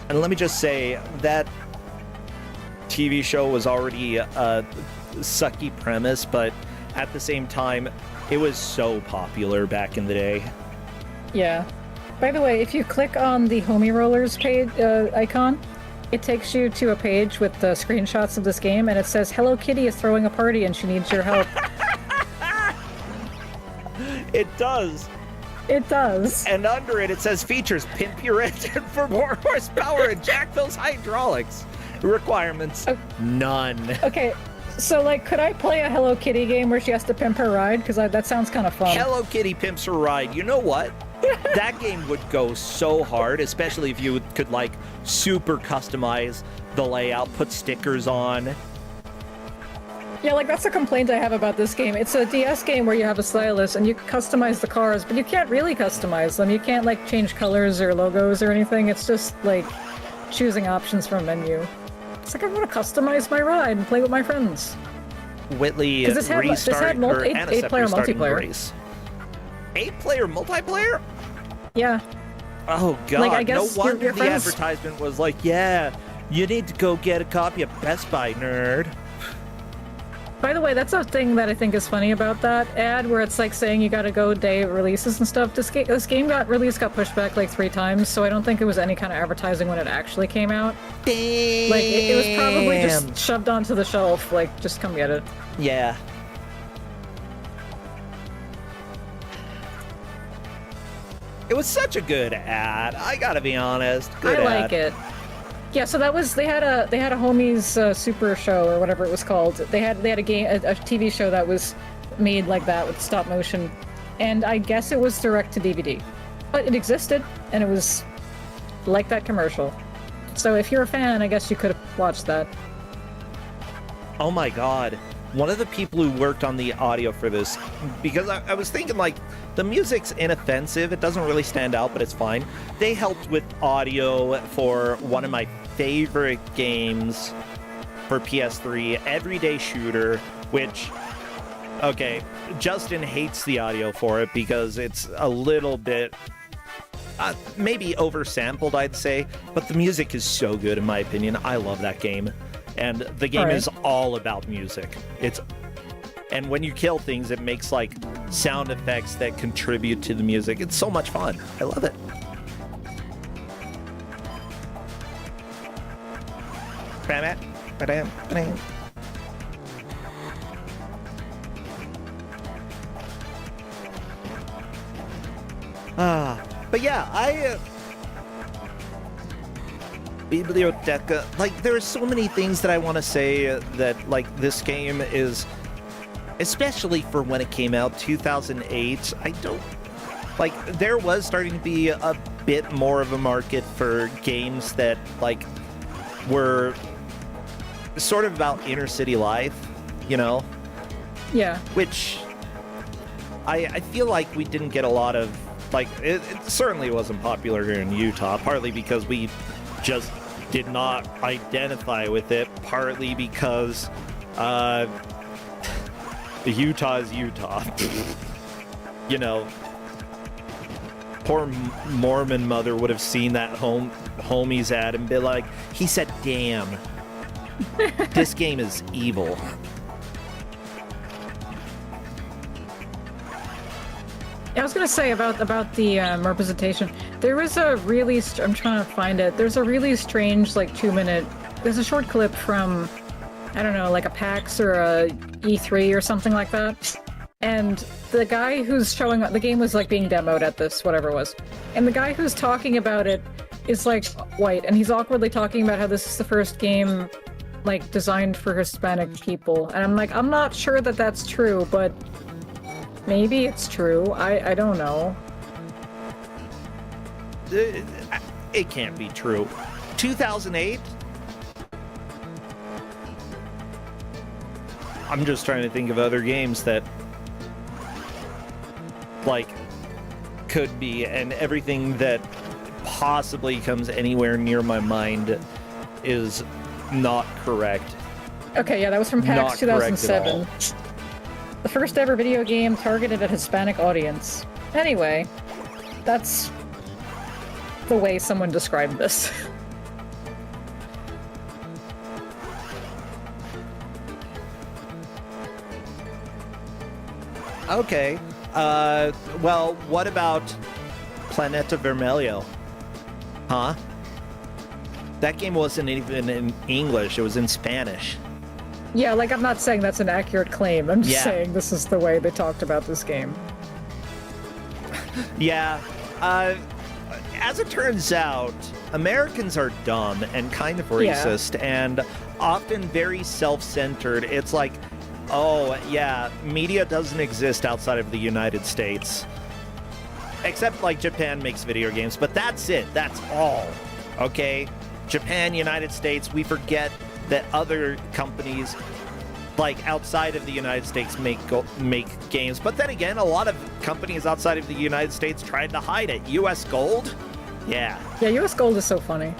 And let me just say, that TV show was already a sucky premise, but at the same time, it was so popular back in the day. Yeah. By the way, if you click on the Homie Rollers page icon, it takes you to a page with the screenshots of this game, and it says, Hello Kitty is throwing a party and she needs your help. It does. It does. And under it, it says features, pimp your engine for more horsepower and jack those hydraulics. Requirements, none. Okay, so, like, could I play a Hello Kitty game where she has to pimp her ride? Because that sounds kind of fun. Hello Kitty pimps her ride. You know what? That game would go so hard, especially if you could, like, super customize the layout, put stickers on. Yeah, like, that's a complaint I have about this game. It's a DS game where you have a stylus and you can customize the cars, but you can't really customize them. You can't, like, change colors or logos or anything. It's just, like, choosing options from a menu. It's like, I want to customize my ride and play with my friends. Whitley this had eight-player multiplayer. Race. 8-player multiplayer? Yeah. Oh god, like, I guess no wonder your the friends... advertisement was like, yeah, You need to go get a copy of Best Buy, nerd. By the way, that's a thing that I think is funny about that ad, where it's like saying you gotta go day of releases and stuff. This game got pushed back like 3 times, so I don't think it was any kind of advertising when it actually came out. Damn. Like, it was probably just shoved onto the shelf, like, just come get it. Yeah. It was such a good ad. I gotta be honest. Good I ad. like it. Yeah, so that was they had a homies super show or whatever it was called. They had a TV show that was made like that with stop motion, and I guess it was direct to DVD, but it existed and it was like that commercial. So if you're a fan, I guess you could have watched that. Oh my god. One of the people who worked on the audio for this, because I was thinking, like, the music's inoffensive, it doesn't really stand out, but it's fine. They helped with audio for one of my favorite games for PS3, Everyday Shooter, which, okay, Justin hates the audio for it because it's a little bit, maybe oversampled, I'd say, but the music is so good in my opinion. I love that game. And the game is all about music. And when you kill things, it makes like sound effects that contribute to the music. It's so much fun. I love it. But yeah, Biblioteca, like, there are so many things that I want to say that, like, this game is, especially for when it came out, 2008, I don't, like, there was starting to be a bit more of a market for games that, like, were sort of about inner city life, you know? Yeah. Which, I feel like we didn't get a lot of, like, it certainly wasn't popular here in Utah, partly because we just did not identify with it, partly because Utah is Utah. You know, poor Mormon mother would have seen that homies ad and be like, he said, damn, this game is evil. I was gonna say about the representation. There was a really I'm trying to find it. There's a really strange like 2-minute. There's a short clip from, I don't know, like a PAX or a E3 or something like that. And the guy who's showing the game was like being demoed at this whatever it was, and the guy who's talking about it is like white, and he's awkwardly talking about how this is the first game like designed for Hispanic people. And I'm like, I'm not sure that that's true, but maybe it's true. I don't know. It can't be true. 2008? I'm just trying to think of other games that, like, could be, and everything that possibly comes anywhere near my mind is not correct. Okay, yeah, that was from PAX 2007. The first ever video game targeted at Hispanic audience. Anyway, that's the way someone described this. Okay. Well, what about Planeta Vermelho? Huh? That game wasn't even in English, it was in Spanish. Yeah, like, I'm not saying that's an accurate claim. I'm just saying this is the way they talked about this game. Yeah. As it turns out, Americans are dumb and kind of racist and often very self-centered. It's like, oh, yeah, media doesn't exist outside of the United States. Except, like, Japan makes video games, but that's it. That's all. Okay? Japan, United States, we forget that other companies, like, outside of the United States make games. But then again, a lot of companies outside of the United States tried to hide it. US Gold? Yeah. Yeah, US Gold is so funny.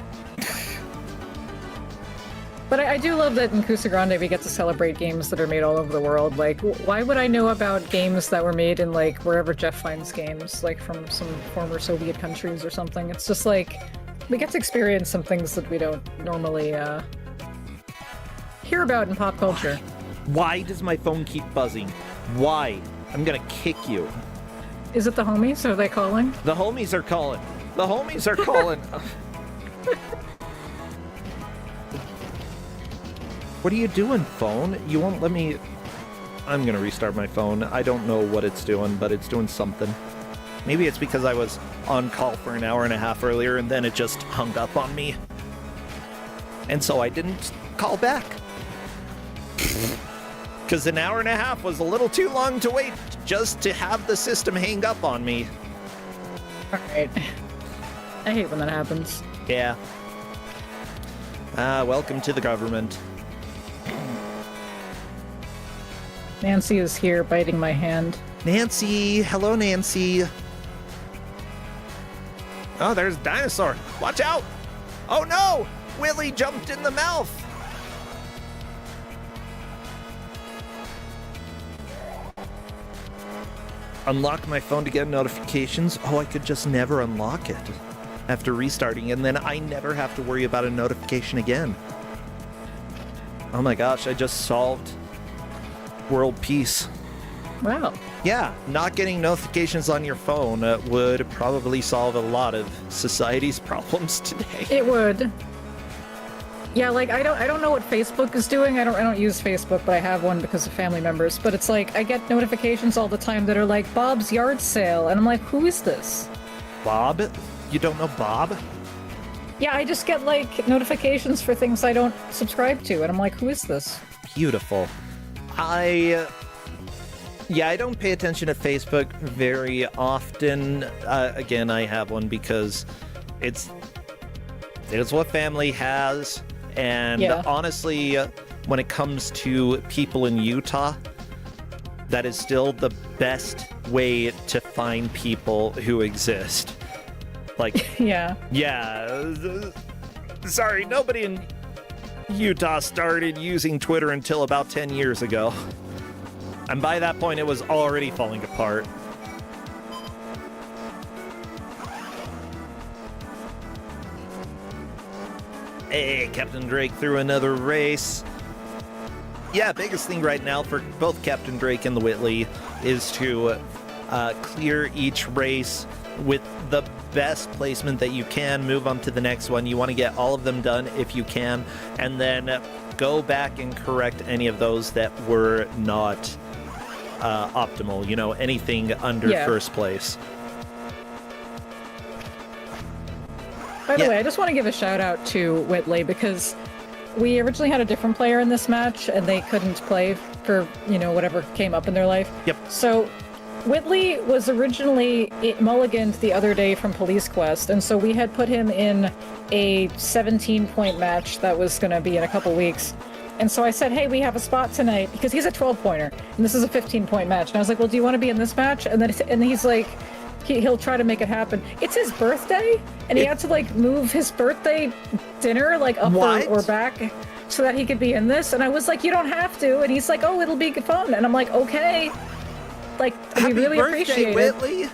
But I do love that in Kusogrande we get to celebrate games that are made all over the world. Like, why would I know about games that were made in, like, wherever Jeff finds games, like, from some former Soviet countries or something? It's just like, we get to experience some things that we don't normally hear about in pop culture. Why does my phone keep buzzing? Why? I'm gonna kick you. Is it the homies? Are they calling? The homies are calling. The homies are calling. What are you doing, phone? You won't let me... I'm gonna restart my phone. I don't know what it's doing, but it's doing something. Maybe it's because I was on call for an hour and a half earlier and then it just hung up on me. And so I didn't call back. Because an hour and a half was a little too long to wait just to have the system hang up on me. Alright. I hate when that happens. Yeah. Welcome to the government. Nancy is here biting my hand. Nancy! Hello, Nancy! Oh, there's a dinosaur! Watch out! Oh no! Willie jumped in the mouth! Unlock my phone to get notifications? Oh, I could just never unlock it after restarting, and then I never have to worry about a notification again. Oh my gosh, I just solved world peace. Wow. Yeah, not getting notifications on your phone would probably solve a lot of society's problems today. It would. Yeah, like I don't know what Facebook is doing. I don't use Facebook, but I have one because of family members. But it's like I get notifications all the time that are like Bob's yard sale, and I'm like, who is this? Bob? You don't know Bob? Yeah, I just get like notifications for things I don't subscribe to, and I'm like, who is this? Beautiful. I don't pay attention to Facebook very often. Again, I have one because it's what family has. And honestly, when it comes to people in Utah, that is still the best way to find people who exist. Like, yeah. Sorry, nobody in Utah started using Twitter until about 10 years ago. And by that point, it was already falling apart. Hey, Captain Drake threw another race. Yeah, biggest thing right now for both Captain Drake and the Whitley is to clear each race with the best placement that you can, move on to the next one. You want to get all of them done if you can, and then go back and correct any of those that were not optimal, you know, anything under first place. By the way, I just want to give a shout out to Whitley because we originally had a different player in this match and they couldn't play for, you know, whatever came up in their life. Yep. So Whitley was originally mulliganed the other day from Police Quest, and so we had put him in a 17-point match that was going to be in a couple weeks. And so I said, hey, we have a spot tonight, because he's a 12-pointer, and this is a 15-point match. And I was like, well, do you want to be in this match? And he's like, he'll try to make it happen. It's his birthday, and he had to, like, move his birthday dinner, like, up or back so that he could be in this. And I was like, you don't have to. And he's like, oh, it'll be fun. And I'm like, okay. Like, we really appreciate Whitley. it.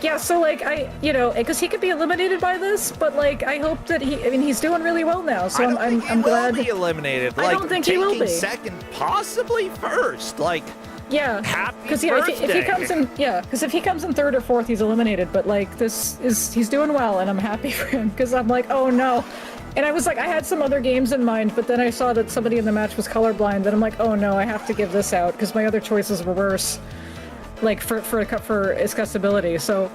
Yeah, so, like, because he could be eliminated by this, but, like, I hope that he's doing really well now, so I'm glad. He will be eliminated. I don't think he will be. Second, possibly first. Like, yeah. Happy birthday. If he comes in, because if he comes in third or fourth, he's eliminated, but, like, he's doing well, and I'm happy for him, because I'm like, oh, no. And I was like, I had some other games in mind, but then I saw that somebody in the match was colorblind, and I'm like, oh, no, I have to give this out, because my other choices were worse. Like, for accessibility, so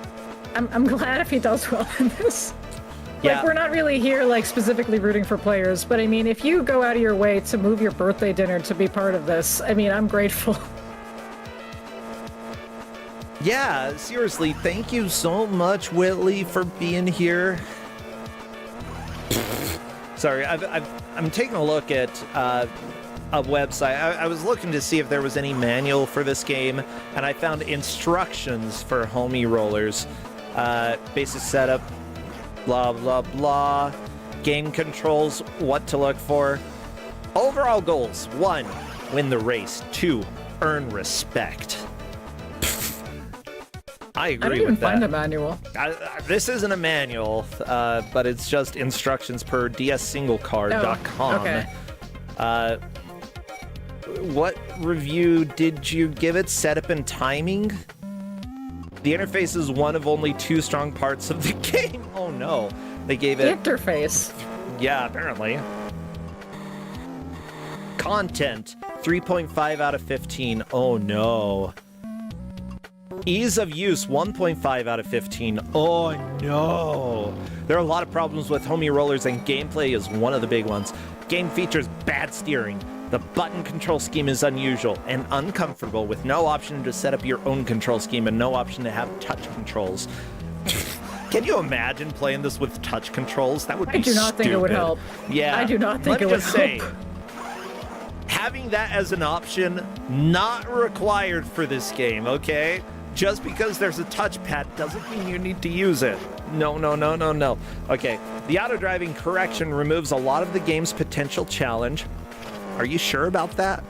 I'm glad if he does well in this. Like, we're not really here, like, specifically rooting for players, but I mean, if you go out of your way to move your birthday dinner to be part of this, I mean, I'm grateful. Yeah, seriously, thank you so much, Whitley, for being here. Sorry, I'm taking a look at a website. I was looking to see if there was any manual for this game, and I found instructions for homie rollers. Basic setup, blah, blah, blah. Game controls, what to look for. Overall goals: 1, win the race. 2, earn respect. I agree I didn't even with that. find a manual. This isn't a manual, but it's just instructions per dssinglecard.com. Okay. What review did you give it? Setup and timing? The interface is one of only 2 strong parts of the game. Oh no. They gave The it... interface. Yeah, apparently. Content, 3.5 out of 15. Oh no. Ease of use, 1.5 out of 15. Oh no. There are a lot of problems with homie rollers, and gameplay is one of the big ones. Game features bad steering. The button control scheme is unusual and uncomfortable, with no option to set up your own control scheme and no option to have touch controls. Can you imagine playing this with touch controls? That would be I do not think it would stupid. help. Yeah. I do not think Let me it would just say, help. having that as an option, not required for this game, okay? Just because there's a touchpad doesn't mean you need to use it. No. Okay, the auto-driving correction removes a lot of the game's potential challenge. Are you sure about that?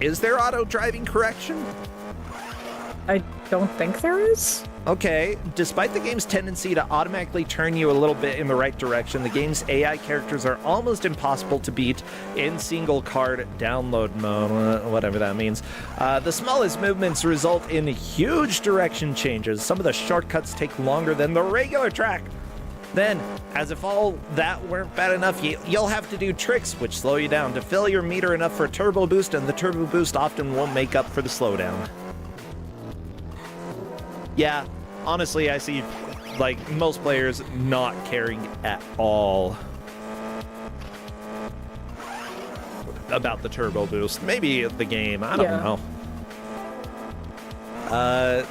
Is there auto-driving correction? I don't think there is. Okay, despite the game's tendency to automatically turn you a little bit in the right direction, the game's AI characters are almost impossible to beat in single card download mode, whatever that means. The smallest movements result in huge direction changes. Some of the shortcuts take longer than the regular track. Then, as if all that weren't bad enough, you'll have to do tricks which slow you down to fill your meter enough for a turbo boost, and the turbo boost often won't make up for the slowdown. Yeah, honestly, I see, like, most players not caring at all about the turbo boost. Maybe the game, I don't know.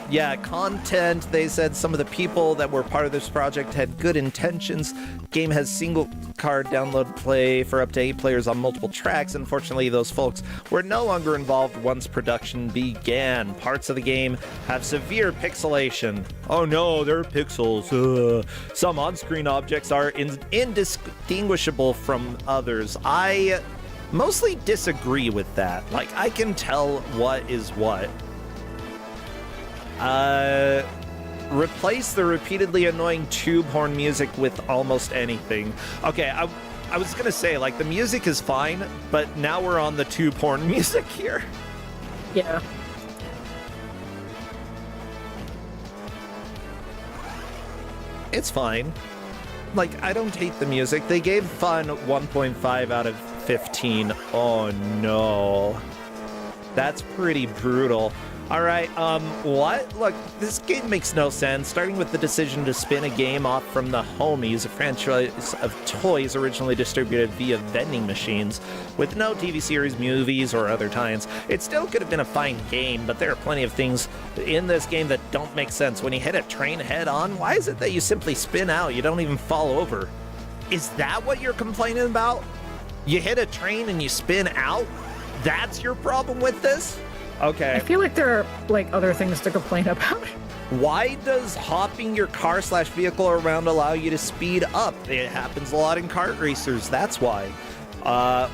Yeah, content, they said some of the people that were part of this project had good intentions. Game has single card download play for up to 8 players on multiple tracks. Unfortunately, those folks were no longer involved once production began. Parts of the game have severe pixelation. Oh no, they're pixels. Some on-screen objects are indistinguishable from others. I mostly disagree with that. Like, I can tell what is what. Replace the repeatedly annoying tube horn music with almost anything. Okay, I was gonna say, like, the music is fine, but now we're on the tube horn music here. Yeah. It's fine. Like, I don't hate the music. They gave fun 1.5 out of 15. Oh no. That's pretty brutal. Alright, what? Look, this game makes no sense. Starting with the decision to spin a game off from the Homies, a franchise of toys originally distributed via vending machines, with no TV series, movies, or other tie-ins. It still could have been a fine game, but there are plenty of things in this game that don't make sense. When you hit a train head-on, why is it that you simply spin out? You don't even fall over. Is that what you're complaining about? You hit a train and you spin out? That's your problem with this? Okay. I feel like there are, like, other things to complain about. Why does hopping your car/vehicle around allow you to speed up? It happens a lot in kart racers, that's why.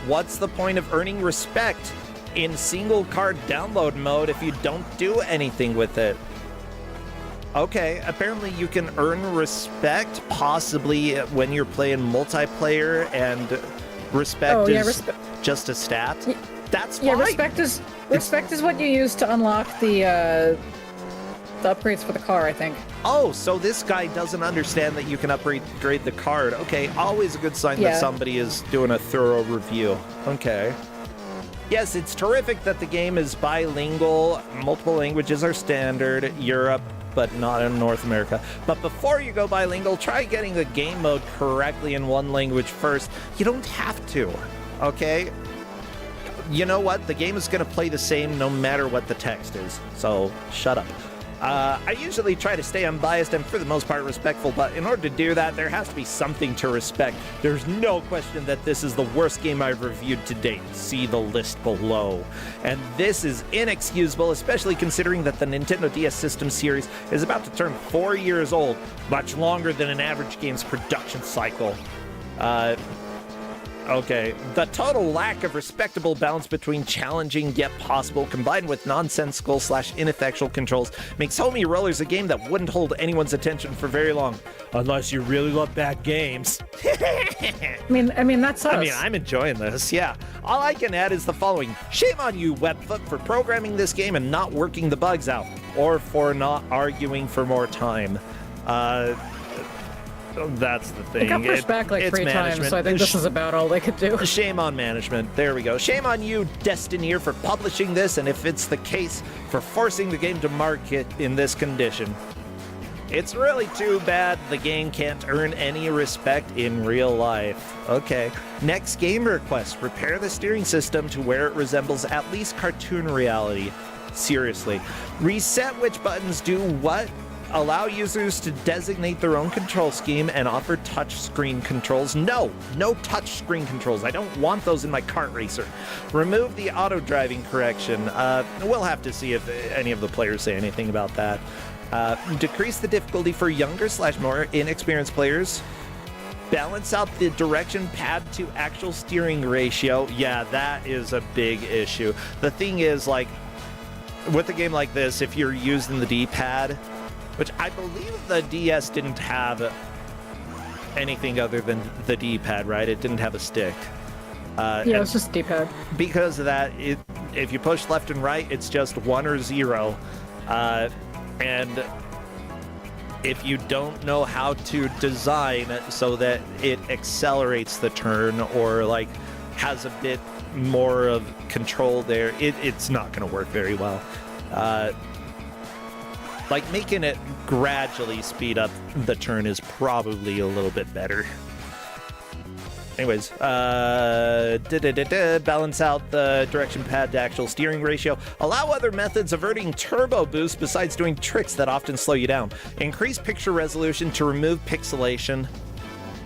What's the point of earning respect in single card download mode if you don't do anything with it? Okay, apparently you can earn respect possibly when you're playing multiplayer, and respect is just a stat. That's fine. Yeah, respect is what you use to unlock the upgrades for the car, I think. Oh, so this guy doesn't understand that you can upgrade the card. Okay, always a good sign that somebody is doing a thorough review. Okay. Yes, it's terrific that the game is bilingual. Multiple languages are standard. Europe, but not in North America. But before you go bilingual, try getting the game mode correctly in one language first. You don't have to, okay? You know what? The game is going to play the same no matter what the text is. So, shut up. I usually try to stay unbiased and for the most part respectful, but in order to do that, there has to be something to respect. There's no question that this is the worst game I've reviewed to date. See the list below. And this is inexcusable, especially considering that the Nintendo DS System series is about to turn 4 years old, much longer than an average game's production cycle. Okay, the total lack of respectable balance between challenging yet possible, combined with nonsensical / ineffectual controls, makes Homie Rollers a game that wouldn't hold anyone's attention for very long, unless you really love bad games. I mean, that's us. I mean, I'm enjoying this, yeah. All I can add is the following. Shame on you, Webfoot, for programming this game and not working the bugs out, or for not arguing for more time. That's the thing. It got pushed back like 3 times, so I think this is about all they could do. Shame on management. There we go. Shame on you, Destineer, for publishing this, and if it's the case, for forcing the game to market in this condition. It's really too bad the game can't earn any respect in real life. Okay. Next game request. Repair the steering system to where it resembles at least cartoon reality. Seriously. Reset which buttons do what? Allow users to designate their own control scheme and offer touchscreen controls. No touchscreen controls. I don't want those in my kart racer. Remove the auto-driving correction. We'll have to see if any of the players say anything about that. Decrease the difficulty for younger / more inexperienced players. Balance out the direction pad to actual steering ratio. Yeah, that is a big issue. The thing is, like, with a game like this, if you're using the D-pad, which I believe the DS didn't have anything other than the D-pad, right? It didn't have a stick. Yeah, it was just D-pad. Because of that, if you push left and right, it's just 1 or 0. And if you don't know how to design so that it accelerates the turn or like has a bit more of control there, it's not going to work very well. Like, making it gradually speed up the turn is probably a little bit better. Anyways, balance out the direction pad to actual steering ratio. Allow other methods of earning turbo boost besides doing tricks that often slow you down. Increase picture resolution to remove pixelation.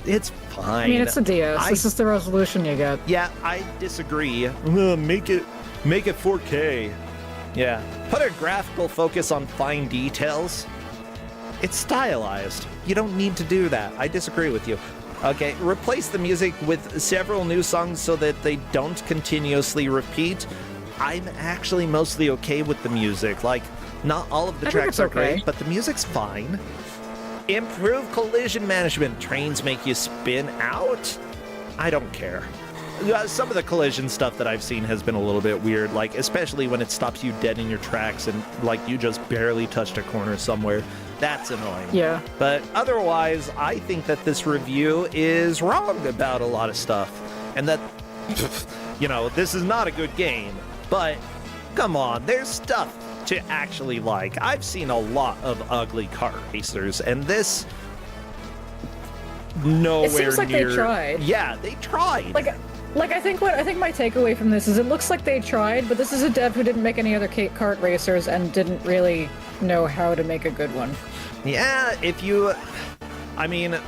It's fine. I mean, it's a DS. This is the resolution you get. Yeah, I disagree. Make it 4K. Yeah. Put a graphical focus on fine details. It's stylized. You don't need to do that. I disagree with you. Okay, replace the music with several new songs so that they don't continuously repeat. I'm actually mostly okay with the music. Like, not all of the tracks are great, but the music's fine. Improve collision management. Trains make you spin out? I don't care. Some of the collision stuff that I've seen has been a little bit weird, like especially when it stops you dead in your tracks and like you just barely touched a corner somewhere. That's annoying. Yeah. But otherwise, I think that this review is wrong about a lot of stuff. And that, you know, this is not a good game. But come on, there's stuff to actually like. I've seen a lot of ugly kart racers, and this nowhere near. It seems like they tried. Yeah, they tried. Like I think my takeaway from this is it looks like they tried, but this is a dev who didn't make any other kart racers and didn't really know how to make a good one. Yeah, I mean,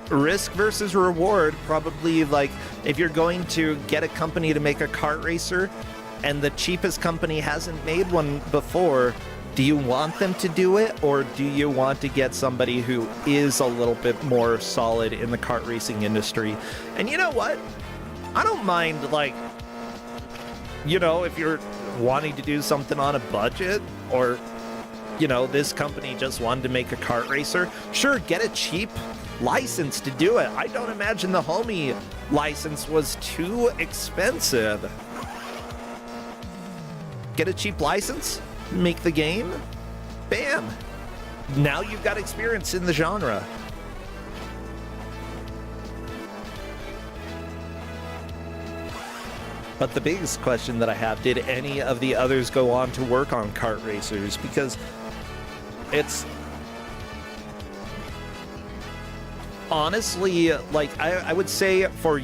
risk versus reward, probably. Like, if you're going to get a company to make a kart racer and the cheapest company hasn't made one before, do you want them to do it, or do you want to get somebody who is a little bit more solid in the kart racing industry? And you know what? I don't mind, like, you know, if you're wanting to do something on a budget, or, you know, this company just wanted to make a kart racer, sure, get a cheap license to do it. I don't imagine the Homie license was too expensive. Get a cheap license, make the game, bam. Now you've got experience in the genre. But the biggest question that I have, did any of the others go on to work on kart racers? Because it's honestly, like, I would say for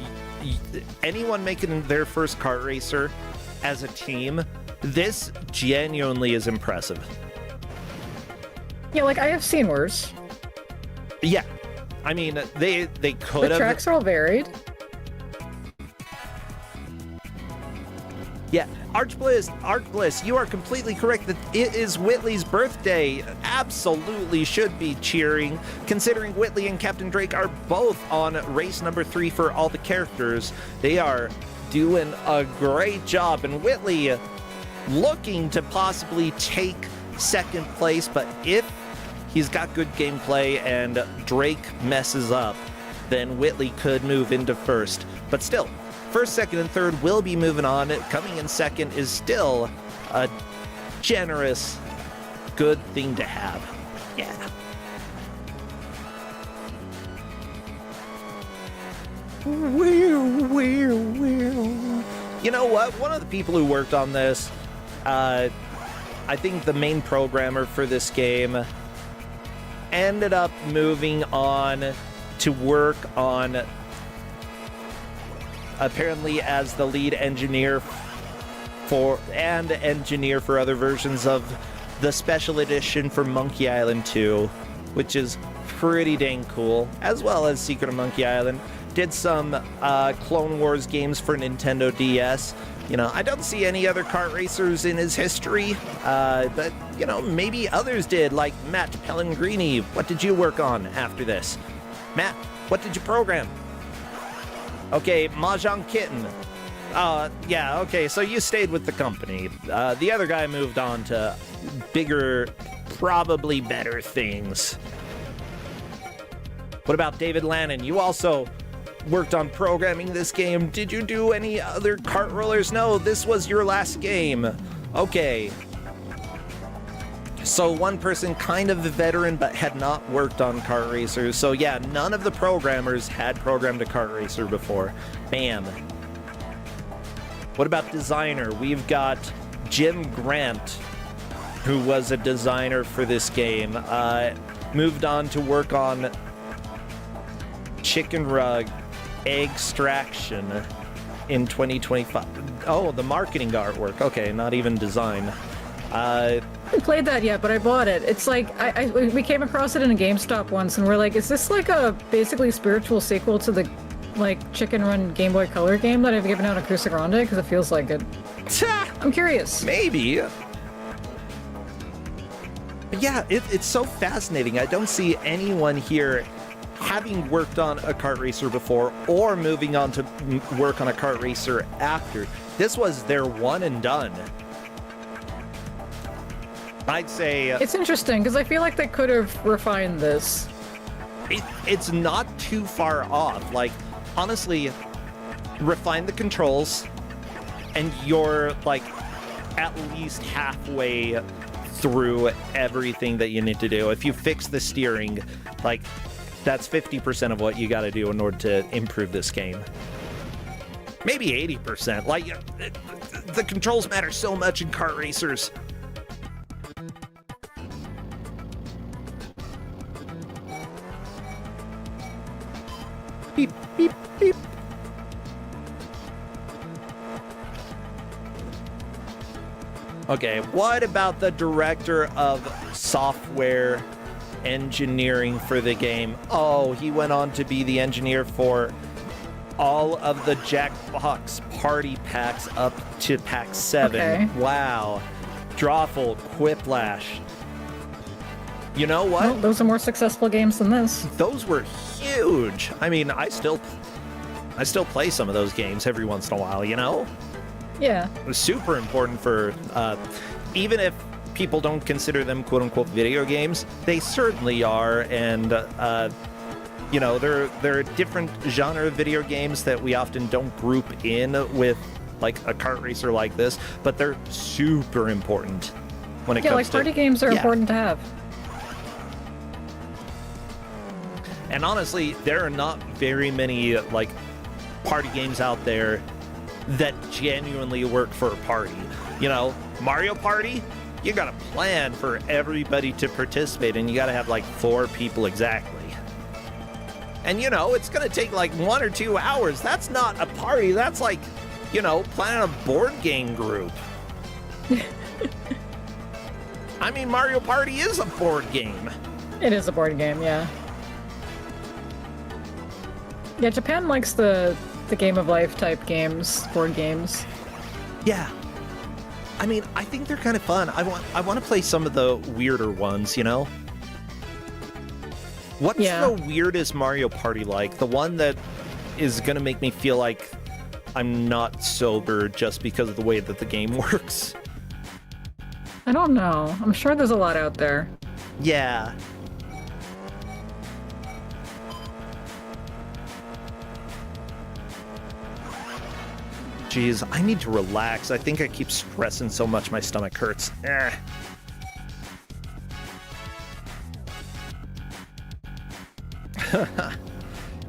anyone making their first kart racer as a team, this genuinely is impressive. Yeah, like, I have seen worse. Yeah. I mean, they could have... The tracks are all varied. Yeah, Archbliss, you are completely correct that it is Whitley's birthday. Absolutely should be cheering, considering Whitley and Captain Drake are both on race number 3 for all the characters. They are doing a great job, and Whitley looking to possibly take second place, but if he's got good gameplay and Drake messes up, then Whitley could move into first. But still, first, second, and third will be moving on. Coming in second is still a generous, good thing to have. Yeah. You know what? One of the people who worked on this, I think the main programmer for this game, ended up moving on to work on, apparently as the lead engineer for other versions of the special edition for Monkey Island 2, which is pretty dang cool, as well as Secret of Monkey Island. Did some Clone Wars games for Nintendo DS. You know, I don't see any other kart racers in his history, but, you know, maybe others did, like Matt Pellegrini. What did you work on after this? Matt, what did you program? Okay, Mahjong Kitten. Yeah, okay, so you stayed with the company. The other guy moved on to bigger, probably better things. What about David Lannon? You also worked on programming this game. Did you do any other kart rollers? No, this was your last game. Okay. So one person kind of a veteran but had not worked on kart racers. So yeah, none of the programmers had programmed a kart racer before. Bam. What about designer? We've got Jim Grant, who was a designer for this game. Moved on to work on Chicken Rug Extraction in 2025. Oh, the marketing artwork. Okay, not even design. I haven't played that yet, but I bought it. It's like, we came across it in a GameStop once, and we're like, is this like a basically spiritual sequel to the Chicken Run Game Boy Color game that I've given out at Kusogrande? Because it feels like it. I'm curious. Maybe. But yeah, it's so fascinating. I don't see anyone here having worked on a kart racer before or moving on to work on a kart racer after. This was their one and done. I'd say it's interesting because I feel like they could have refined this. It's not too far off. Like, honestly, refine the controls and you're like at least halfway through everything that you need to do. If you fix the steering, like, that's 50% of what you got to do in order to improve this game. Maybe 80%. Like, the controls matter so much in kart racers. Beep, beep, beep. Okay, what about the director of software engineering for the game? Oh, he went on to be the engineer for all of the Jackbox party packs up to pack 7. Okay. Wow. Drawful, Quiplash. You know what? Well, those are more successful games than this. Those were huge. I mean, I still play some of those games every once in a while, you know? Yeah. It was super important for, even if people don't consider them quote-unquote video games, they certainly are, and, you know, there are different genre of video games that we often don't group in with, like, a kart racer like this, but they're super important when it comes to... Yeah, like party games are important to have. And honestly, there are not very many, like, party games out there that genuinely work for a party. You know, Mario Party, you gotta plan for everybody to participate, and you gotta have, like, 4 people exactly. And, you know, it's gonna take, like, 1 or 2 hours. That's not a party. That's like, you know, planning a board game group. I mean, Mario Party is a board game. It is a board game, yeah. Yeah, Japan likes the game of life type games, board games. Yeah, I mean, I think they're kind of fun. I want to play some of the weirder ones, you know? What's the weirdest Mario Party like? The one that is going to make me feel like I'm not sober just because of the way that the game works. I don't know. I'm sure there's a lot out there. Yeah. Jeez, I need to relax. I think I keep stressing so much my stomach hurts.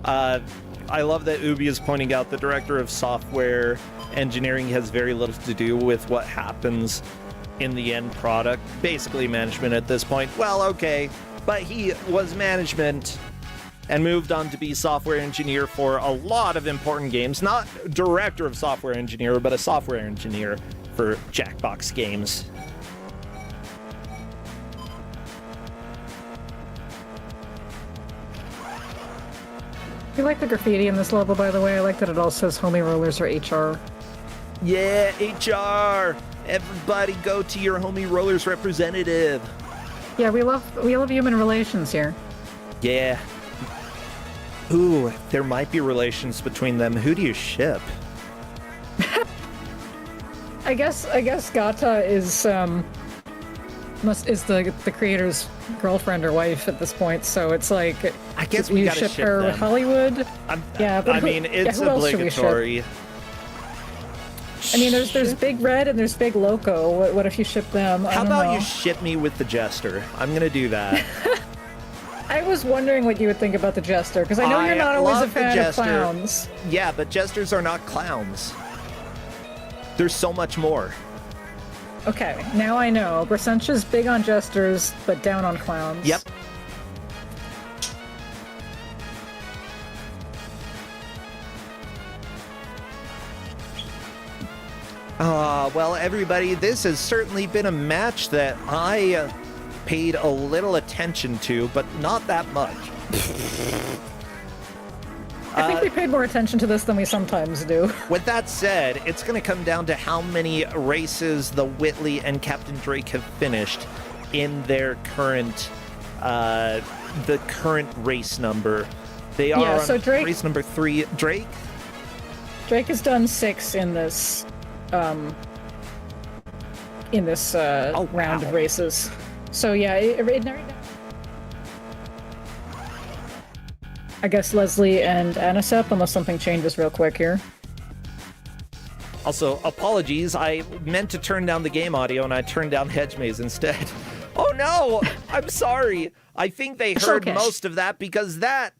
I love that Ubi is pointing out the director of software engineering has very little to do with what happens in the end product. Basically management at this point. Well, okay, but he was management and moved on to be software engineer for a lot of important games. Not director of software engineer, but a software engineer for Jackbox games. I like the graffiti in this level, by the way. I like that it all says homie rollers or HR. Yeah, HR! Everybody go to your homie rollers representative. Yeah, we love human relations here. Yeah. Ooh, there might be relations between them. Who do you ship? I guess Gata is the creator's girlfriend or wife at this point, so it's like I guess we you gotta ship ship her them. with Hollywood. Yeah, but I mean, it's who else should we ship? obligatory. I mean, there's Big Red and there's Big Loco. What if you ship them? How about you ship me with the Jester? I'm gonna do that. I was wondering what you would think about the Jester, because I know you're not always a fan of clowns. Yeah, but Jesters are not clowns. There's so much more. Okay, now I know. Brasencha's big on Jesters, but down on clowns. Yep. Well, everybody, this has certainly been a match that I paid a little attention to, but not that much. I think we paid more attention to this than we sometimes do. With that said, it's going to come down to how many races the Whitley and Captain Drake have finished in their current, the current race number. They are so on Drake, race number 3. Drake has done 6 in this, round of races. So yeah, I guess Leslie and Anisep, unless something changes real quick here. Also, apologies, I meant to turn down the game audio and I turned down Hedge Maze instead. Oh no, I'm sorry. I think they heard most of that because that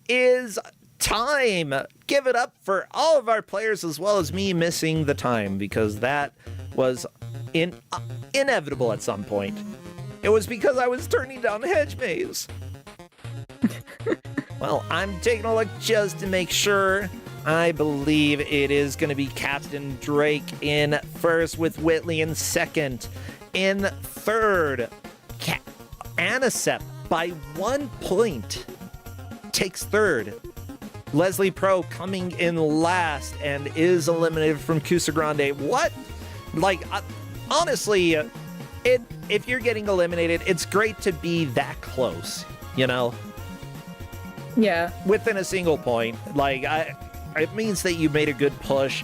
is time. Give it up for all of our players as well as me missing the time because that was inevitable at some point. It was because I was turning down Hedge Maze. Well, I'm taking a look just to make sure. I believe it is going to be Captain Drake in first with Whitley in second. In third, Anisep by 1 point takes third. Leslie Pro coming in last and is eliminated from Kusogrande. What? Like, honestly, if you're getting eliminated, it's great to be that close, you know? Yeah. Within a single point. Like, it means that you made a good push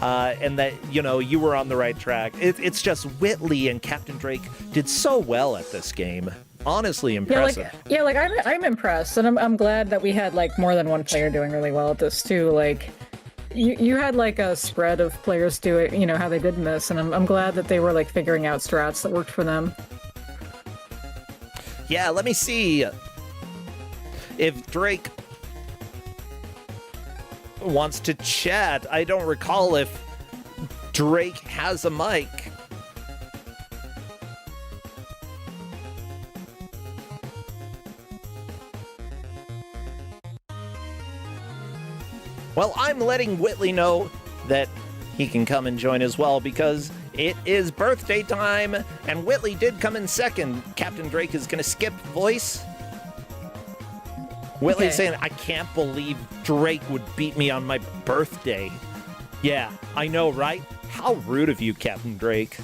and that, you know, you were on the right track. It's just Whitley and Captain Drake did so well at this game. Honestly impressive. I'm impressed, and I'm glad that we had like more than one player doing really well at this too. Like, you had like a spread of players do it, you know, how they did in this, and I'm glad that they were like figuring out strats that worked for them. Yeah, let me see if Drake wants to chat. I don't recall if Drake has a mic. Well, I'm letting Whitley know that he can come and join as well because it is birthday time, and Whitley did come in second. Captain Drake is going to skip voice. Whitley's saying, I can't believe Drake would beat me on my birthday. Yeah, I know, right? How rude of you, Captain Drake.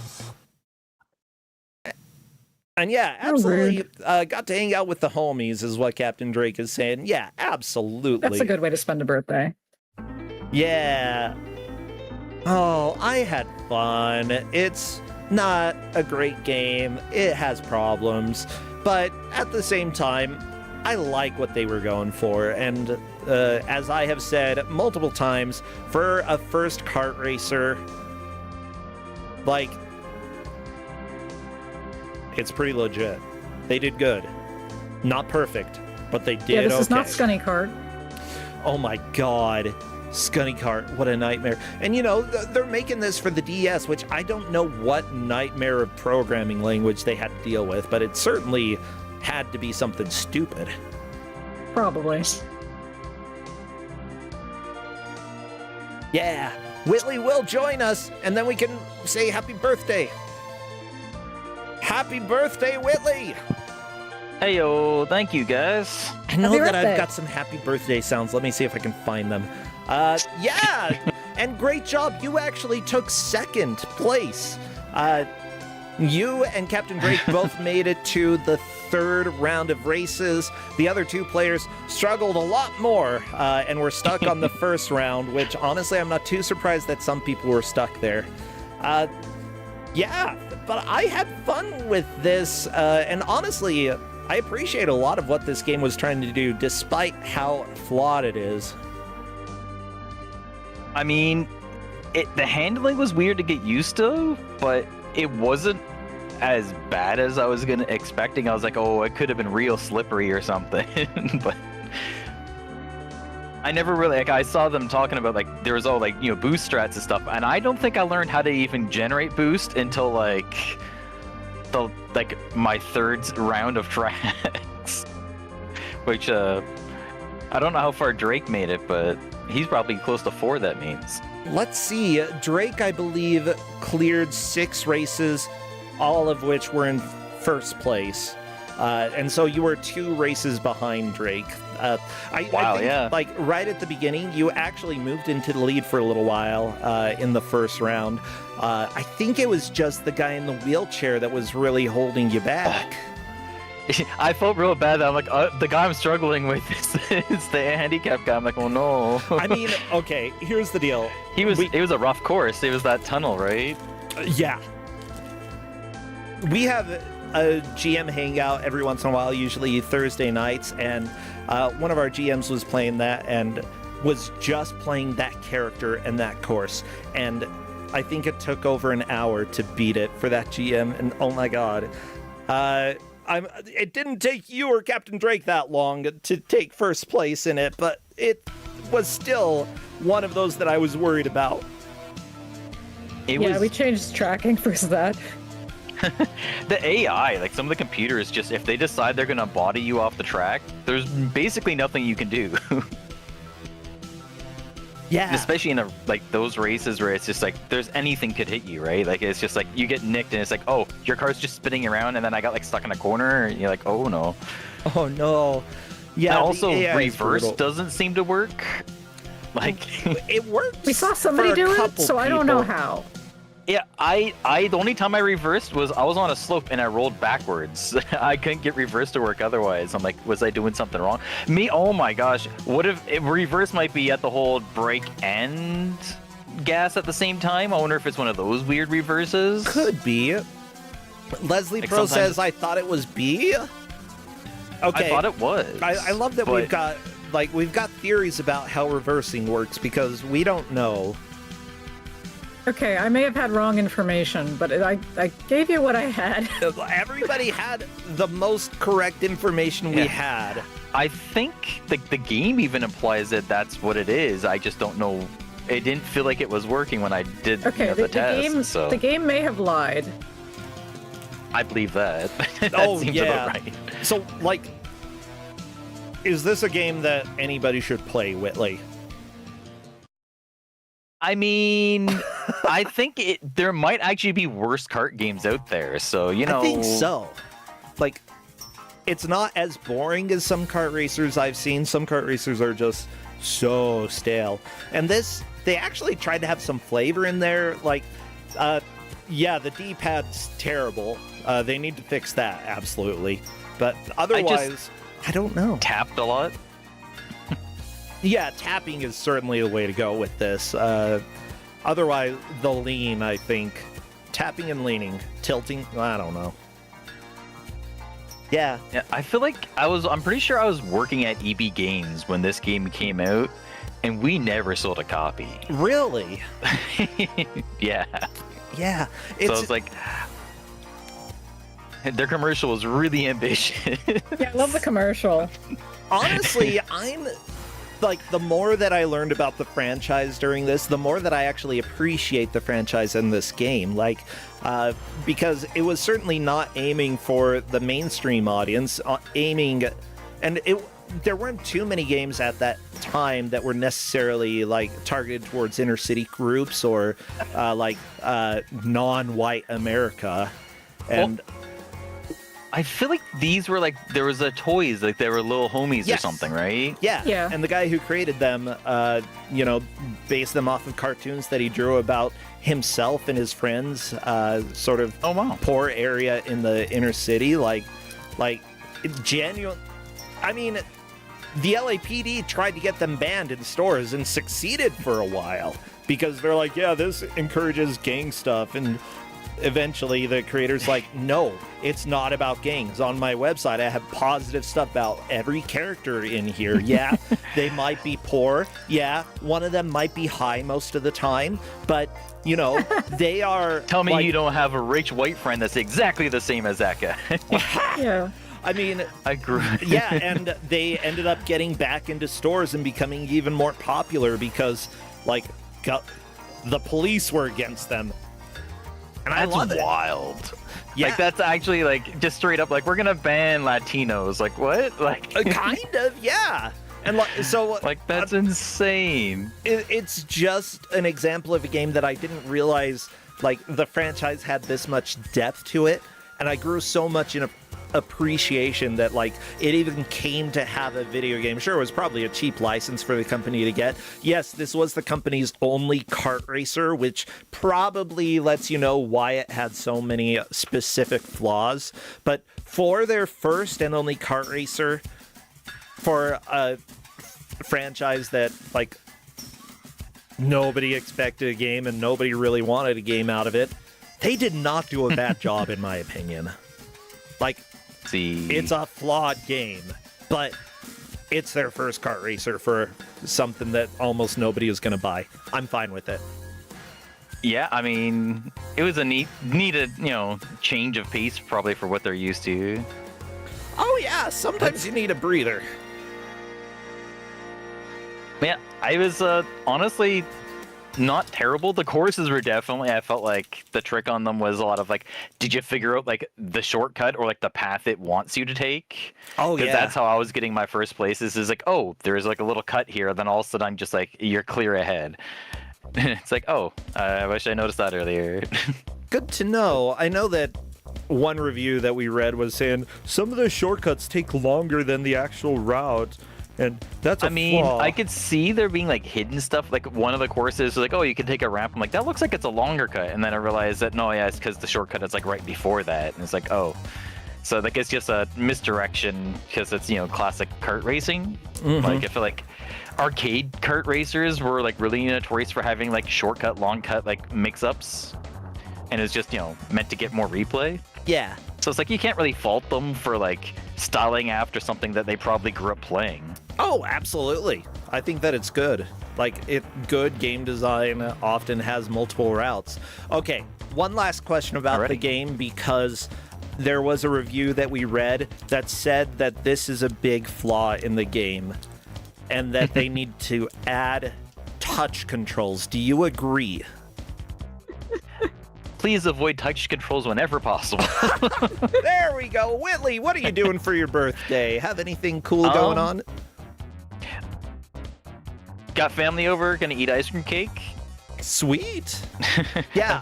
And yeah, How absolutely got to hang out with the homies is what Captain Drake is saying. Yeah, absolutely. That's a good way to spend a birthday. Yeah. Oh, I had fun. It's not a great game. It has problems. But at the same time, I like what they were going for. And as I have said multiple times, for a first kart racer, like, it's pretty legit. They did good. Not perfect, but they did okay. Yeah, this is not Scunny Kart. Oh my god. Scunny Kart, what a nightmare. And you know, they're making this for the DS, which I don't know what nightmare of programming language they had to deal with, but it certainly had to be something stupid. Probably. Yeah, Whitley will join us, and then we can say happy birthday. Happy birthday, Whitley! Heyo, thank you guys. I know Happy that birthday. I've got some happy birthday sounds. Let me see if I can find them. Yeah, and great job. You actually took second place. You and Captain Drake both made it to the third round of races. The other two players struggled a lot more and were stuck on the first round, which honestly, I'm not too surprised that some people were stuck there. Yeah, but I had fun with this, and honestly, I appreciate a lot of what this game was trying to do, despite how flawed it is. I mean, the handling was weird to get used to, but it wasn't as bad as I was expecting. I was like, oh, it could have been real slippery or something, but I never really, like, I saw them talking about, like, there was all, like, you know, boost strats and stuff, and I don't think I learned how to even generate boost until, like, my third round of tracks, which, I don't know how far Drake made it, but he's probably close to 4, that means. Let's see, Drake, I believe, cleared 6 races, all of which were in first place. And so you were 2 races behind Drake. I think, yeah. Like, right at the beginning, you actually moved into the lead for a little while in the first round. I think it was just the guy in the wheelchair that was really holding you back. I felt real bad that I'm like, the guy I'm struggling with is the handicapped guy. I'm like, oh no. I mean, okay, here's the deal. It was a rough course. It was that tunnel, right? Yeah. We have a GM hangout every once in a while, usually Thursday nights, and one of our GMs was playing that and was just playing that character and that course, and I think it took over an hour to beat it for that GM, and oh my god. It didn't take you or Captain Drake that long to take first place in it, but it was still one of those that I was worried about. We changed tracking for that. The AI, like some of the computers, just if they decide they're gonna body you off the track, there's basically nothing you can do. Yeah. Especially in those races where it's just like there's anything could hit you, right? Like it's just like you get nicked and it's like, oh, your car's just spinning around, and then I got like stuck in a corner, and you're like, oh no. Oh no. Yeah. And also, reverse doesn't seem to work. Like it worked. We saw somebody do it, so I don't know how. Yeah, I the only time I reversed was I was on a slope and I rolled backwards. I couldn't get reverse to work otherwise. I'm like, was I doing something wrong? Oh my gosh, what if reverse might be at the whole brake and gas at the same time? I wonder if it's one of those weird reverses. Could be. Leslie Pro says, I thought it was B. Okay. I thought it was. I love that we've got theories about how reversing works because we don't know. Okay, I may have had wrong information, but I gave you what I had. Everybody had the most correct information we had. I think the game even implies that that's what it is. I just don't know. It didn't feel like it was working when I did the test. The game may have lied. I believe that. That seems about right. So, like, is this a game that anybody should play, Whitley? I mean, I think there might actually be worse kart games out there, so, you know... I think so. Like, it's not as boring as some kart racers I've seen. Some kart racers are just so stale. And this, they actually tried to have some flavor in there. Like, the D-pad's terrible. They need to fix that, absolutely. But otherwise, I don't know. Tapped a lot. Yeah, tapping is certainly the way to go with this. Otherwise, the lean, I think. Tapping and leaning. Tilting, I don't know. Yeah. Yeah, I feel like I'm pretty sure I was working at EB Games when this game came out, and we never sold a copy. Really? Yeah. Yeah. So it's like, their commercial was really ambitious. Yeah, I love the commercial. Honestly, I'm like, the more that I learned about the franchise during this, the more that I actually appreciate the franchise in this game. Like, because it was certainly not aiming for the mainstream audience, there weren't too many games at that time that were necessarily like targeted towards inner city groups or non-white America. And I feel like these were like, there was a toys, like they were little homies or something, right? Yeah. Yeah. And the guy who created them, based them off of cartoons that he drew about himself and his friends, sort of poor area in the inner city. Genuine. I mean, the LAPD tried to get them banned in stores and succeeded for a while because they're like, yeah, this encourages gang stuff. And eventually the creator's like, no, it's not about gangs. On my website, I have positive stuff about every character in here. Yeah, they might be poor. Yeah, one of them might be high most of the time, but they are. Tell me you don't have a rich white friend that's exactly the same as that guy. Yeah. I mean, I agree. Yeah, and they ended up getting back into stores and becoming even more popular because, the police were against them. And I love it. Wild. Yeah. Like, that's actually, just straight up, we're gonna ban Latinos. Like, what? Kind of, yeah. And so... that's insane. It's just an example of a game that I didn't realize, the franchise had this much depth to it, and I grew so much in appreciation that it even came to have a video game. Sure, it was probably a cheap license for the company to get. Yes, this was the company's only kart racer, which probably lets you know why it had so many specific flaws. But for their first and only kart racer, for a franchise that nobody expected a game and nobody really wanted a game out of it, they did not do a bad job in my opinion. It's a flawed game, but it's their first kart racer for something that almost nobody is going to buy. I'm fine with it. Yeah, I mean, it was a needed, change of pace probably for what they're used to. Oh yeah, sometimes you need a breather. Yeah, I was honestly not terrible. The courses were definitely, I felt like the trick on them was a lot of did you figure out the shortcut or the path it wants you to take? Oh yeah. Because that's how I was getting my first places, is oh, there's a little cut here, then all of a sudden I'm just you're clear ahead. It's oh, I wish I noticed that earlier. Good to know. I know that one review that we read was saying some of the shortcuts take longer than the actual route. And that's a flaw. I could see there being hidden stuff. One of the courses was oh, you can take a ramp. I'm that looks like it's a longer cut. And then I realized that no, yeah, it's because the shortcut is right before that. And it's oh, so it's just a misdirection because it's classic kart racing. Mm-hmm. I feel arcade kart racers were really notorious for having shortcut, long cut mix-ups, and it's just meant to get more replay. Yeah. So it's you can't really fault them for styling after something that they probably grew up playing. Oh, absolutely. I think that it's good. Good game design often has multiple routes. Okay, one last question about the game, because there was a review that we read that said that this is a big flaw in the game and that they need to add touch controls. Do you agree? Please avoid touch controls whenever possible. There we go. Whitley, what are you doing for your birthday? Have anything cool going on? Got family over, gonna eat ice cream cake, Sweet. Yeah.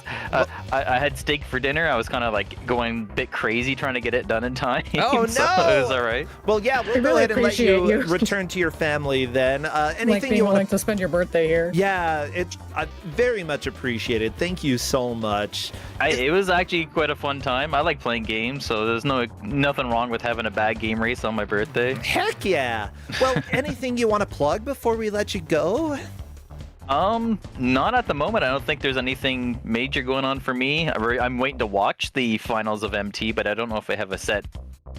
I had steak for dinner. I was kind of like going a bit crazy trying to get it done in time. Oh, so no! it was all right. Well, yeah, we'll go really ahead and let appreciate you you. return to your family then. Anything Like being you want willing to spend your birthday here. Yeah, it's very much appreciated. Thank you so much. It was actually quite a fun time. I like playing games, so there's nothing wrong with having a bad game race on my birthday. Heck yeah. Well, anything you want to plug before we let you go? Not at the moment. I don't think there's anything major going on for me. I'm waiting to watch the finals of MT, but I don't know if I have a set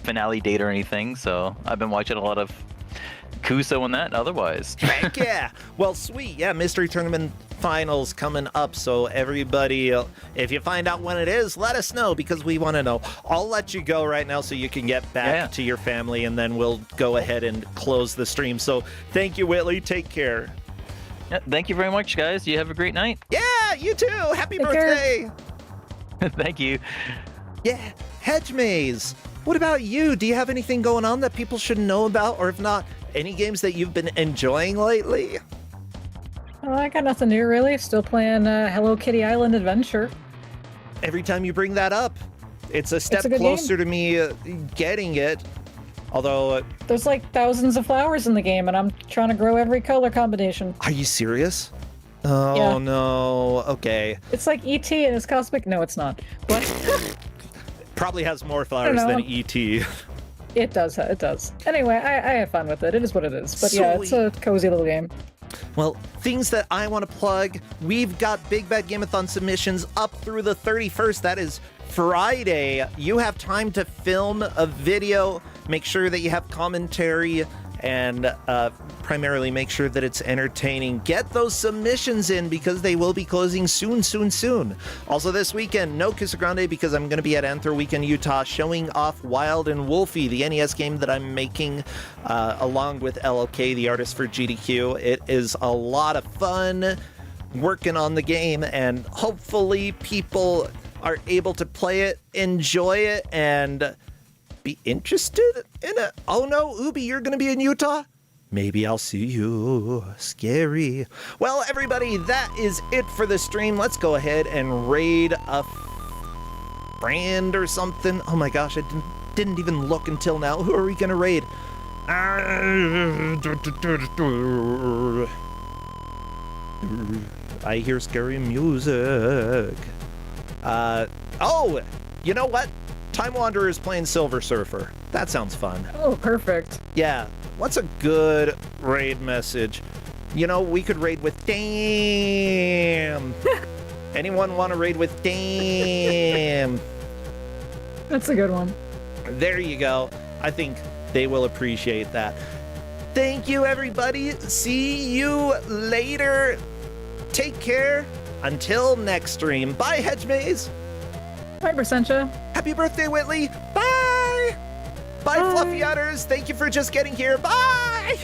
finale date or anything. So I've been watching a lot of Kuso and that otherwise. Heck yeah. Well, sweet. Yeah, Mystery Tournament finals coming up. So everybody, if you find out when it is, let us know because we want to know. I'll let you go right now so you can get back to your family and then we'll go ahead and close the stream. So thank you, Whitley. Take care. Yeah, thank you very much, guys. You have a great night. Yeah, you too. Happy Take birthday. Thank you. Yeah, Hedge Maze. What about you? Do you have anything going on that people should know about? Or if not, any games that you've been enjoying lately? Oh, I got nothing new really. Still playing Hello Kitty Island Adventure. Every time you bring that up, it's a step good closer to me getting it. Although, There's like thousands of flowers in the game, and I'm trying to grow every color combination. are you serious? Oh Yeah. no. Okay. It's like ET and it's cosmic. No, it's not. But Probably has more flowers know. than E ET. it does. It does. Anyway, I have fun with it. It is what it is. But yeah, it's a cozy little game. Well, things that I want to plug, we've got Big Bad Gameathon submissions up through the 31st. That is Friday. You have time to film a video, make sure that you have commentary, and primarily make sure that it's entertaining. Get those submissions in because they will be closing soon. Also this weekend, no Kusogrande because I'm going to be at Anthro Weekend, Utah, showing off Wild and Wolfie, the NES game that I'm making along with LOK, the artist for GDQ. It is a lot of fun working on the game, and hopefully people are able to play it, enjoy it, and be interested in it. Oh no, Ubi, you're gonna be in Utah? Maybe I'll see you. Scary. Well, everybody, that is it for the stream. Let's go ahead and raid a brand or something. Oh my gosh, I didn't even look until now. Who are we gonna raid? I hear scary music. Oh, you know what? Time Wanderer is playing Silver Surfer. That sounds fun. Oh, perfect. Yeah. What's a good raid message? You know, we could raid with damn. Anyone want to raid with damn? That's a good one. There you go. I think they will appreciate that. Thank you, everybody. See you later. Take care. Until next stream. Bye, Hedge Maze. Bye, Percentia. Happy birthday, Whitley. Bye. Bye, Fluffy Udders. Thank you for just getting here. Bye.